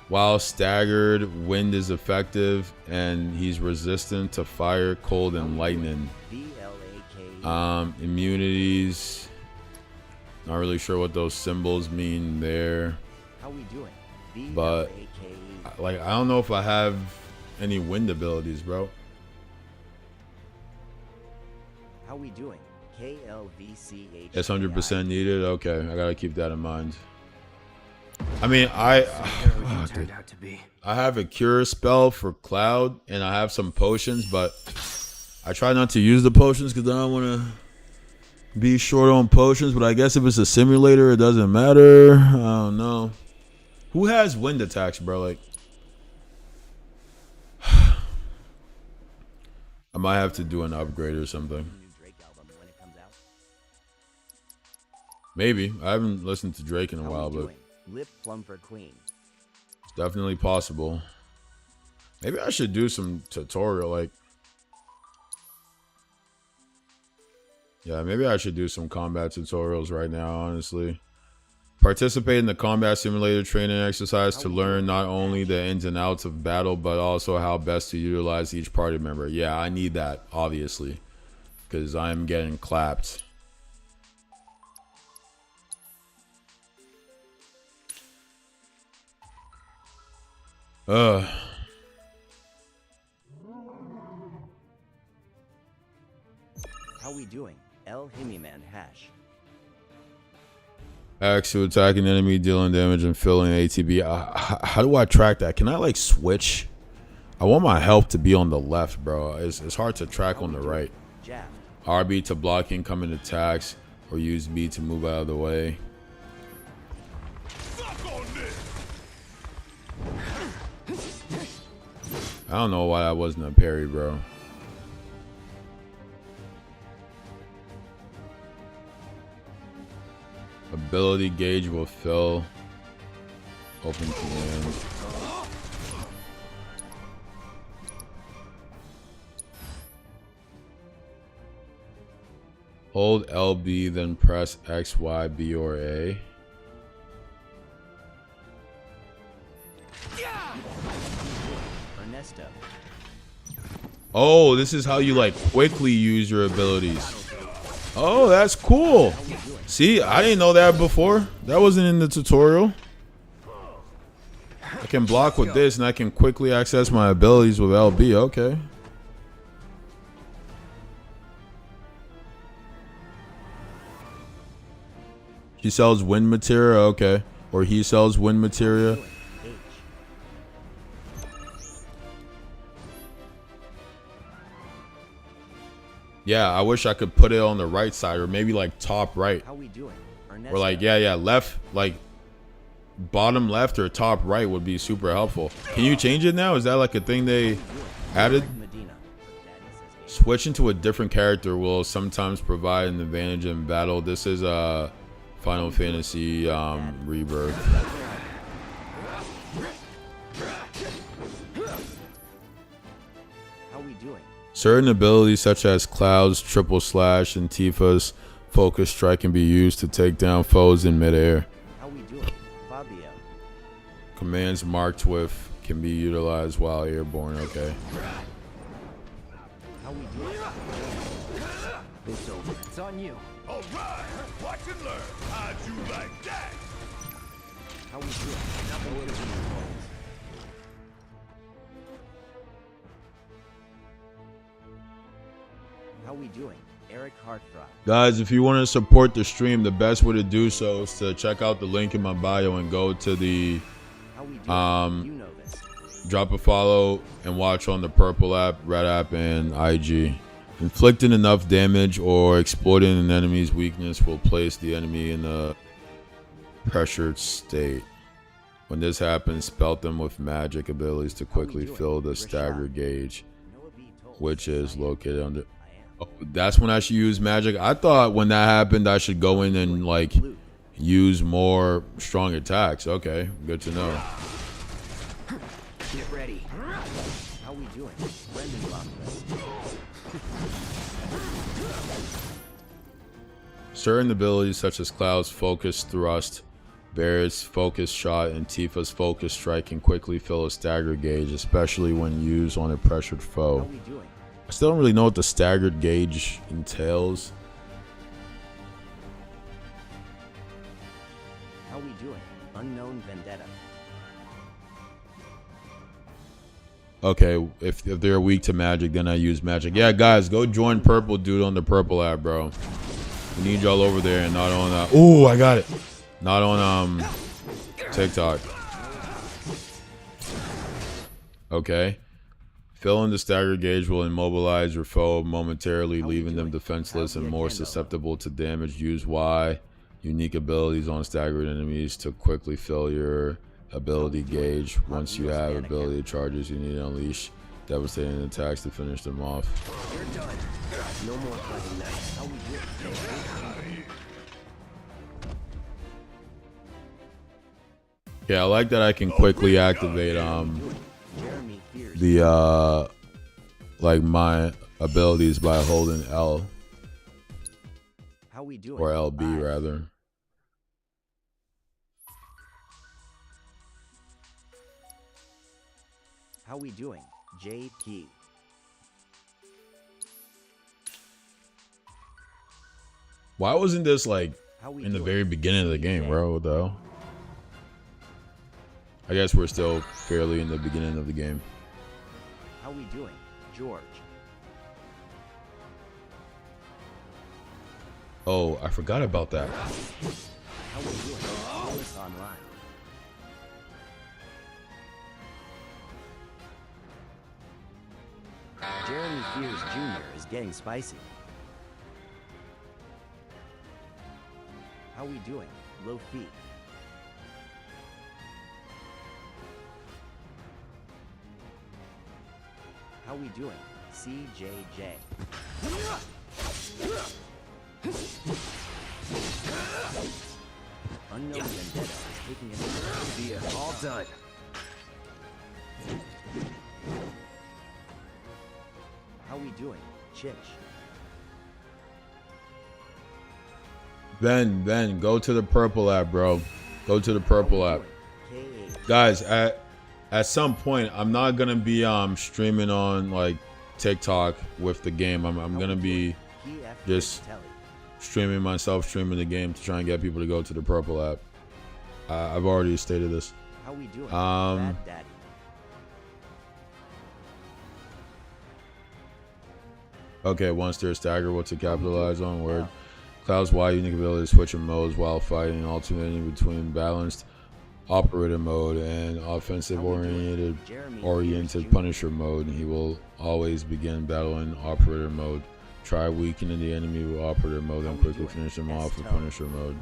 While staggered, wind is effective, and he's resistant to fire, cold, and lightning. Immunities. Not really sure what those symbols mean there. How we doing? But like, I don't know if I have any wind abilities, bro. How we doing? KLVCH. It's 100% needed. Okay, I gotta keep that in mind. I mean, I have a cure spell for Cloud, and I have some potions, but I try not to use the potions because I don't want to be short on potions. But I guess if it's a simulator, it doesn't matter. I don't know. Who has wind attacks, bro? Like, I might have to do an upgrade or something. Maybe. I haven't listened to Drake in a while, but Lip Plum for Queen. it's definitely possible. Maybe I should do some tutorial, like. Yeah, maybe I should do some combat tutorials right now, honestly. Participate in the combat simulator training exercise to learn not only the ins and outs of battle, but also how best to utilize each party member. Yeah, I need that, obviously, because I'm getting clapped. How we doing? El Himiman Hash. X to attack an enemy, dealing damage and filling ATB. How do I track that? Can I like switch? I want my health to be on the left, bro. It's hard to track on the right. RB to block incoming attacks, or use B to move out of the way. I don't know why that wasn't a parry, bro. Ability gauge will fill. Open command. Hold LB, then press X, Y, B, or A. Ernesto. Oh, this is how you like quickly use your abilities. Oh, that's cool. See, I didn't know that before. That wasn't in the tutorial. I can block with this and I can quickly access my abilities with LB. Okay. He sells wind materia. Okay. Or he sells wind materia. Yeah, I wish I could put it on the right side or maybe like top right. How we doing? Or like, yeah, left, like bottom left or top right would be super helpful. Can you change it now? Is that like a thing they added? Medina. Switching to a different character will sometimes provide an advantage in battle. This is Final Fantasy Rebirth. How we doing? Certain abilities such as Cloud's Triple Slash and Tifa's Focus Strike can be used to take down foes in midair. How we doing? Fabio. Commands marked with can be utilized while airborne. Okay. How we doing? It's over. It's on you. All right, watch and learn. How'd you like that? How we doing? Nothing to do. How we doing? Eric Hartfry. Guys, if you want to support the stream, the best way to do so is to check out the link in my bio and go to the How we doing? You know this. drop a follow and watch on the purple app, red app, and IG. Inflicting enough damage or exploiting an enemy's weakness will place the enemy in a pressured state. When this happens, spell them with magic abilities to quickly fill the stagger gauge, which is located under. Oh, that's when I should use magic. I thought when that happened, I should go in and like use more strong attacks. Okay, good to know. Get ready. How we doing? Brendan Loftus. Certain abilities such as Cloud's Focus Thrust, Barrett's Focus Shot, and Tifa's Focus Strike can quickly fill a stagger gauge, especially when used on a pressured How foe. we doing? I still don't really know what the staggered gauge entails. How we doing? Unknown Vendetta. Okay, if they're weak to magic, then I use magic. Yeah, guys, go join Purple Dude on the Purple app, bro. We need y'all over there and not on oh, I got it. Not on TikTok. Okay. Filling the stagger gauge will immobilize your foe momentarily, leaving them defenseless and more susceptible to damage. Use Y unique abilities on staggered enemies to quickly fill your ability gauge. Once you have ability charges, you need to unleash devastating attacks to finish them off. You're done. No more fighting nice. How we doing? Yeah, I like that I can quickly activate Jeremy Fears. the like my abilities by holding L How we doing? or LB Live. rather. How we doing? JP. Why wasn't this like How we in the doing? very beginning of the game, bro? What the hell? I guess we're still fairly in the beginning of the game. How we doing? George. Oh, I forgot about that. How we doing? Willis Online. Jeremy Fears Jr. is getting spicy. How we doing? Low feet. How we doing? CJJ. Unknown Vendetta is taking it. Via, all done. How we doing? Chich. Ben, go to the Purple app, bro. Go to the Purple app. K8. Guys, at some point I'm not gonna be streaming on like TikTok with the game. I'm gonna be PF just Telly. streaming myself, streaming the game to try and get people to go to the Purple app. I've already stated this. How we doing? Um, Bad Daddy. Okay, once there's stagger, what to capitalize on? Word. Cloud's Y unique ability to switch in modes while fighting, alternating between balanced operator mode and offensive oriented Punisher mode. He will always begin battle in operator mode. Try weakening the enemy with operative mode, then quickly finish them off with Punisher mode.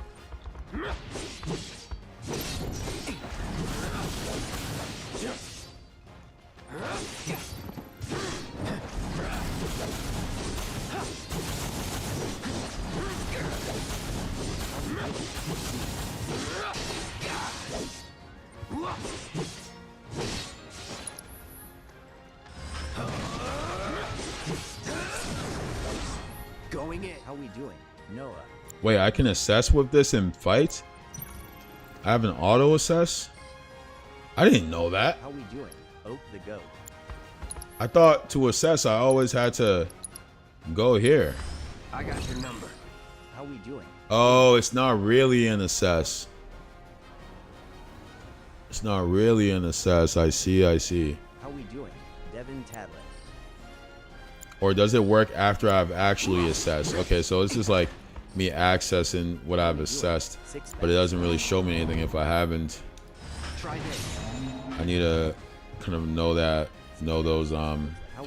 Going in. How we doing? Noah. Wait, I can assess with this in fights? I have an auto assess? I didn't know that. How we doing? Oak the goat. I thought to assess I always had to go here. I got your number. How we doing? Oh, it's not really an assess. It's not really an assess. I see. How we doing? Devin Tadlet. Or does it work after I've actually assessed? Okay, so this is like me accessing what I've assessed, but it doesn't really show me anything if I haven't. Try this. I need to kind of know those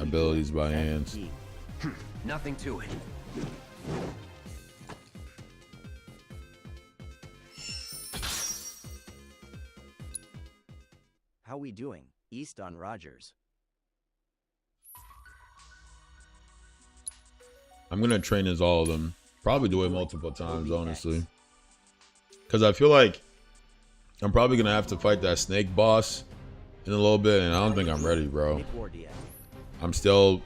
abilities by hand. Nothing to it. How we doing? East on Rogers. I'm gonna train as all of them. Probably do it multiple times, honestly. Because I feel like I'm probably gonna have to fight that snake boss in a little bit, and I don't think I'm ready, bro. I'm still,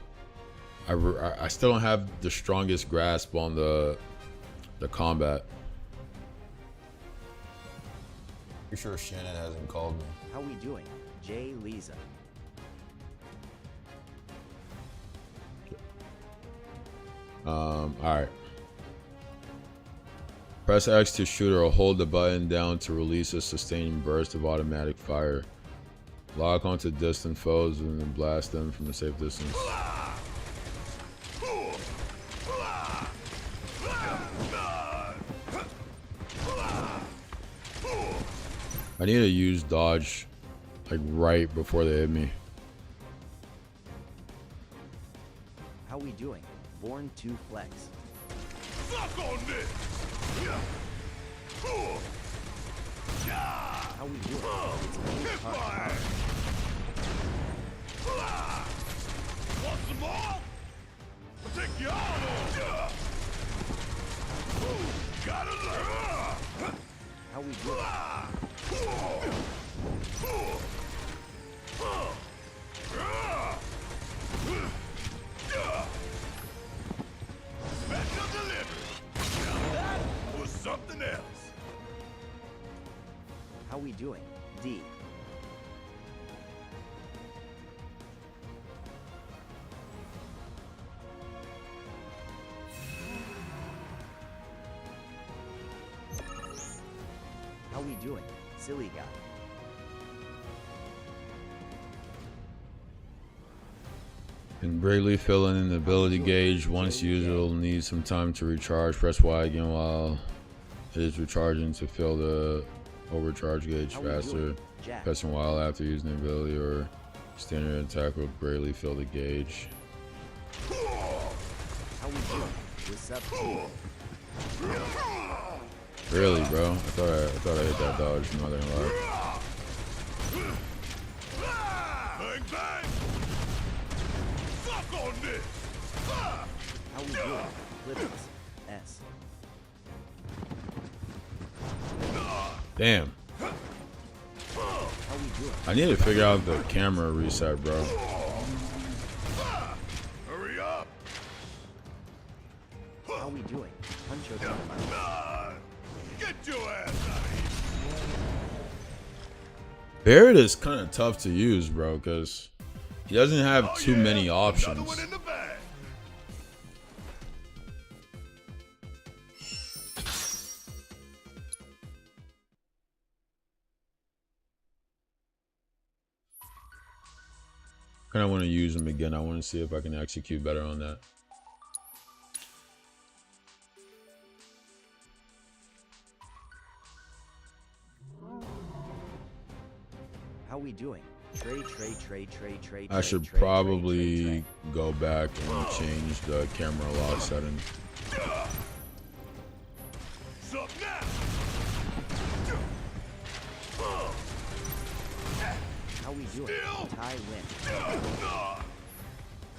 I still don't have the strongest grasp on the combat. Pretty sure Shannon hasn't called me. How we doing? Jay Lisa. All right. Press X to shoot or hold the button down to release a sustaining burst of automatic fire. Lock onto distant foes and then blast them from a safe distance. I need to use dodge like right before they hit me. How we doing? Born to flex. Suck on this! How we doing? It's hard. Want some more? I'll take you all on! Gotta learn! How we doing? Special delivery! Now that was something else! How we doing? D. How we doing? Silly guy. And greatly filling in the ability gauge. Once used, it'll need some time to recharge. Press Y again while it is recharging to fill the overcharge gauge faster. Pressing Y after using the ability or standard attack will greatly fill the gauge. How we doing? What's up, T? Really, bro? I thought I hit that dodge. I'm not gonna lie. Bang, bang! Suck on this! How we doing? Clippers. S. Damn. How we doing? I need to figure out the camera reset, bro. Hurry up! How we doing? Puncho Dynamite. Get your ass out of here! Barret is kind of tough to use, bro, because he doesn't have too many Another options. one in the bag! Kind of want to use him again. I want to see if I can execute better on that. How we doing? I should probably go back and change the camera lock setting. Sup now? How we doing? Still? Ty win.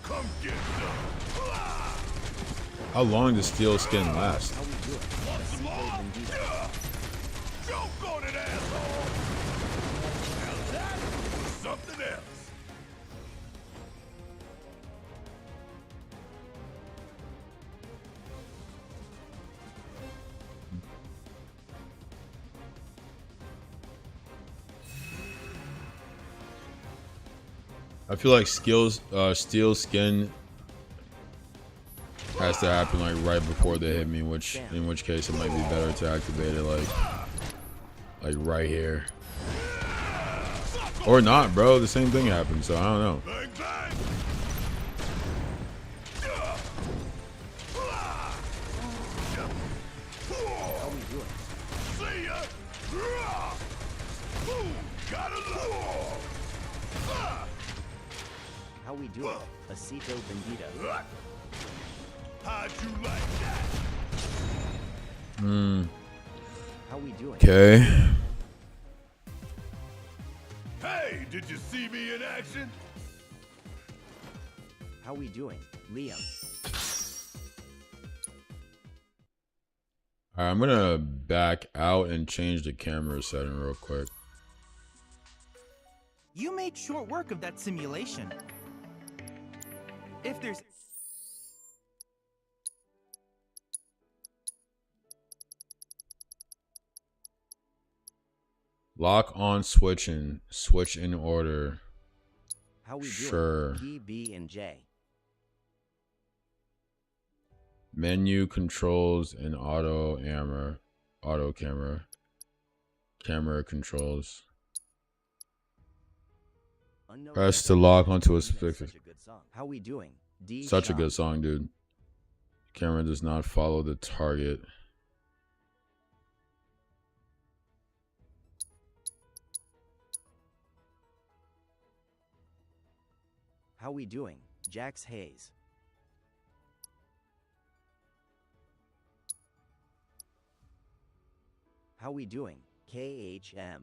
Come get some. How long does steel skin last? How we doing? Want some more? Choke on it, asshole! Now that was something else. I feel like steel skin has to happen like right before they hit me, in which case it might be better to activate it like right here. Or not, bro. The same thing happens, so I don't know. Bang, bang. How we doing? See ya. Ooh, gotta look. How we doing? Acito Bandito. How'd you like that? How we doing? Okay. Hey, did you see me in action? How we doing? Liam. Alright, I'm gonna back out and change the camera setting real quick. You made short work of that simulation. If there's Lock on switch in order. How we doing? Sure. P, B, and J. Menu controls and auto camera. Camera controls. Unknown Press to lock onto a Such specific. a good song. How we doing? D. Such a Sean. good song, dude. Camera does not follow the target. How we doing? Jax Hayes. How we doing? KHM.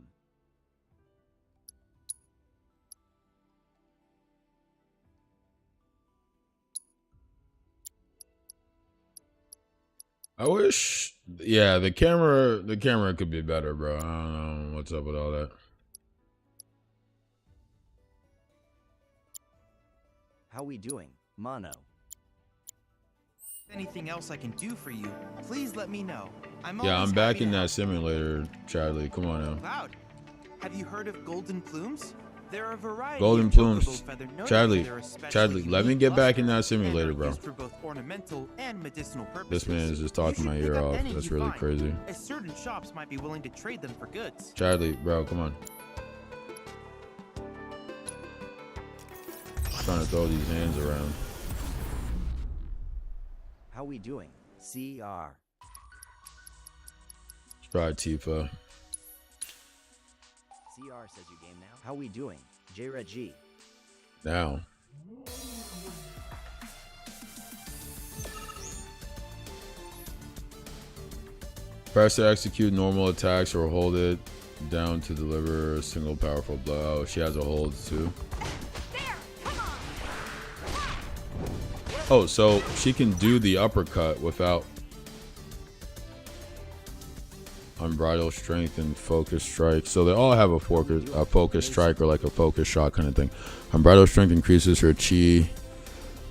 I wish, yeah, the camera could be better, bro. I don't know what's up with all that. How we doing? Mono. anything else I can do for you, please let me know. I'm Yeah, always I'm back happy in to that help. simulator, Chadley. Come on now. Cloud, have you heard of golden plumes? There are a variety Golden of plumes. chocobo feather. Notably, Chadley, they're especially Chadley, let me unique get back in luster that simulator, and are bro. used for both ornamental and medicinal purposes. This man is just You talking should my pick ear up off. any That's you really find, crazy. as certain shops might be willing to trade them for goods. Chadley, bro, come on. Trying to throw these hands around. How we doing? CR. Let's try Tifa. CR says you game now. How we doing? J-Reg. Now. Press to execute normal attacks or hold it down to deliver a single powerful blow. Oh, she has a hold too. Oh, so she can do the uppercut without unbridled strength and focus strike. So they all have a focus strike or like a focus shot kind of thing. Unbridled strength increases her chi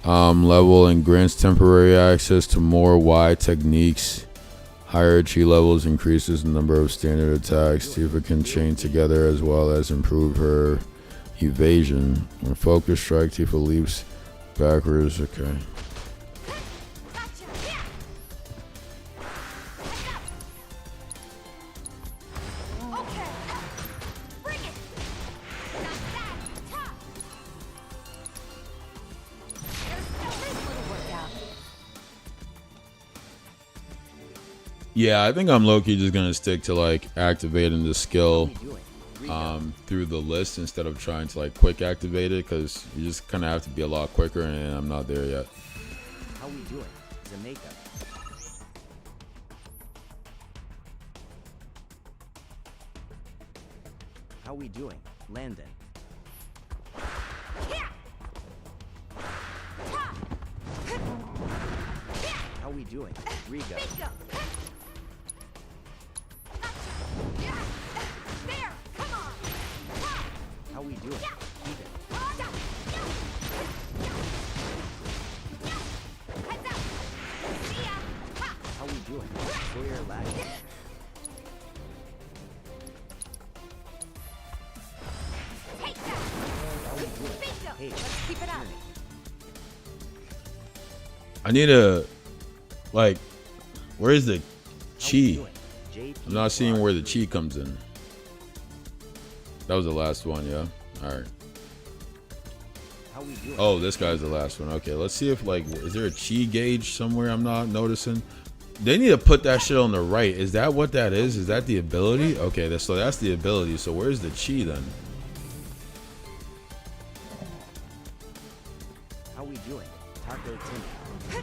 level and grants temporary access to more Y techniques. Higher chi levels increases the number of standard attacks Tifa can chain together, as well as improve her evasion. When focus strike, Tifa leaps backwards. Okay. Yeah, I think I'm low-key just gonna stick to like activating the skill through the list instead of trying to like quick activate it, because you just kind of have to be a lot quicker, and I'm not there yet. How we doing? Jamaica. How we doing? Landon. How we doing? Rigo. There! Come on! How we doing? Ethan. Heads up! See ya! Ha! How we doing? Sawyer Lag. Take that! How we doing? Bingo! Hey, Let's keep it up. I need a like, where's the How we chi? doing? JP I'm not seeing where the Clark. chi comes in. That was the last one, yeah. All right. How we doing? Oh, this guy's the last one. Okay, let's see if like, is there a chi gauge somewhere I'm not noticing? They need to put that shit on the right. Is that what that is? Is that the ability? Okay, so that's the ability. So where's the chi then? How we doing? Taco Timmy.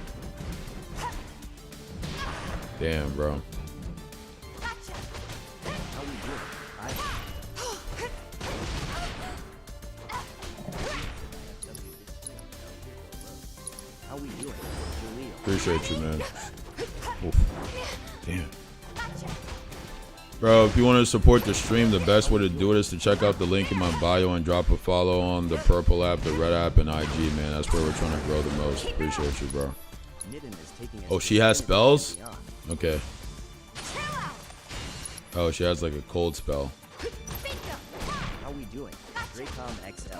Damn, bro. Gotcha! How we doing? How we doing? Jaleel. Appreciate you, man. Oof. Damn. Bro, if you want to support the stream, the best way to do it is to check out the link in my bio and drop a follow on the purple app, the red app, and IG, man. That's where we're trying to grow the most. Appreciate you, bro. Nidden is taking us Oh, to she has infinity spells? and beyond. Okay. Oh, she has like a cold spell. How we doing? Dracom XL.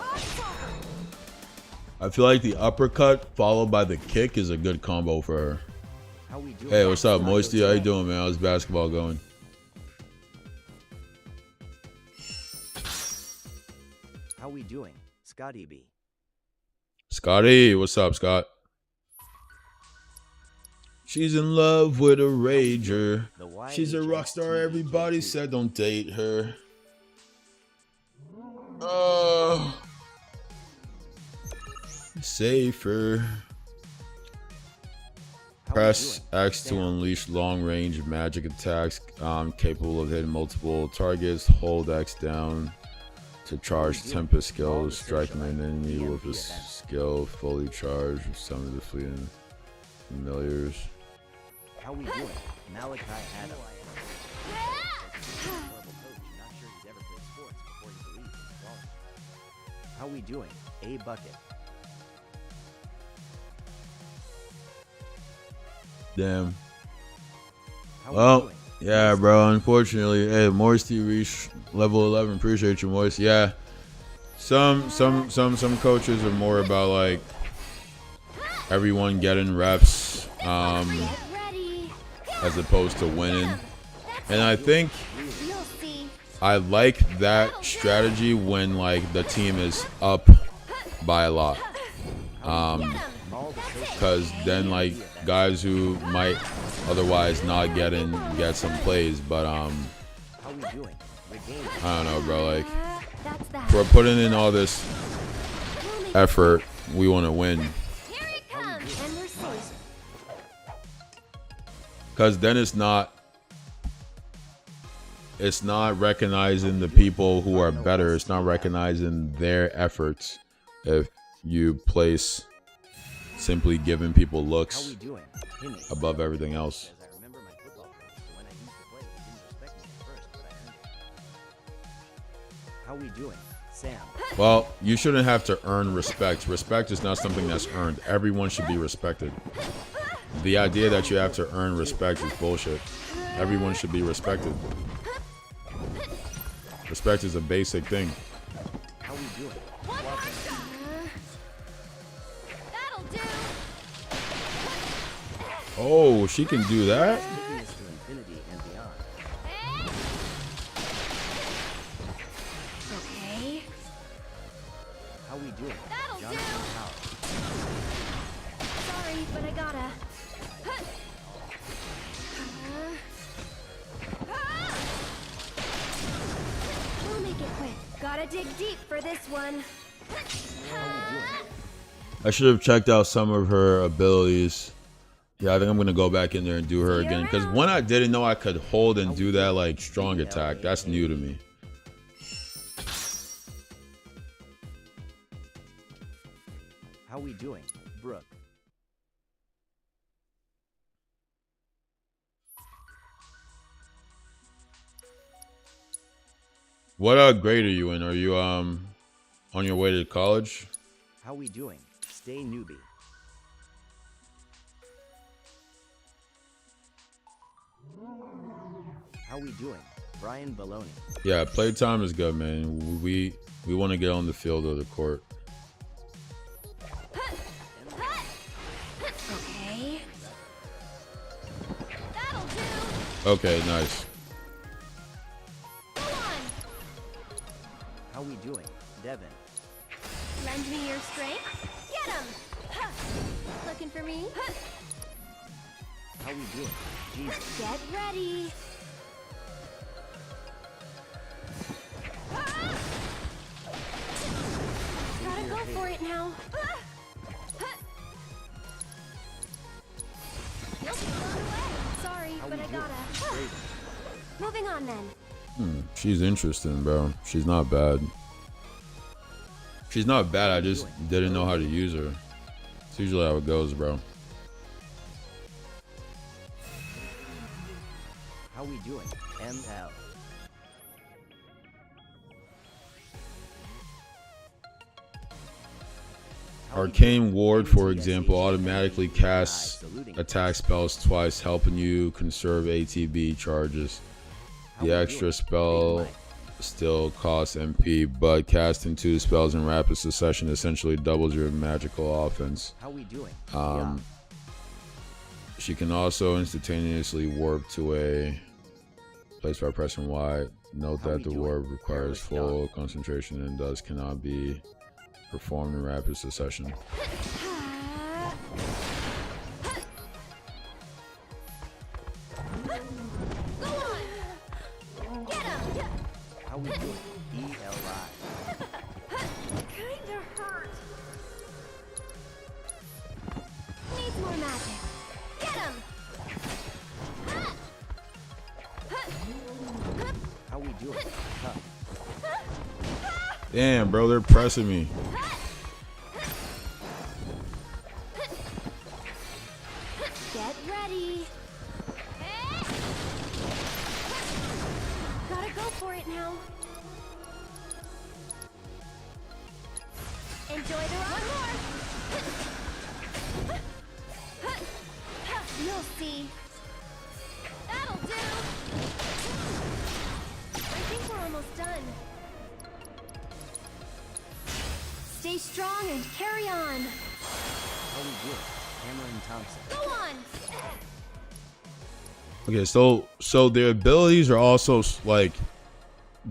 I feel like the uppercut followed by the kick is a good combo for her. How we doing? Hey, what's up, Taco Moisty? How you Timmy. doing, man? How's basketball going? How we doing? Scotty B. Scotty, what's up, Scott? She's in love with a rager. The YHX She's a rock star. TV Everybody J2. said don't date her. Oh, safer. How we Press doing? X to Sam. unleash long-range magic attacks capable of hitting multiple targets. Hold X down to charge Tempest skills. Strike an enemy with a skill fully charged. Summon the fleeting familiars. How we doing? Malachi Adam. How we doing? A Bucket. Damn. How we Well, doing? yeah, bro. Unfortunately, hey, Moisty reached level 11. Appreciate you, Moist. Yeah. Some coaches are more about like everyone getting reps, Get ready! as opposed to winning. And I think You'll see. I like that strategy when like the team is up by a lot. Because then like guys who might otherwise not get some plays, but How we doing? Regain. I don't know, bro. Like That's that. we're putting in all this We'll make effort, we want to win. Here it comes, and we're safe. Because then it's not recognizing the people who are better. It's not recognizing their efforts. If you place simply giving people How looks we doing? Timmy. above everything else. As I remember my football coach, so when I used to play, he didn't respect me at first, but I earned it. How we doing? Sam. Well, you shouldn't have to earn respect. Respect is not something that's earned. Everyone should be respected. The idea that you have to earn respect is bullshit. Everyone should be respected. Respect is a basic thing. How we doing? That'll do. Oh, she can do that? Taking us to infinity and beyond. Okay. How we doing? That'll Jonathan do. Powell. Sorry, but I gotta. We'll make it Gotta dig deep for this one. I should have checked out some of her abilities. Yeah, I think I'm gonna go back in there and do her again. Because one, I didn't know I could hold and do that like strong attack. That's new to me. How we doing, Brooke? What grade are you in? Are you on your way to college? How we doing? Stay newbie. How we doing? Brian Baloney. Yeah, playtime is good, man. We want to get on the field or the court. Okay. That'll do. Okay, nice. Go on. How we doing, Devin? Lend me your strength. Get him. Looking for me? How we doing, Jesus? Get ready. Gotta go for it now. You'll be blown away. Sorry, How but we I doing, gotta. Raven? Moving on then. She's interesting, bro. She's not bad. She's not bad. I just didn't know how to use her. It's usually how it goes, bro. How we doing, ML? Arcane Ward, for example, automatically casts attack spells twice, helping you conserve ATB charges. The extra spell still costs MP, but casting 2 spells in rapid succession essentially doubles your magical offense. How we doing? She can also instantaneously warp to a place by pressing Y. Note that the warp requires full concentration and thus cannot be performed in rapid succession. Go on. Get him. How we doing, ELI? Kinda hurt. Needs more magic. Get him. How we doing, Cup? Damn, bro, they're pressing me. Get ready. Gotta go for it now. Enjoy the ride. More. You'll see. That'll do. I think we're almost done. Stay strong and carry on. How we doing, Cameron Thompson? Go on. Okay, so their abilities are also like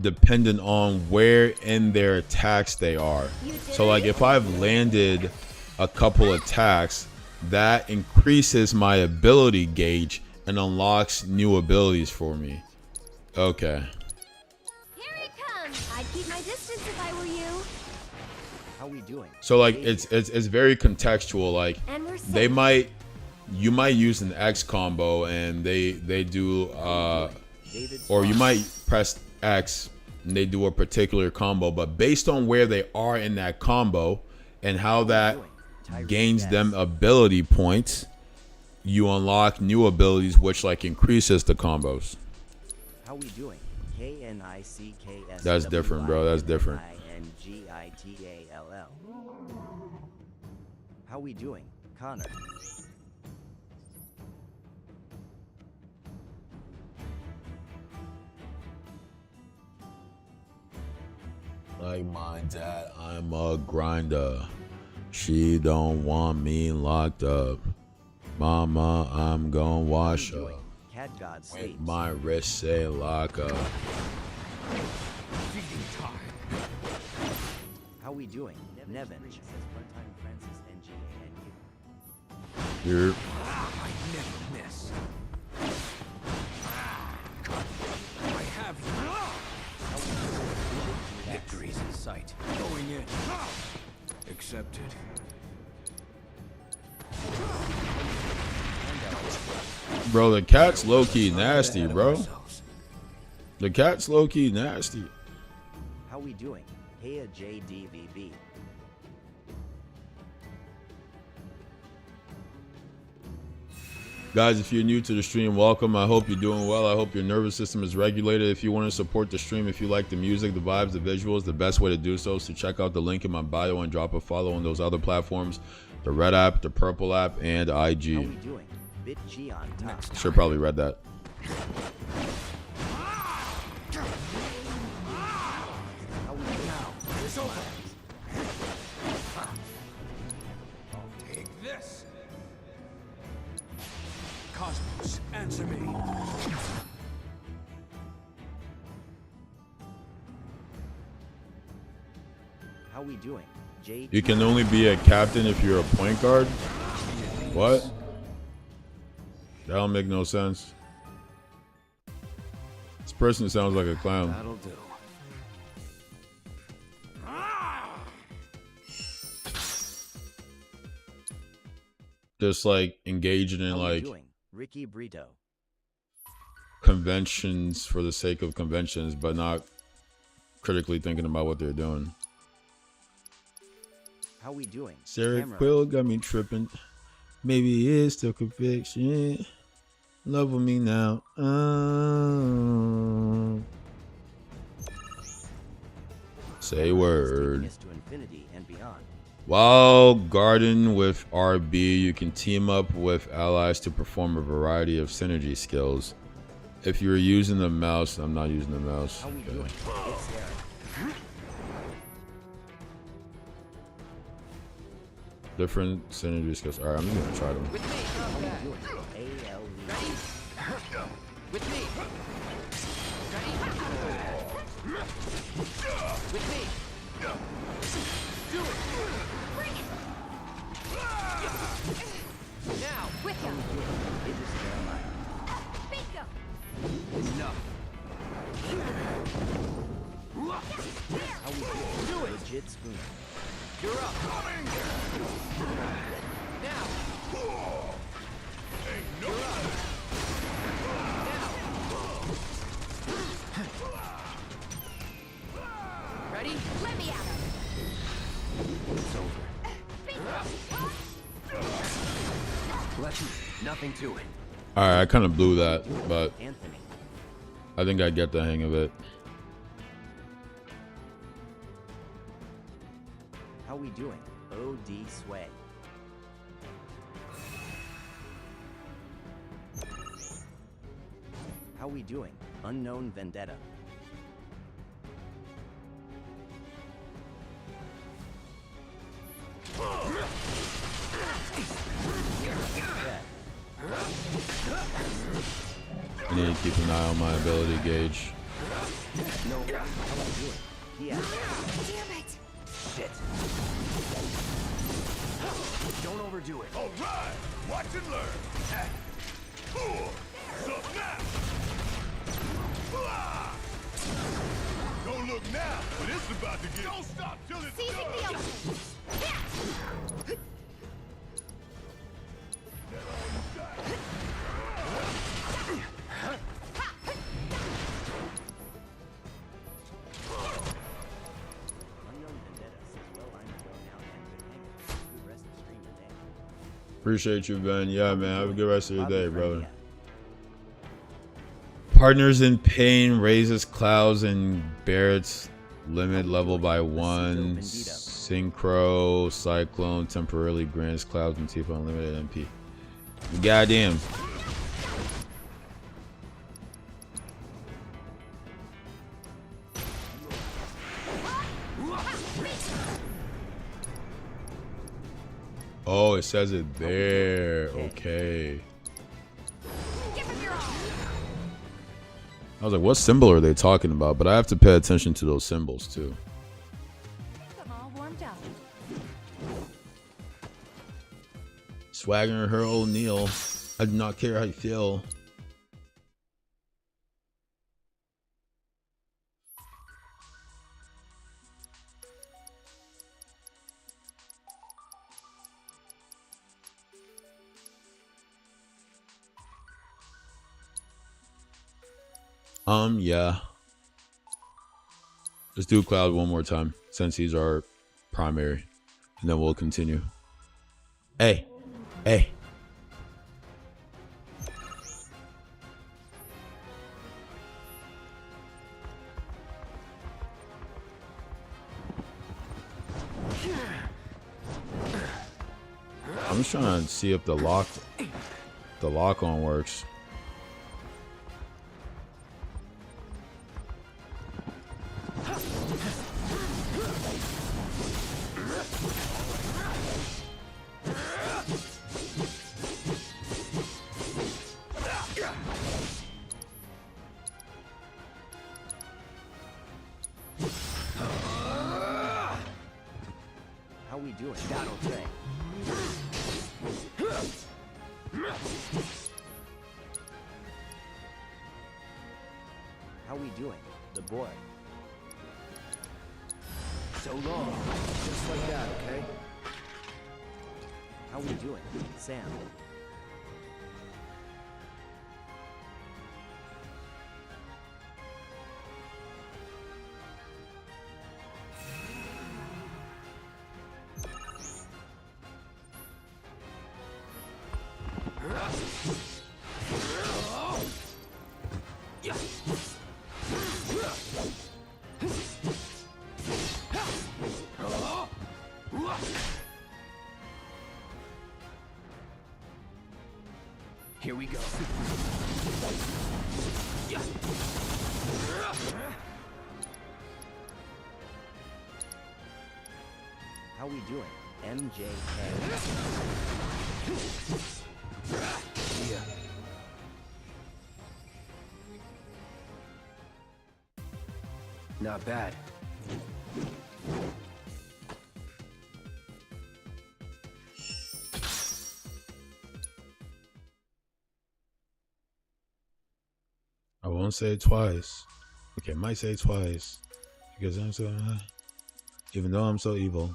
dependent on where in their attacks they are. So like if I've landed a couple attacks, that increases my ability gauge and unlocks new abilities for me. Okay. Here it comes. I'd keep my distance if I were you. How we doing? So like it's very contextual. Like And we're they you might use an X combo and they do or you might press X and they do a particular combo, but based on where they are in that combo and how that gains them ability points, you unlock new abilities which like increases the combos. How we doing? KNICKS. That's different, bro. That's different. INGITALL. How we doing, Connor? Like my dad, I'm a grinder. She don't want me locked up. Mama, I'm gonna wash her. Cat God With sleeps. my wrist say lock up. How we doing, Nevin? Says Funtime Francis NGANU. You're I never miss. I have you. Victory's in accepted. Bro, the cat's low-key nasty, bro. The cat's low-key nasty. How we doing? Heya JDVB. Guys, if you're new to the stream, welcome. I hope you're doing well. I hope your nervous system is regulated. If you want to support the stream, if you like the music, the vibes, the visuals, the best way to do so is to check out the link in my bio and drop a follow on those other platforms. The red app, the purple app, and How we IG. doing? BitG on top. Should probably read that. How we doing now? It's over. Take this. Cosmos, answer me. How we doing? J. You can only be a captain if you're a point guard? What? That don't make no sense. This person sounds like a clown. That'll do. Just like engaging in How we like doing? Ricky Brito. conventions for the sake of conventions, but not critically thinking about what they're doing. How we doing? Sarah Camera. Quill got me tripping. Maybe it is still conviction. Love with me now. Say Camera is word. taking us to infinity and beyond. While guarding with RB, you can team up with allies to perform a variety of synergy skills. If you're using the mouse, I'm not using the mouse. How we Okay. doing? It's Sarah. Different synergy skills. Alright, I'm just gonna try them. With me. How we doing? ALE. With me. Ready? With me. Do it. Now. Wicca. It is Jeremiah. Bingo. Enough. How we doing? Do it. Legit Spooner. You're up. Now. You're up. Now. Ready? Let me at him. It's over. Bingo. Lefty, nothing to it. Alright, I kind of blew that, but Anthony. I think I get the hang of it. How we doing? OD Sway. How we doing? Unknown Vendetta. I need to keep an eye on my ability gauge. No. How we doing? Yeah. Damn it. Shit. Don't overdo it. All right, watch and learn. Sup now? Don't look now, but it's about to get. Don't stop till it's Seizing the done. opening. Unknown Vendetta says, well, I'm going out and good hanging. Good rest of stream today. Appreciate you, Ben. Yeah, man. Have a good rest of your Bobby day, brother. Frankia. Partners in Pain raises Clouds and Barrett's limit level by one. Synchro Cyclone temporarily grants Clouds and Tifa unlimited MP. Goddamn. Oh, it says it there. Okay. Give him your all. I was like, what symbol are they talking about? But I have to pay attention to those symbols too. I'm all warmed up. Swagger her O'Neal. I do not care how you feel. Yeah. Let's do Cloud one more time since he's our primary, and then we'll continue. Hey, hey. I'm just trying to see if the lock on works. How we doing? That'll say. How we doing? The boy. So long. Just like that, okay? How we doing? Sam. Here we go. How we doing? MJK. Yeah. Not bad. I won't say it twice. Okay, might say it twice. Because I'm so even though I'm so evil.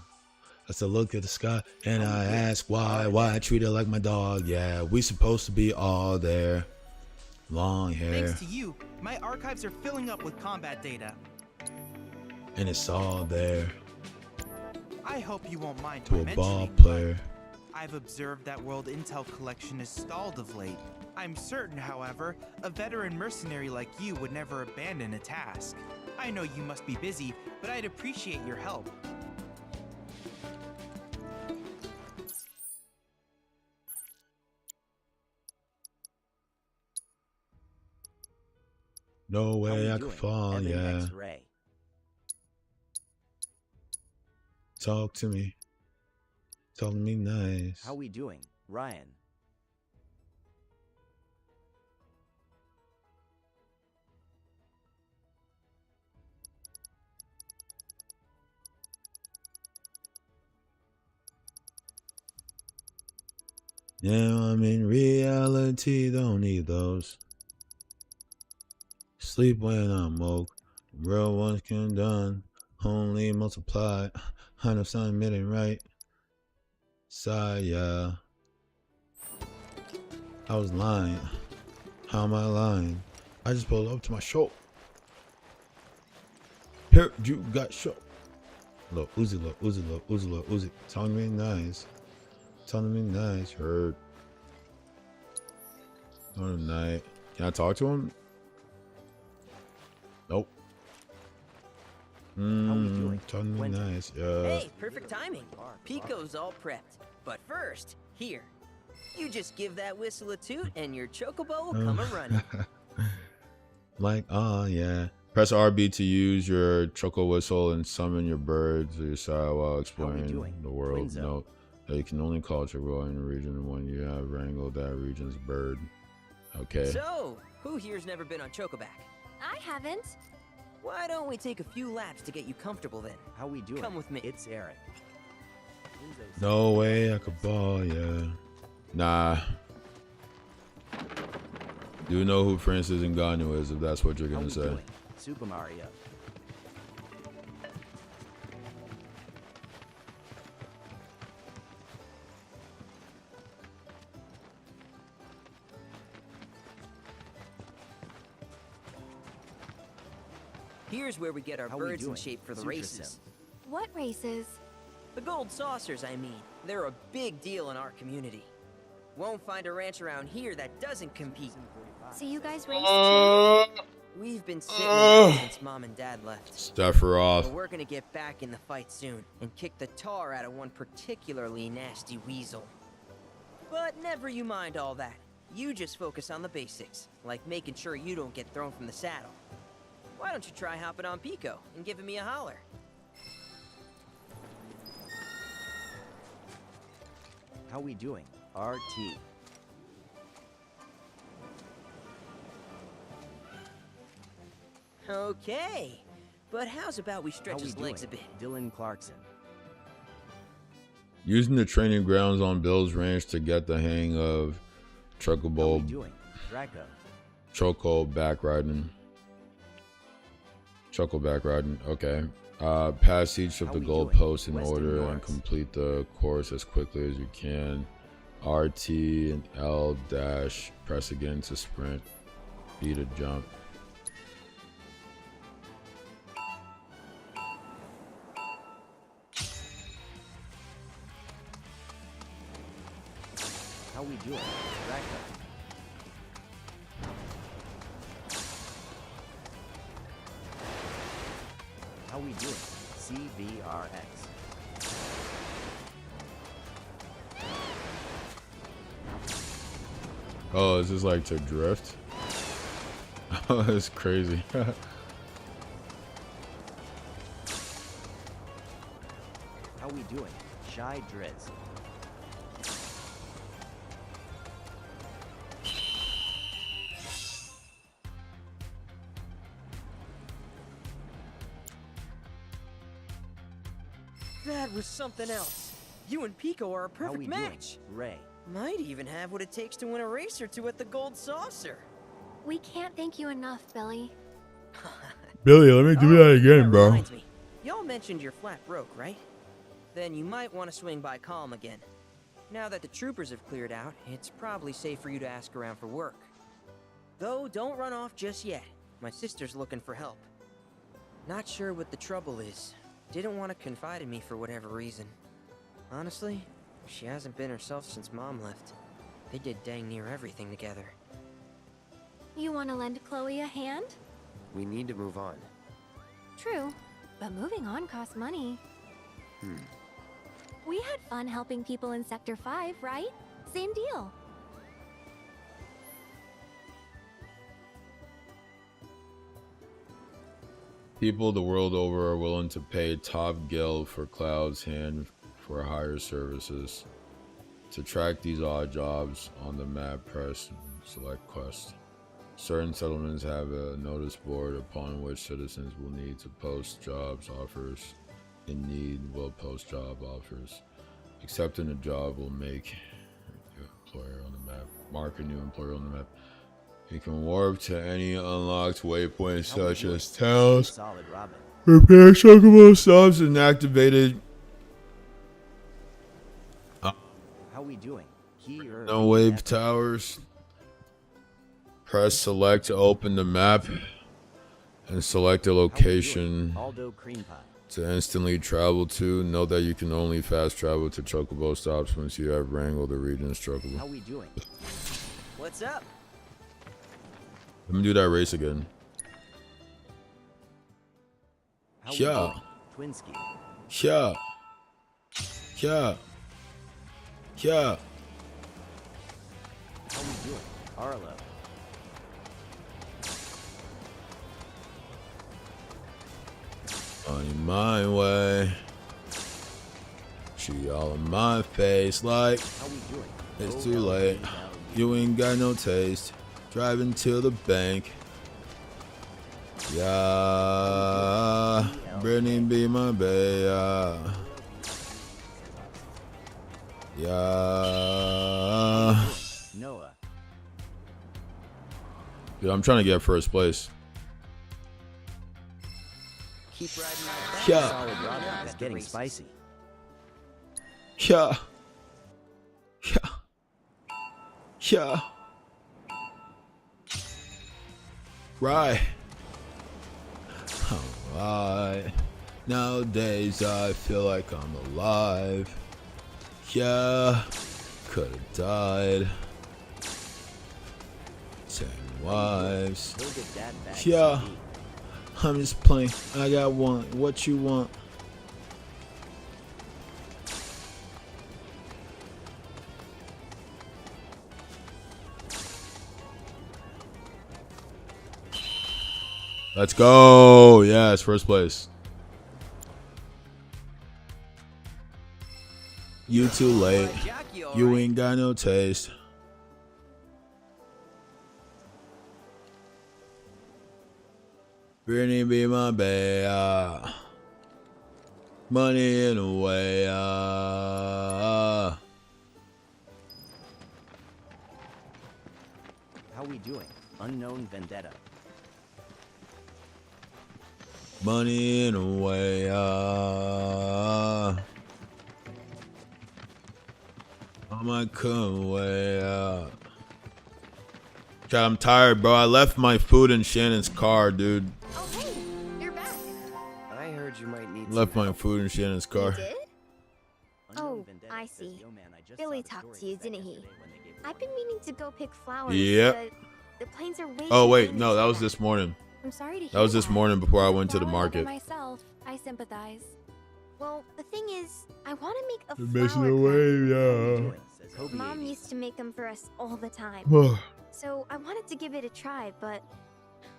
I still look at the sky and I ask why I treat her like my dog. Yeah, we supposed to be all there. Long hair. Thanks to you, my archives are filling up with combat data. And it's all there. I hope you won't mind To my a ball mentioning, but player. I've observed that World Intel collection is stalled of late. I'm certain, however, a veteran mercenary like you would never abandon a task. I know you must be busy, but I'd appreciate your help. No How we way I doing? could fall, Evan yeah. X-Ray. Talk to me. Talk to me nice. How we doing? Ryan. Now I'm in reality, don't need those. Sleep when I'm woke. Real ones can done. Only multiply. 100% minute right. Side, yeah. I was lying. How am I lying? I just pulled up to my show. Here, you got show. Look, Uzi, look, Uzi, look, Uzi, look, Uzi. Telling me nice. Telling me nice. Heard. Oh, night. Can I talk to him? Nope. How we doing? Telling me Quentin. nice. Yeah. Hey, perfect timing. Pico's all prepped. But first, here. You just give that whistle a toot and your chocobo will come a-running. Like, oh, yeah. Press RB to use your choco whistle and summon your bird to your side while exploring doing? the world. Quinzo. Note that you can only call choco in a region when you have wrangled that region's bird. Okay. So, who here's never been on Chocoback? I haven't. Why don't we take a few laps to get you comfortable then? How we doing? Come with me. It's Eric. Quinzo No way I could ball, yeah. Nah. You know who Francis Ngannou is if that's what you're How gonna we say. doing? Super Mario. Here's where we get our How we birds in doing? shape for the Sutra races. Sim. What races? The gold saucers, I mean. They're a big deal in our community. Won't find a ranch around here that doesn't compete. So you guys race too? We've been sitting in it since Mom and Dad left. Sephiroth. But we're gonna get back in the fight soon and kick the tar out of one particularly nasty weasel. But never you mind all that. You just focus on the basics, like making sure you don't get thrown from the saddle. Why don't you try hopping on Pico and giving me a holler? How we doing? RT. Okay, but how's about we stretch How we his legs a doing? bit? Dylan Clarkson. Using the training grounds on Bill's Ranch to get the hang of How we Chocobo doing? Draco. Choco back riding. Choco back riding. Okay. Pass each of How the we doing? goalposts in Weston order and Norris. complete the course as quickly as you can. RT and L dash. Press again to sprint. B to jump. How we doing? Draco. How we doing? CVRX. Oh, is this like to drift? Oh, that's crazy. How we doing? Shy Drizz. That was something else. You and Pico are a How we perfect match. doing? Ray. Might even have what it takes to win a race or two at the Gold Saucer. We can't thank you enough, Billy. Billy, let me do that again, That bro. reminds me. Y'all mentioned you're flat broke, right? Then you might want to swing by Calm again. Now that the troopers have cleared out, it's probably safe for you to ask around for work. Though, don't run off just yet. My sister's looking for help. Not sure what the trouble is. Didn't want to confide in me for whatever reason. Honestly, she hasn't been herself since Mom left. They did dang near everything together. You want to lend Chloe a hand? We need to move on. True, but moving on costs money. We had fun helping people in Sector 5, right? Same deal. People the world over are willing to pay top gil for Cloud's hand for higher services. To track these odd jobs on the map, press select quest. Certain settlements have a notice board upon which citizens will need to post jobs offers. In need will post job offers. Accepting a job will make your employer on the map. Mark a new employer on the map. You can warp to any unlocked waypoints How we such doing? as towns, Solid Robin. repair chocobo stops, and activated How we doing? Key or no wave towers. Press select to open the map and select a location Aldo Cream Pie. to instantly travel to. Note that you can only fast travel to chocobo stops once you have wrangled the region's chocobo. How we doing? What's up? Let me do that race again. How we Yeah. doing? Twinsky. Yeah. Yeah. Yeah. How we doing? Arlo. On my way. She all in my face like How we doing? it's too late. You ain't got no taste. Driving to the bank. Yeah. Brittany be my bae. Yeah. Noah. Dude, I'm trying to get first place. Keep riding like that. Yeah. Solid Robin Not is at the getting races. spicy. Yeah. Yeah. Yeah. Alright. Nowadays I feel like I'm alive. Yeah, could've died. 10 wives. He'll get Dad back. Yeah, someday. I'm just playing. I got one. What you want? Let's go. Yes, first place. You too late. Jackie, all You right. ain't got no taste. Brittany be my bae. Money in a way. How we doing? Unknown Vendetta. Money in a way. I'm a come way. God, I'm tired, bro. I left my food in Shannon's car, dude. Oh, hey, you're back. I heard you might need Left some my help. food in Shannon's You car. did? Unknown Oh, Vendetta I says, see. "Yo, man, I just Billy saw the talked to stories you, back didn't he? yesterday when they gave the I've been meaning to go pick flowers. Yep. but the planes are way Oh too wait, windy no, that for was this morning. I'm sorry to hear That was this morning before I went to the Flower lover market. myself, I sympathize. Well, the thing is, I want to make a Missing flower crown. How we away, doing?" says Hobie Mom 80s. used to make them for us all the time. yeah. So I wanted to give it a try, but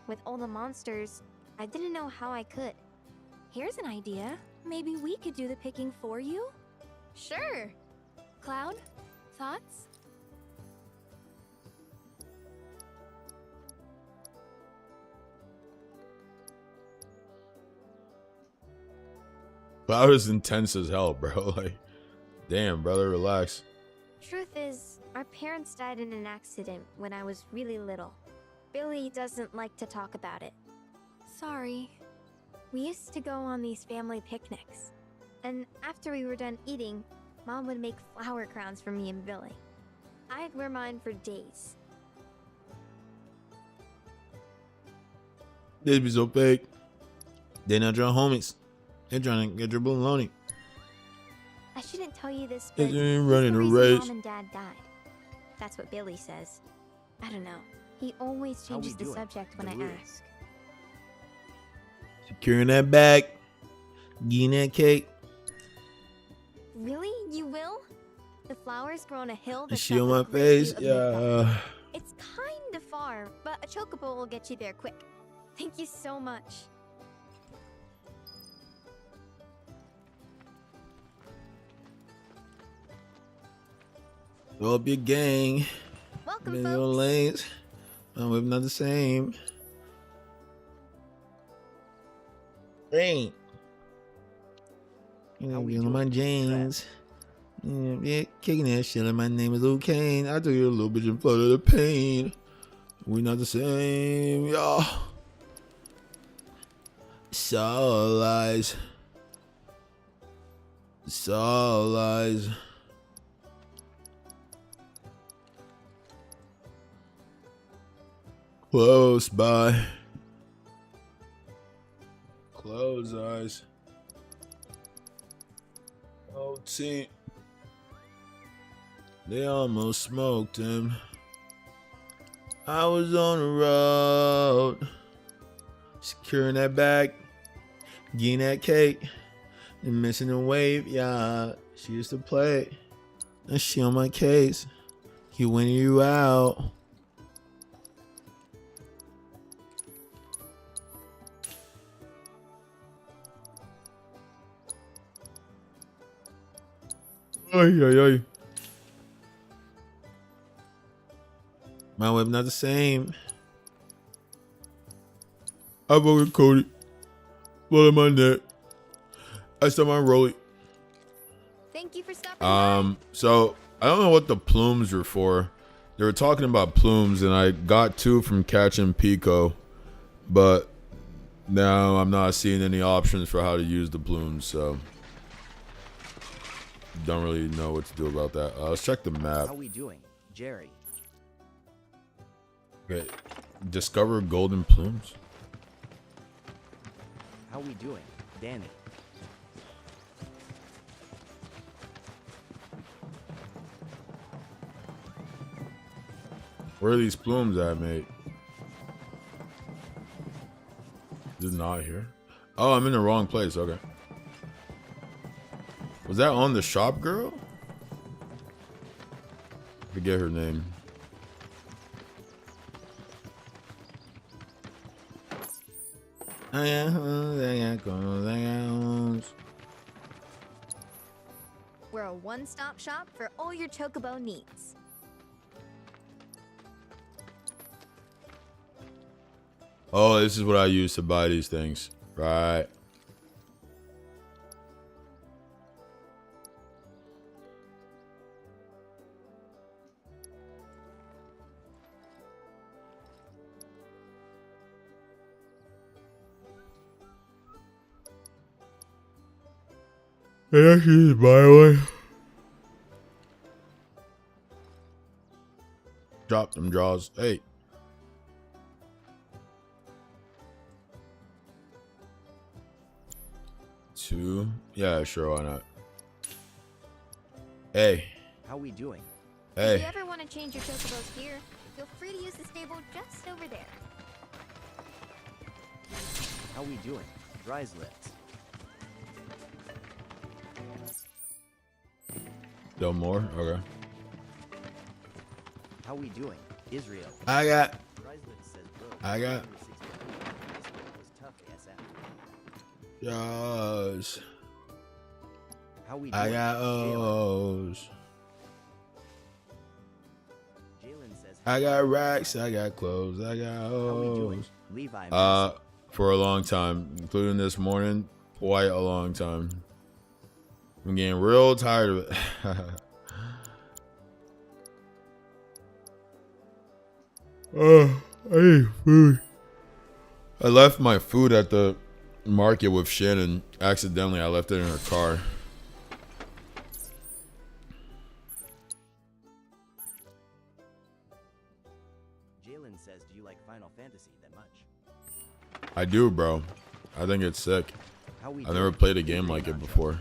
with all the monsters, I didn't know how I could. Here's an idea. Maybe we could do the picking for you? Sure. Cloud, thoughts? That was intense as hell, bro. Like, damn, brother, relax. Truth is, our parents died in an accident when I was really little. Billy doesn't like to talk about it. Sorry. We used to go on these family picnics. And after we were done eating, Mom would make flower crowns for me and Billy. I'd wear mine for days. This be so fake. They not your homies. They trying to get your baloney. I shouldn't tell you this, but They he's ain't running the a reason race. Mom and Dad died. That's what Billy says. I don't know. He always How we changes the doing? subject when I Delirious. ask. Securing that bag. Getting that cake. Really? You will? The flowers grow on a hill And that's she at on the my great face. view of Midgard. Yeah. It's kind of far, but a chocobo will get you there quick. Thank you so much. Throw up your gang. Welcome, In your folks. lanes. I'm whip not the same. Hey. How we You know my doing? jeans. Yeah, kicking that shit. And my name is Luke Kane. I took you a little bit and flooded the pain. We not the same, y'all. It's all lies. It's all lies. Close by. Close eyes. Oh, team. They almost smoked him. I was on the road. Securing that bag. Getting that cake. And missing a wave. Yeah, she used to play. And she on my case. He winning you out. Ay, ay, ay. My web not the same. I vote with Cody. Blood on my neck. I still my rollie. Thank you for stopping by. So I don't know what the plumes are for. They were talking about plumes, and I got 2 from catching Pico, but now I'm not seeing any options for how to use the plumes, so don't really know what to do about that. Let's check the map. How we doing? Jerry. Okay. Discover golden plumes. How we doing, Danny? Where are these plumes at, mate? Is it not here? Oh, I'm in the wrong place. Okay. Was that on the shop girl? Forget her name. We're a one-stop shop for all your chocobo needs. Oh, this is what I use to buy these things. Right. I actually buy one. Drop them draws. Hey. Two. Yeah, sure, why not? Hey. How we doing? Hey. If you ever want to change your chocobos here, feel free to use the stable just over there. How we doing? Dry's lips. No more? Okay. How we doing? Israel. I got. Dry's lips says bro. I got. This was tough ASF. Yes. How we doing? I got Jalen. O's. Jalen says. I got racks. I got clothes. I got How we doing? O's. Levi. For a long time, including this morning, quite a long time. I'm getting real tired of it. Oh, I need food. I left my food at the market with Shannon. Accidentally, I left it in her car. Jalen says, do you like Final Fantasy that much? I do, bro. I think it's sick. How we I've never played a game like it before.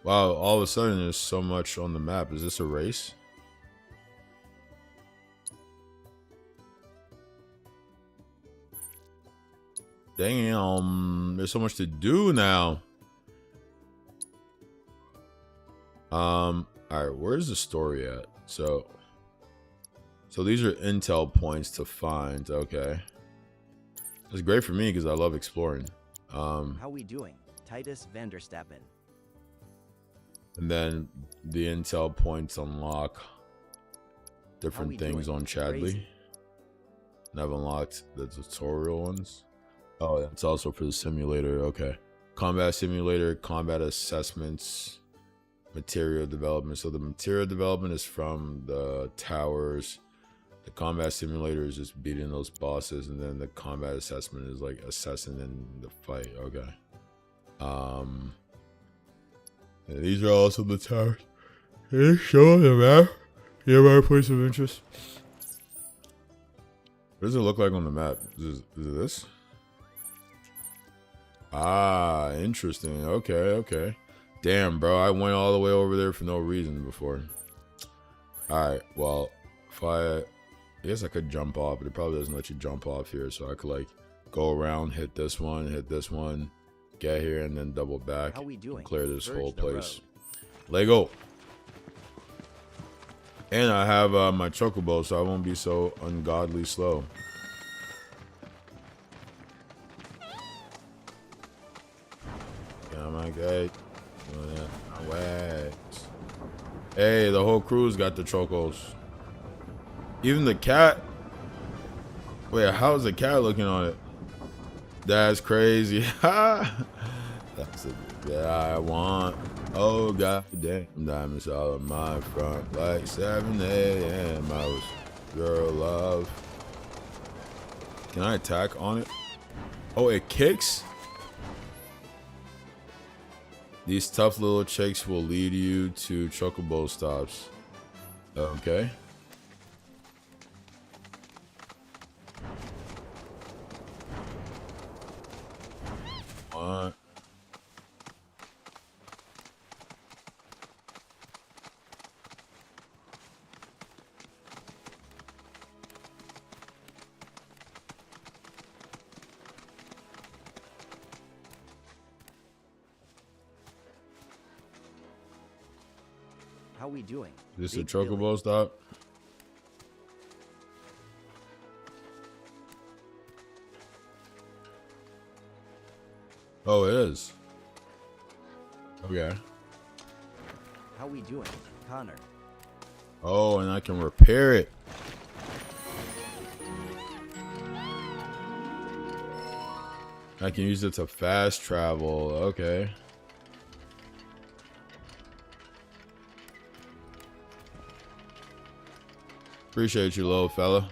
Wow, all of a sudden there's so much on the map. Is this a race? Damn, there's so much to do now. Alright, where's the story at? So these are intel points to find. Okay. It's great for me because I love exploring. How we doing? Titus Vanderstappen. And then the intel points unlock different things doing? on Chadley. Crazy. And I've unlocked the tutorial ones. Oh, that's also for the simulator. Okay. Combat simulator, combat assessments, material development. So the material development is from the towers. The combat simulator is just beating those bosses. And then the combat assessment is like assessing in the fight. Okay. And these are also the towers. Can you show the map? You have our place of interest. What does it look like on the map? Is it this? Ah, interesting. Okay. Damn, bro. I went all the way over there for no reason before. Alright, well, if I guess I could jump off, but it probably doesn't let you jump off here. So I could like go around, hit this one, get here, and then double back. How we doing? And clear this Verge whole the place. road. Lego. And I have my chocobo, so I won't be so ungodly slow. Yeah, my guy. Wait. Hey, the whole crew's got the chocos. Even the cat. Wait, how's the cat looking on it? That's crazy. That's it that I want. Oh, god damn. Diamonds all on my front. Like 7 a.m. I was your love. Can I attack on it? Oh, it kicks? These tough little chicks will lead you to chocobo stops. Okay. What? How we doing? Is this a Big Billy. chocobo stop? Oh, it is. Okay. How we doing? Connor. Oh, and I can repair it. I can use it to fast travel. Okay. Appreciate you, little fella.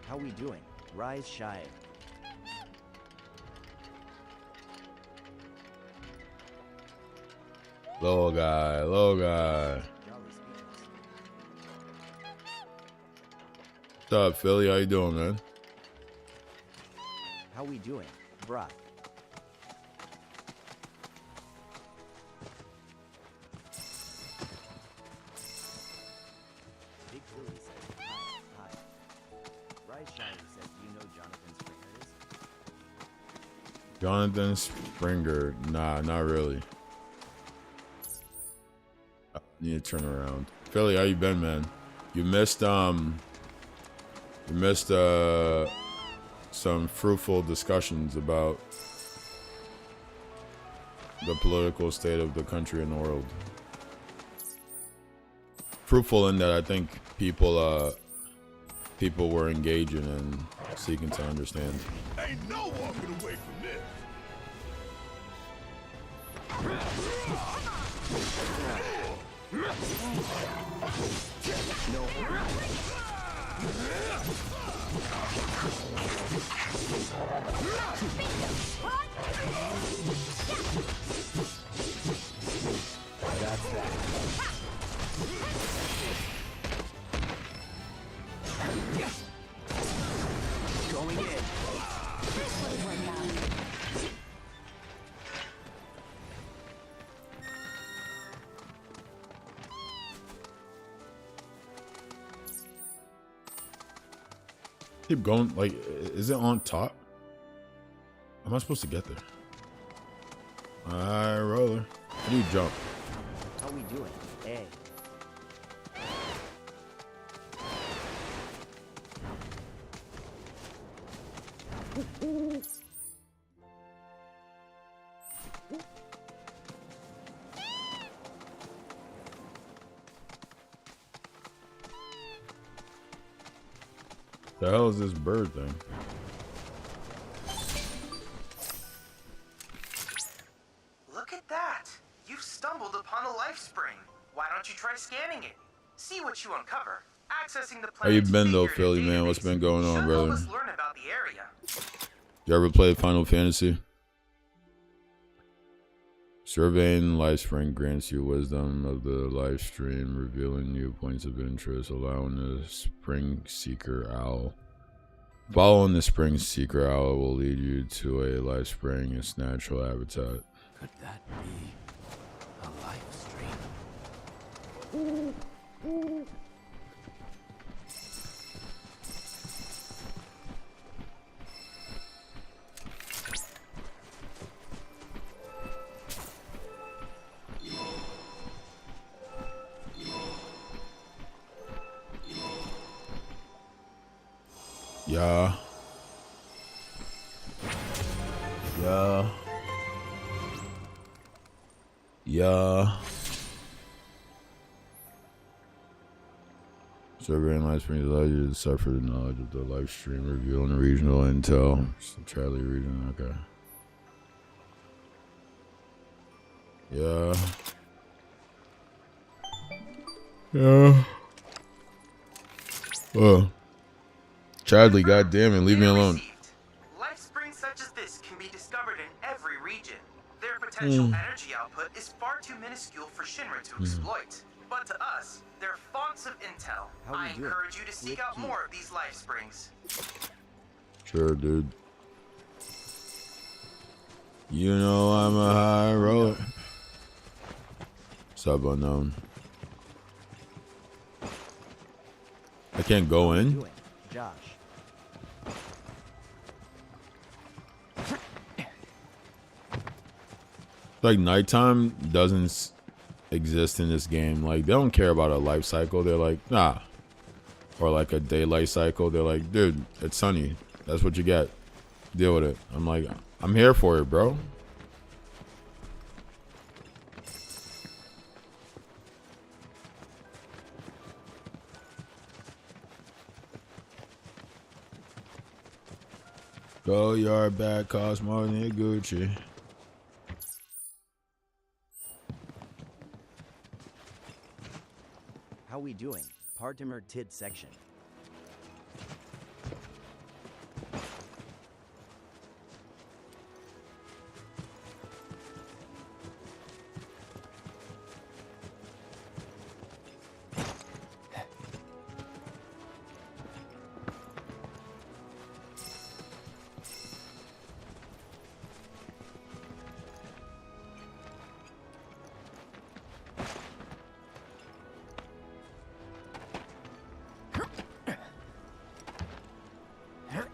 How we doing? Rise Shy. Little guy, little guy. Jolly Speechless. What's up, Philly? How you doing, man? How we doing? Brock. Big Billy says hi, hi. Rise Shiny says, do you know Jonathan Springer is? Jonathan Springer. Nah, not really. I need to turn around. Philly, how you been, man? You missed some fruitful discussions about the political state of the country and the world. Fruitful in that I think people were engaging and seeking to understand. Ain't no walking away from this. That's that. Going in. Keep going. Like, is it on top? How am I supposed to get there? Alright, roller. How do you jump? How we doing? A. The hell is this bird thing? Look at that! You've stumbled upon a life spring. Why don't you try scanning it? See what you uncover. Accessing the How you planet's been though, figure in Philly, man? What's database been going on, should brother? help us learn about the area. You ever played Final Fantasy? Surveying life spring grants you wisdom of the life stream, revealing new points of interest, allowing the spring seeker owl. Following the spring seeker owl will lead you to a life spring, its natural habitat. Could that be a life stream? Yeah. Yeah. Yeah. Surveying life springs allows you to decipher the knowledge of the life stream, revealing regional intel. Charlie region, okay. Yeah. Yeah. Well. Chadley, goddamn it, leave me alone. Life spring potential energy output is far too minuscule for Shinra to exploit. But to us, they're fonts of intel. How I we doing? encourage you to seek Click out here. more of these life springs. Sure, dude. You know I'm a high roller. Sub unknown. I can't go in. Doing? Josh. Like nighttime doesn't exist in this game. Like they don't care about a life cycle. They're like, nah. Or like a daylight cycle. They're like, dude, it's sunny. That's what you get. Deal with it. I'm like, I'm here for it, bro. Go yard back, cost more than Gucci. How we doing? Partimer Tid section.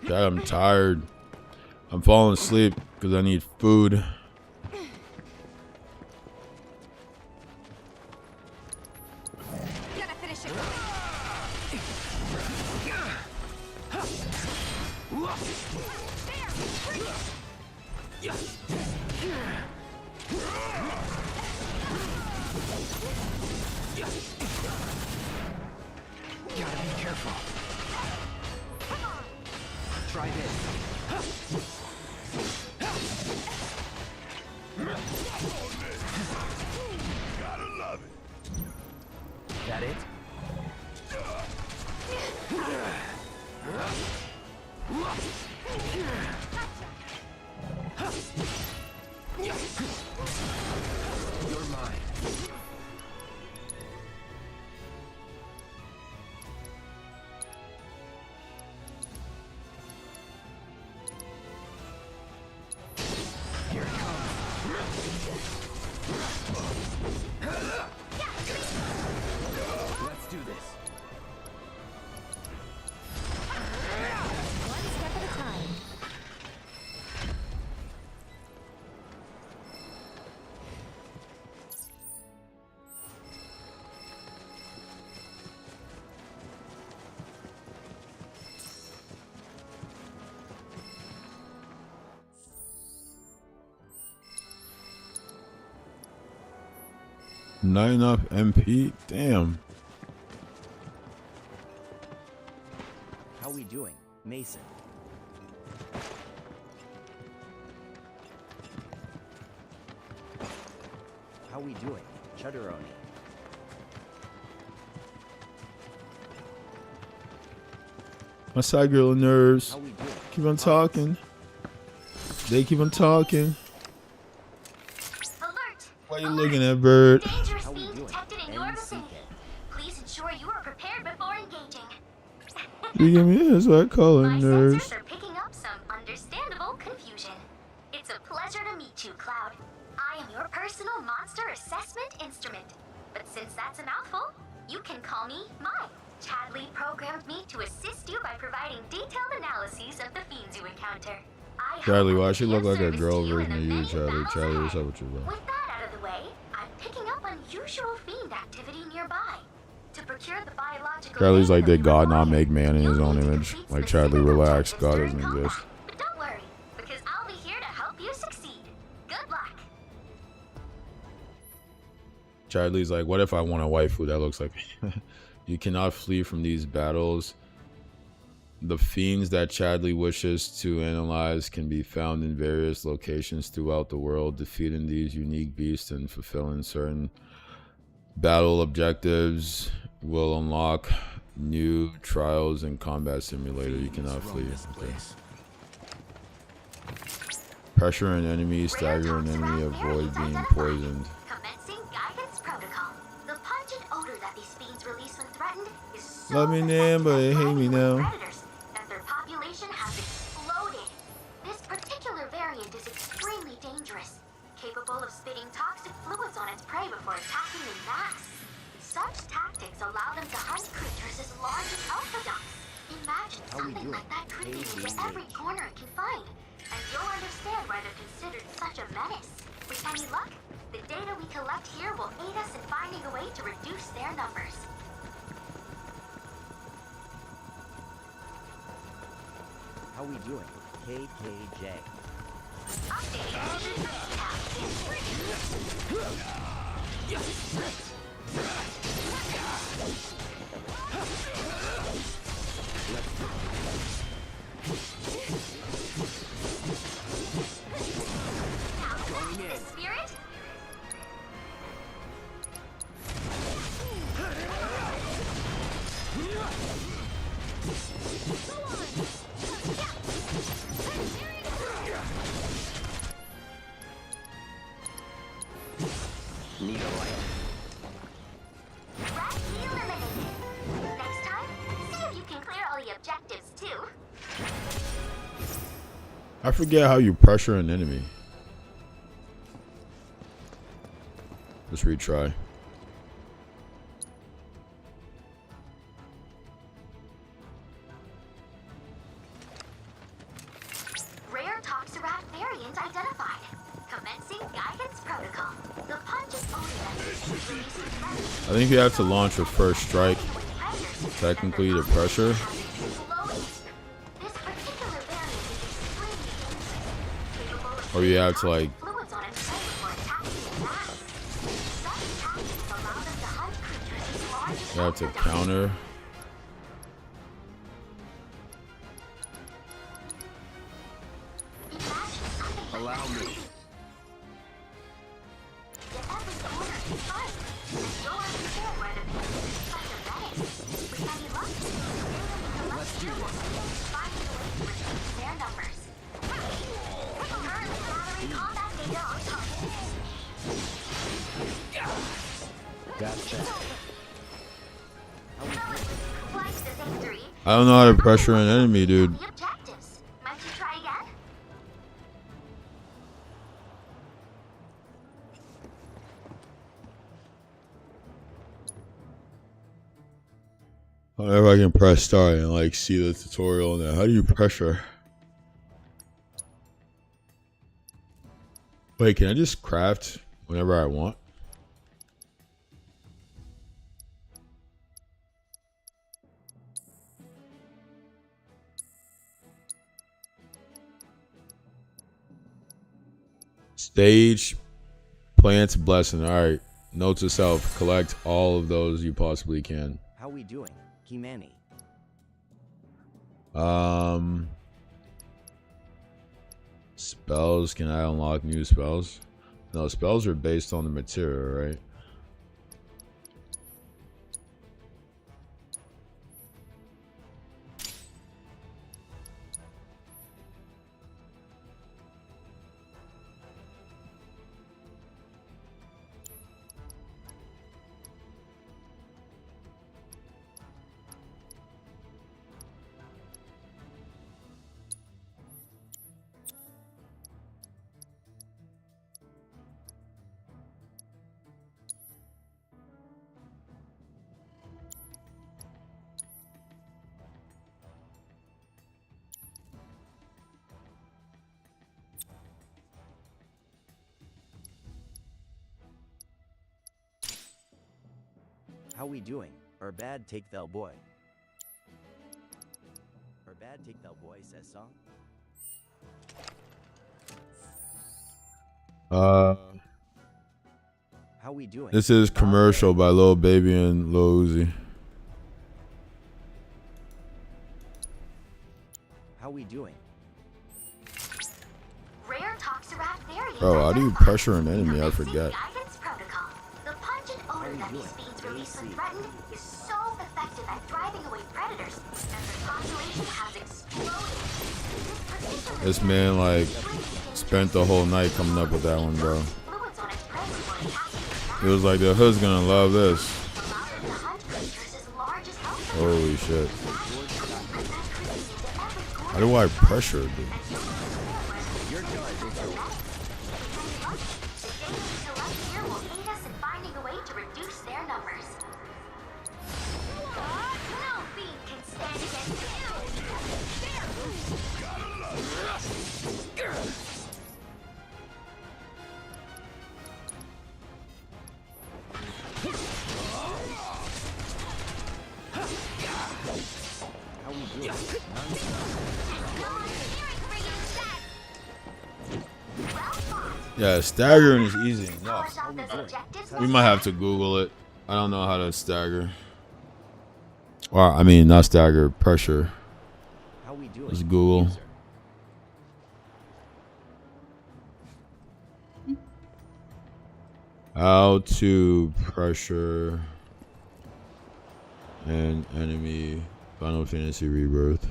God, I'm tired. I'm falling asleep because I need food. Gotta finish it. Gotta be careful. Try this. Gotta love it. That it? You're mine. Here it comes. Let's do this. One step at a time. Not enough MP? Damn. How we doing? Mason. How we doing? Chudderoni. My side girl nerves. How we doing? Keep on talking. They keep on talking. Alert! Why you looking at Bird? Dangerous How we fiend doing? detected in your NCK. vicinity. Please ensure you are prepared before engaging. You give me this white color My nerves. sensors are picking up some understandable confusion. It's a pleasure to meet you, Cloud. I am your personal monster assessment instrument. But since that's a mouthful, you can call me Mai. Chadley programmed me to assist you by providing detailed analyses of the fiends you encounter. I hope Charlie, I why can she be look of like a service girl to you in version the of you, many Charlie? battles Charlie, what's ahead. up with you, bro? With that out of the way, I'm picking up unusual fiend activity nearby. To procure the biological Charlie's like, data did God not required, make man in his you'll own need to image? complete Like, specific Charlie, relax. objectives God during doesn't combat. exist. But don't worry, because I'll be here to help you succeed. Good luck. Charlie's like, what if I want a waifu that looks like me? You cannot flee from these battles. The fiends that Chadley wishes to analyze can be found in various locations throughout the world. Defeating these unique beasts and fulfilling certain battle objectives will unlock new trials and combat simulator. You cannot flee. Okay. Pressure an enemy, stagger an enemy, avoid being poisoned. Commencing guidance protocol. The pungent odor that these fiends release when threatened is so Love me now, but they hate me now. predators that their population has exploded. This particular variant is extremely dangerous, capable of spitting toxic fluids on its prey before attacking in mass. Such tactics allow them to hunt creatures as large as alphaducks. Imagine something like that creeping into every corner it can find, and you'll understand why they're considered such a menace. With any luck, the data we collect here will aid us in finding a way to reduce their numbers. How we doing? KKJ. Spirit? Need a light. Rat eliminated. Next time, see if you can clear all the objectives too. I forget how you pressure an enemy. Let's retry. Rare Toxarat variant identified. Commencing guidance protocol. The pungent odor that is released when threatened I think you have to launch with first strike. Technically, the pressure. Or you have to like. You have to counter. Allow me. Let's do this. Their numbers. Currently gathering combat data on target. Gotcha. Quite the victory. I don't know how to pressure an enemy, dude. The objectives. Might you try again? I don't know if I can press start and like see the tutorial on that. How do you pressure? Wait, can I just craft whenever I want? Stage, plants, blessing. All right. Note to self: collect all of those you possibly can. How we doing? Kimani. Spells. Can I unlock new spells? No, spells are based on the material, right? How we doing? Or bad take thou boy. Or bad take thou boy says song. How we doing? This is Commercial by Lil Baby and Lil Uzi. How we doing? Rare Toxarat variant. Bro, how do you pressure an enemy? I forget. Guidance protocol. The pungent odor that these fiends release when threatened is so effective at driving away predators that their population has exploded. This man like spent the whole night coming up with that one, bro. It was like the hood's gonna love this. Holy shit. How do I pressure it, dude? Yeah, staggering is easy enough. We might have to Google it. I don't know how to stagger. Or, I mean, not stagger, pressure. How we doing? Let's Google. How to pressure an enemy Final Fantasy Rebirth.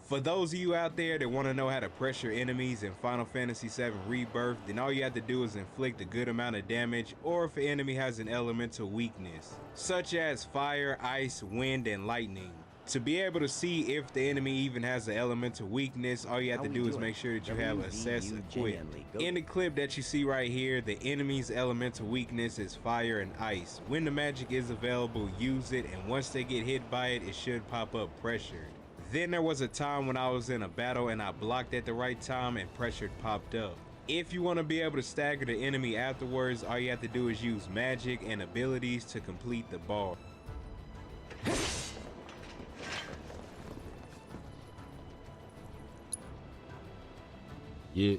For those of you out there that want to know how to pressure enemies in Final Fantasy VII Rebirth, then all you have to do is inflict a good amount of damage, or if an enemy has an elemental weakness, such as fire, ice, wind, and lightning. To be able to see if the enemy even has an elemental weakness, all you have to do is make sure that you have Assess equipped. In the clip that you see right here, the enemy's elemental weakness is fire and ice. When the magic is available, use it, and once they get hit by it, it should pop up pressured. Then there was a time when I was in a battle and I blocked at the right time and pressured popped up. If you want to be able to stagger the enemy afterwards, all you have to do is use magic and abilities to complete the bar. Yeah.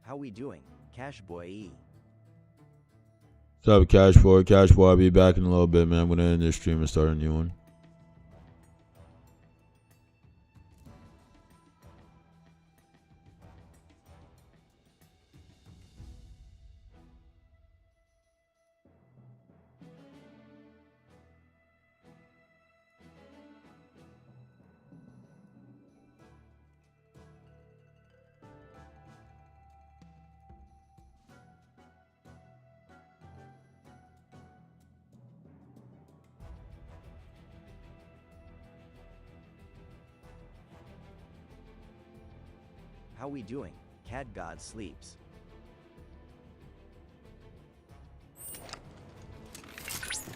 How we doing? Cash Boy E. What's up, Cash Boy? Cash Boy, I'll be back in a little bit, man. I'm gonna end this stream and start a new one. How we doing? Cad God sleeps.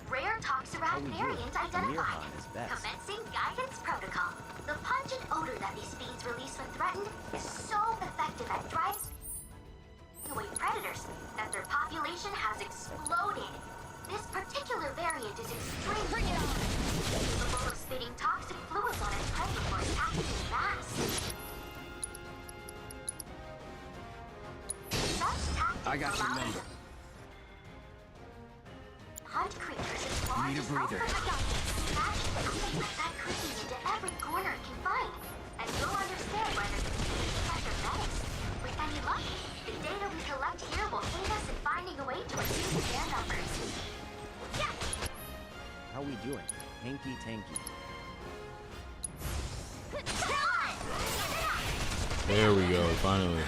Rare talks around variant identified. Mirhan is best. Commencing guidance protocol. The pungent odor that these fiends release when threatened is so effective at driving away predators that their population has exploded. This particular variant is extremely capable of spitting toxic fluids on its prey before attacking in mass. I got your number. Hunt creatures as large as Alpha Gigantic. Smash that creeping into every corner it can find, and you'll understand why there's pressure menace. With any luck, the data we collect here will aid us in finding a way to reduce their numbers. Yeah. How we doing? Hanky Tanky. There we go, finally.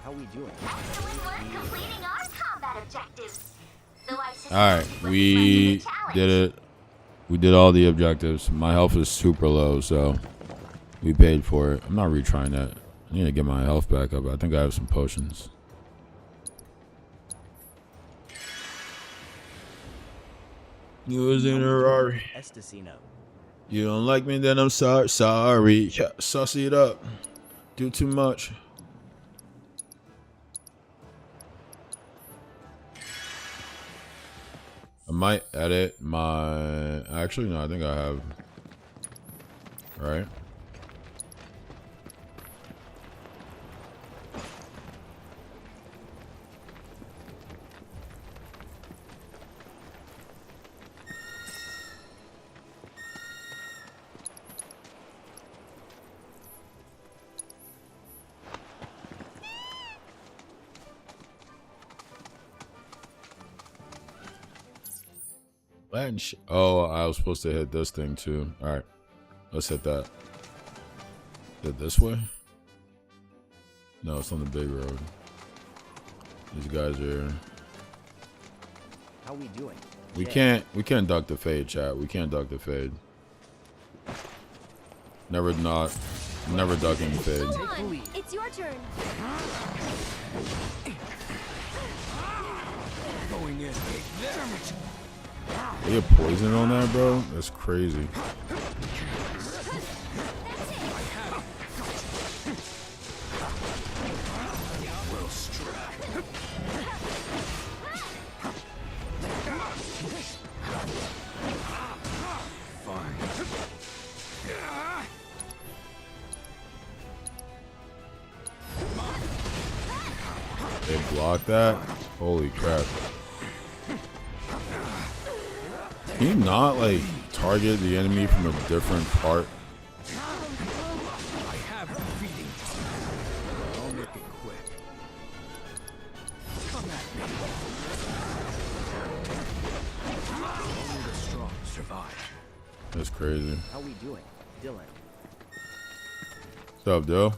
How we doing? Excellent work completing our combat objectives. Though I suspect Alright, you we did it. We did all the objectives. My health is super low, so we paid for it. I'm not retrying that. I need to get my health back up. I think I have some potions. You was in a Rari. Estacino. You don't like me, then I'm sorry. Sorry. Yeah, sussy it up. Do too much. I might edit my... Actually, no, I think I have. Right? Oh, I was supposed to hit this thing too. All right, let's hit that. Hit this way? No, it's on the big road. These guys are. How we doing? We can't duck the fade, chat. We can't duck the fade. Never ducking the fade. Go on. It's your turn. Going in. They get poison on that, bro? That's crazy. Well struck. Fine. They blocked that? Holy crap. Can you not, like, target the enemy from a different part? I have the feeding. I'll make it quick. Come at me. Only the strong survive. That's crazy. How we doing? Dylan. What's up, Dill?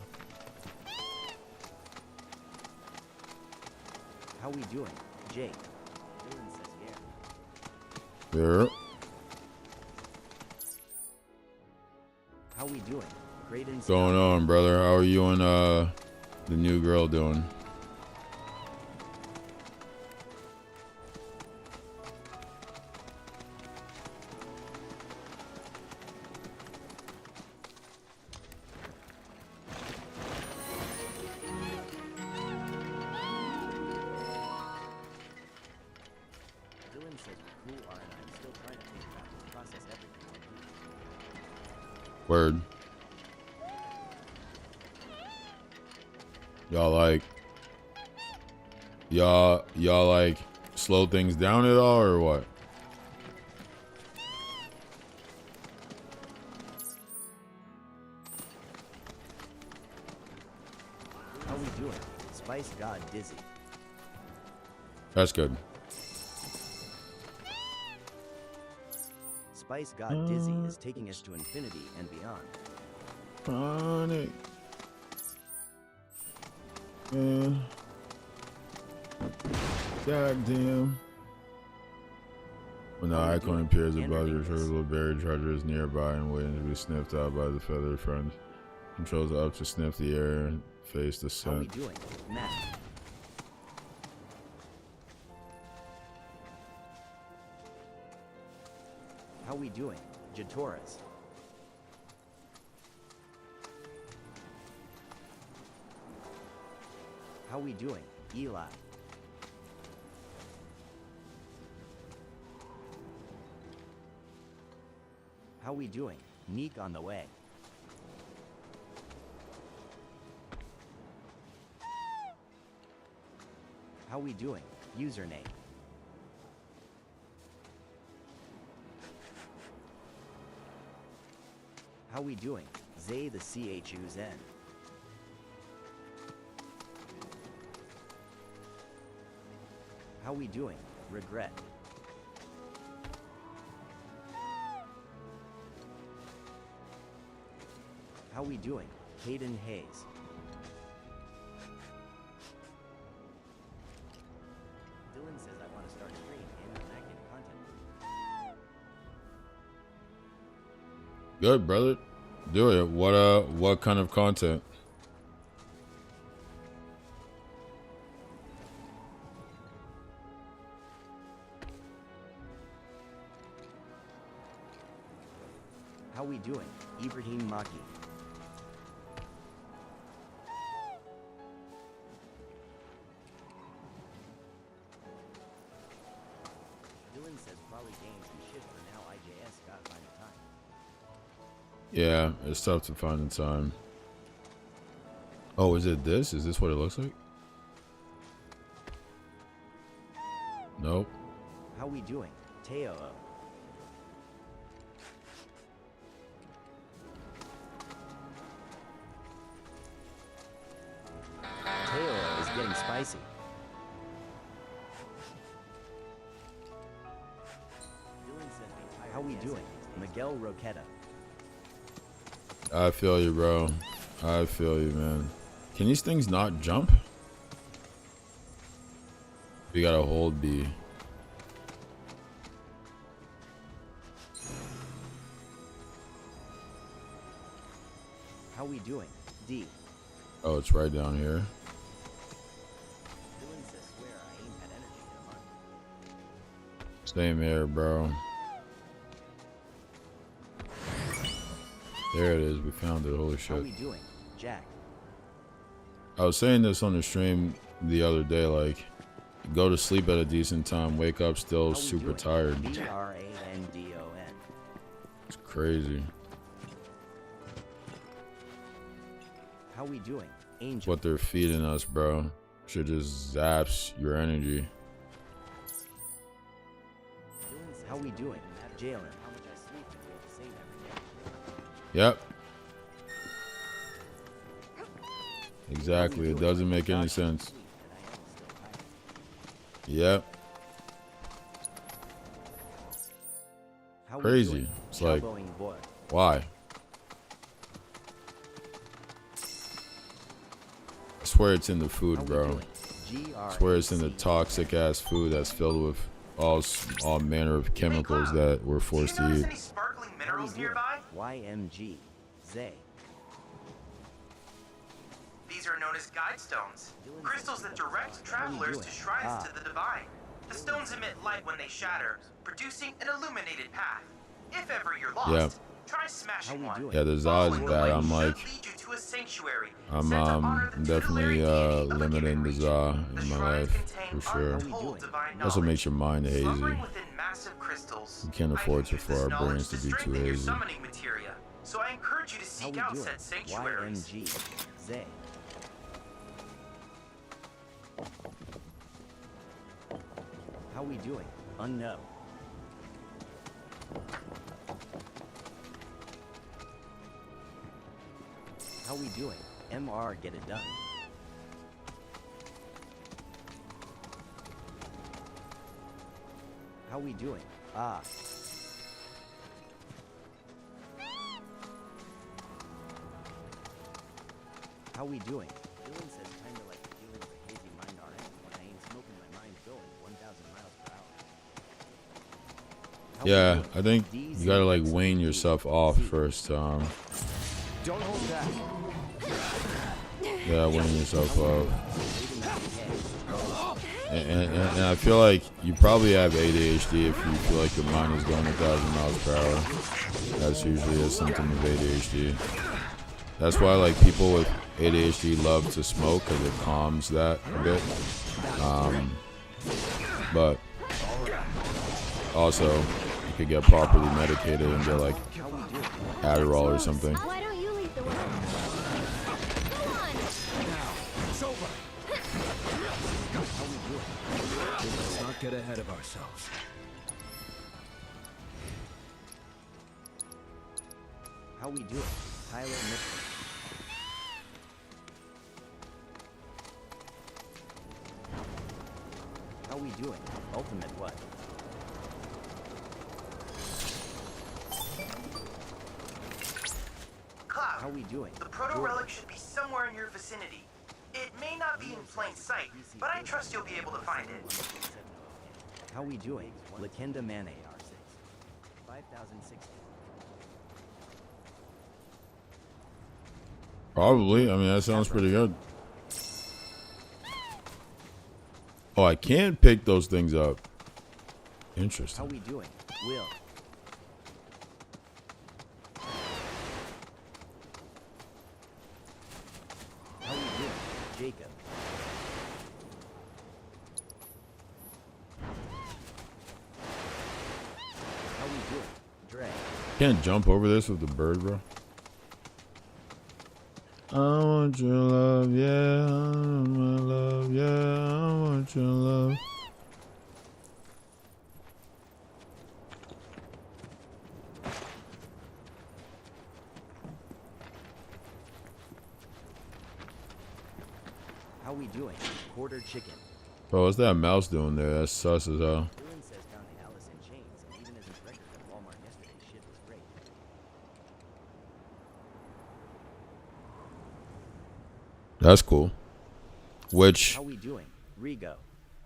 How we doing? Jake. Dylan says yeah. Yeah. How we doing? Great What's going on, brother? How are you and the new girl doing? Dylan says we're cool are and I'm still trying to think about this process everything. Word. Y'all like slow things down at all or what? How we doing? Spice God Dizzy. That's good. Spice God Dizzy is taking us to infinity and beyond. Chronic. Yeah. Goddamn. When the icon appears above, your little buried treasure is nearby and waiting to be sniffed out by the feathered friend. Controls up to sniff the air and face the How we scent. doing? Matt. How we doing? Jatoras. How we doing? Eli. How we doing? Neek on the way. How we doing? Username. How we doing? Zay the CHU Zen. How we doing? Regret. How we doing? Hayden Hayes. Dylan says I want to start a stream and I'm not getting content. Good, brother. Do it. What kind of content? How we doing? Ibrahim Maki. Dylan says probably games and shit for now. IJS got find the time. Yeah, it's tough to find the time. Oh, is it this? Is this what it looks like? Nope. How we doing? Teo. Teo is getting spicy. Dylan How we doing? Miguel Roqueta. I feel you, bro. I feel you, man. Can these things not jump? We gotta hold B. How we doing? D. Oh, it's right down here. Dylan says swear I ain't had energy in a month. Same here, bro. There it is. We found it. Holy How shit. we doing? Jack. I was saying this on the stream the other day, like, go to sleep at a decent time, wake up still How we super doing? tired. B-R-A-N-D-O-N. It's crazy. How we doing? Angel. What they're feeding us, bro. Shit just zaps your energy. Dylan says, how we doing? Jalen. How much I sleep and feel the same every day. Yep. Exactly. It doesn't make any sense. Yep. How we Crazy. doing? It's like, Chowboing boy. why? I swear it's in the food, bro. I swear it's in the toxic ass food that's filled with all manner of chemicals that we're forced to eat. Any sparkling minerals nearby? YMG. Zay. These are known as guide stones, crystals that direct travelers to shrines to the divine. The stones emit light when they shatter, producing an illuminated path. If ever you're lost, try smashing one. Yeah, the Za is bad. I'm like, Lead you to a sanctuary. I'm definitely limiting the Za in my life for sure. Also makes your mind hazy. You can't afford for our brains to be too hazy. So I encourage you to seek out said sanctuaries. YMG. Zay. How we doing? Unknown. How we doing? MR get it done. How we doing? Ah. How we doing? Dylan says kinda like the feeling of a hazy mind RN when I ain't smoking my mind going 1,000 miles per hour. How we Yeah, doing? I think you gotta like wane yourself off first. Don't hold back. Yeah, wane yourself off. And I feel like you probably have ADHD if you feel like your mind is going 1,000 miles per hour. That's usually a symptom of ADHD. That's why like people with ADHD love to smoke because it calms that a bit. But also you could get properly medicated and get like Adderall or something. Why don't you lead the way? Come on! It's over. Let's not get ahead of ourselves. How we doing? Tyler Mitchell. How we doing? Ultimate what? Cloud, How we doing? the proto-relic should be somewhere in your vicinity. It may not be in plain sight, but I trust you'll be able to find it. How we doing? Lakenda Mane R6. 5060. Probably. I mean, that sounds pretty good. Oh, I can pick those things up. How Interesting. we doing? Will. How we doing? Jacob. How we doing? Dre. Can't jump over this with the bird, bro. I want your love, yeah. I want my love, yeah. I want your love. How we doing? Quarter chicken. Bro, what's that mouse doing there? That's sus as hell. Dylan says found Alice in Chains and even isn't record at Walmart That's cool. Which How we doing? Rigo.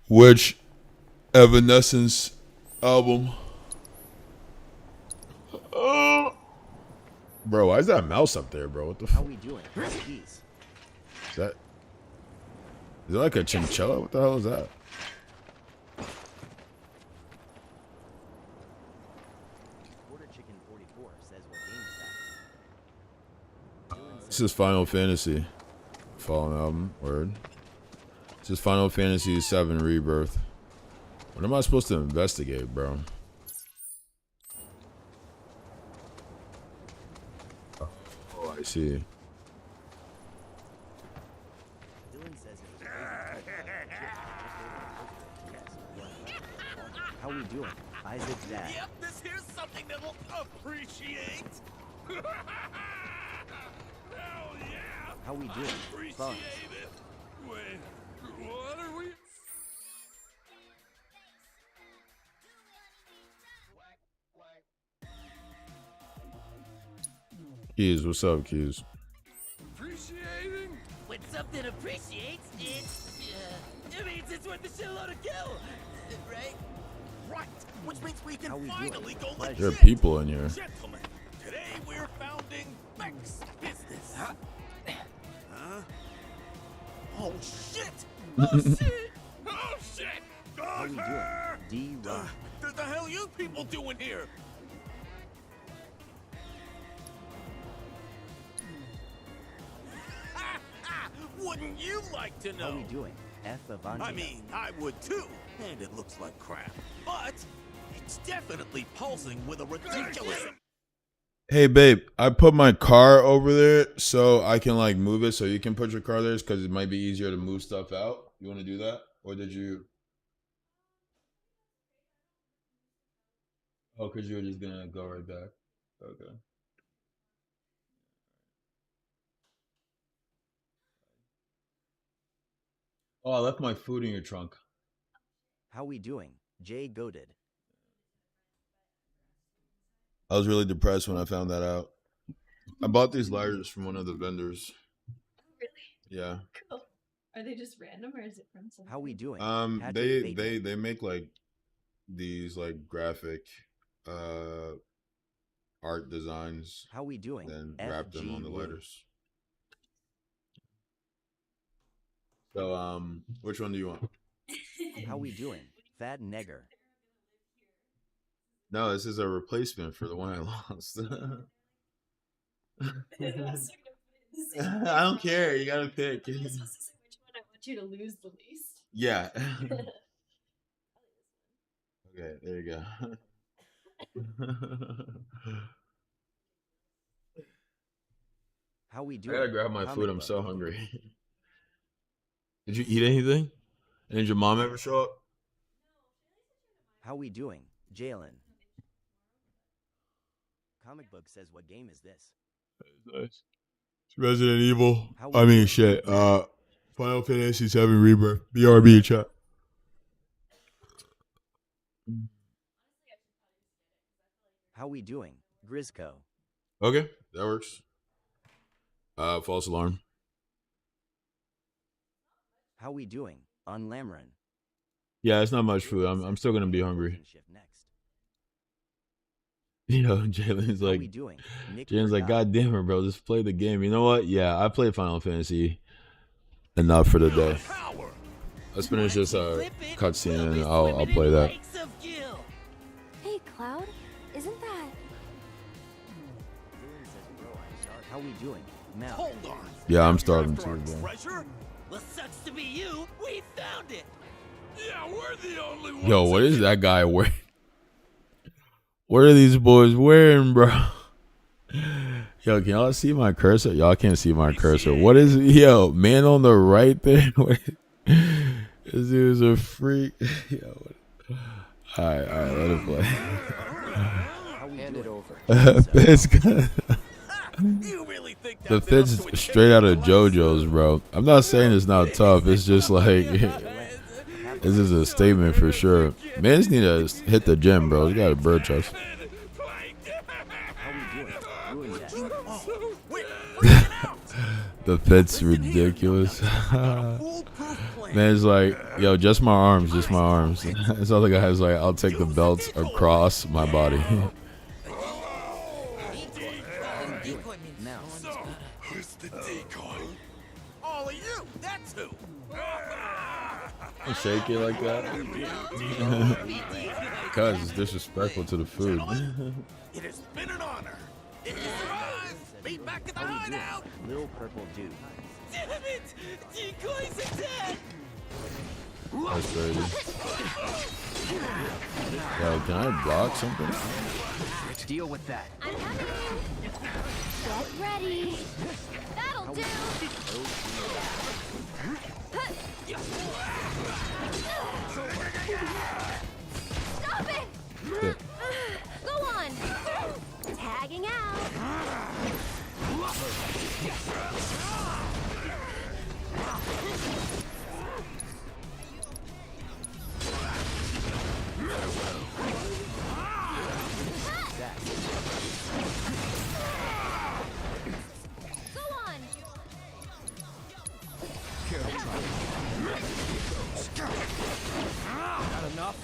Which Evanescence album? Bro, why is that mouse up there, bro? What the How fuck? we doing? Keys. Is that like a chinchilla? What the hell is that? Quarter Chicken 44 says what game is that? This is Final Fantasy Fallen album. Word. This is Final Fantasy VII Rebirth. What am I supposed to investigate, bro? Oh, I see. Dylan says it was How we doing? Isaac's dad. Yep, this here's something that will appreciate. Hell yeah! How we doing? Appreciate Buns. it. Wait, what are we? Keys, what's up, Keys? Appreciating? When something appreciates, it means it's worth a shitload of kill, right? Right, which means we can How we finally doing? go legit. There are people in here. Gentlemen, today we're founding Beck's business. Huh? Oh shit! Oh shit! Oh shit! How we doing? D-Run. What the hell you people doing here? Wouldn't you like to know? How we doing? F. Evangelion. I mean, I would too, and it looks like crap. But it's definitely pulsing with a ridiculous. Hey, babe, I put my car over there so I can like move it so you can put your car there because it might be easier to move stuff out. You want to do that? Or did you? Oh, because you were just going to go right back. Okay. Oh, I left my food in your trunk. How we doing? Jay Goaded. I was really depressed when I found that out. I bought these lighters from one of the vendors. Really? Yeah. Cool. Are they just random or is it from somewhere? How we doing? They make like these like graphic art designs. How we doing? Then wrap them on the FG lighters. So which one do you want? How we doing? Fat Negger. No, this is a replacement for the one I lost. I don't care. You gotta pick. Which one I want you to lose the least? Yeah. Okay, there you go. How we I doing? gotta grab my Comic food. I'm book. so hungry. Did you eat anything? And did your mom ever show up? How we doing? Jalen. Comic book says what game is this? Nice. It's Resident Evil. How I mean, shit. Final Fantasy VII Rebirth. BRB chat. How we doing? Grisco. Okay, that works. False alarm. How we doing? Unlamrin. Yeah, it's not much food. I'm still gonna be hungry. You know, Jalen's How we like, doing? Nick Jalen's like, Burdott. God damn it, bro, just play the game. You know what? Yeah, I played Final Fantasy enough for the day. Let's finish this cutscene and I'll play that. Hey, Cloud, isn't that? Dylan says, bro, I'm sorry. How we doing? Mel. Hold on. Yeah, I'm starving too, bro. Treasure? Well, sucks to be you. We found it. Yeah, we're the only ones. Yo, what is that guy wearing? What are these boys wearing, bro? Yo, can y'all see my cursor? Y'all can't see my cursor. What is it? Yo, man on the right there? This dude's a freak. Yo, alright, let it play. Hand it over. Fitz got- You really think the that Fitz bit up to a straight out of JoJo's, bro. I'm not saying it's not tough. It's just like this is a statement for sure. Man, just need to hit the gym, bro. You got a bird chest. How we doing? Ruin that. The fit's ridiculous. Man, it's like, yo, just my arms, just my arms. It's all the guy has like, I'll take the belts across my body. Now, who's the decoy? All of you, that's who. Shake it like that. Cause it's disrespectful to the food. It has been an honor. If you survive, be back at the hideout. Little purple dude. Damn it! Decoys attack! That's crazy. Yo, can I block something? Deal with that. I'm coming. Get ready. That'll do. Stop it! Yeah. Go on. Tagging out. Go on. Not enough.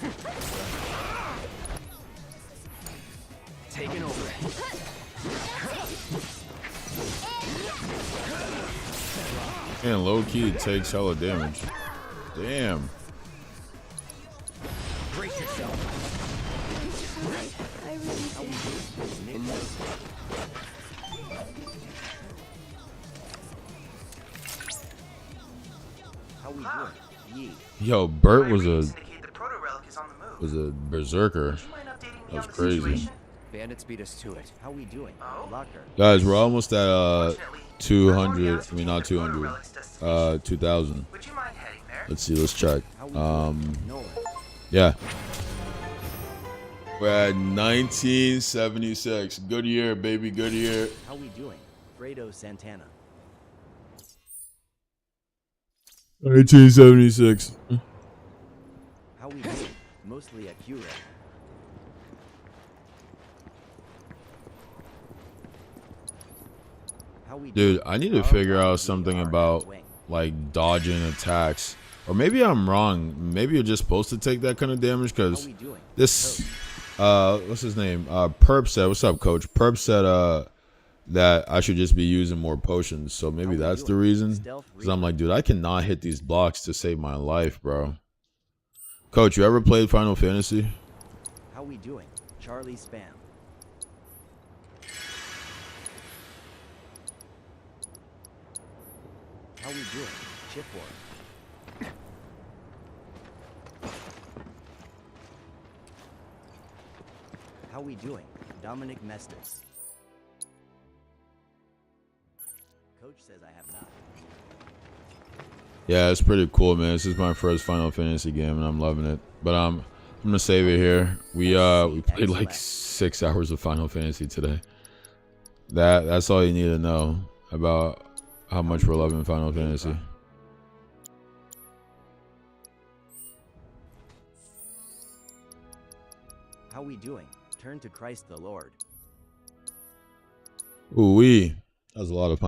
Taking over. Man, low key it takes hella damage. Damn. Brace yourself. I really do. How we doing? Yee. Yo, Bert was a berserker. That was crazy. Bandits beat us to it. How we doing? Locker. Guys, we're almost at 200. I mean, not 200. 2,000. Let's see. Let's check. Yeah. We're at 1976. Good year, baby. Good year. How we doing? Fredo Santana. 1976. How we doing? Mostly at Q-Ray. Dude, I need to figure out something about like dodging attacks. Or maybe I'm wrong. Maybe you're just supposed to take that kind of damage because this what's his name? Perp said, what's up, coach? Perp said that I should just be using more potions. So maybe that's the reason. Because I'm like, dude, I cannot hit these blocks to save my life, bro. Coach, you ever played Final Fantasy? How we doing? Charlie Spam. How we doing? Chipboard. How we doing? Dominic Mestis. Coach says I have not. Yeah, it's pretty cool, man. This is my first Final Fantasy game, and I'm loving it. But I'm gonna save it here. We played like 6 hours of Final Fantasy today. That's all you need to know about how much we're loving Final Fantasy. How we doing? Turn to Christ the Lord. Ooh wee. That was a lot of fun.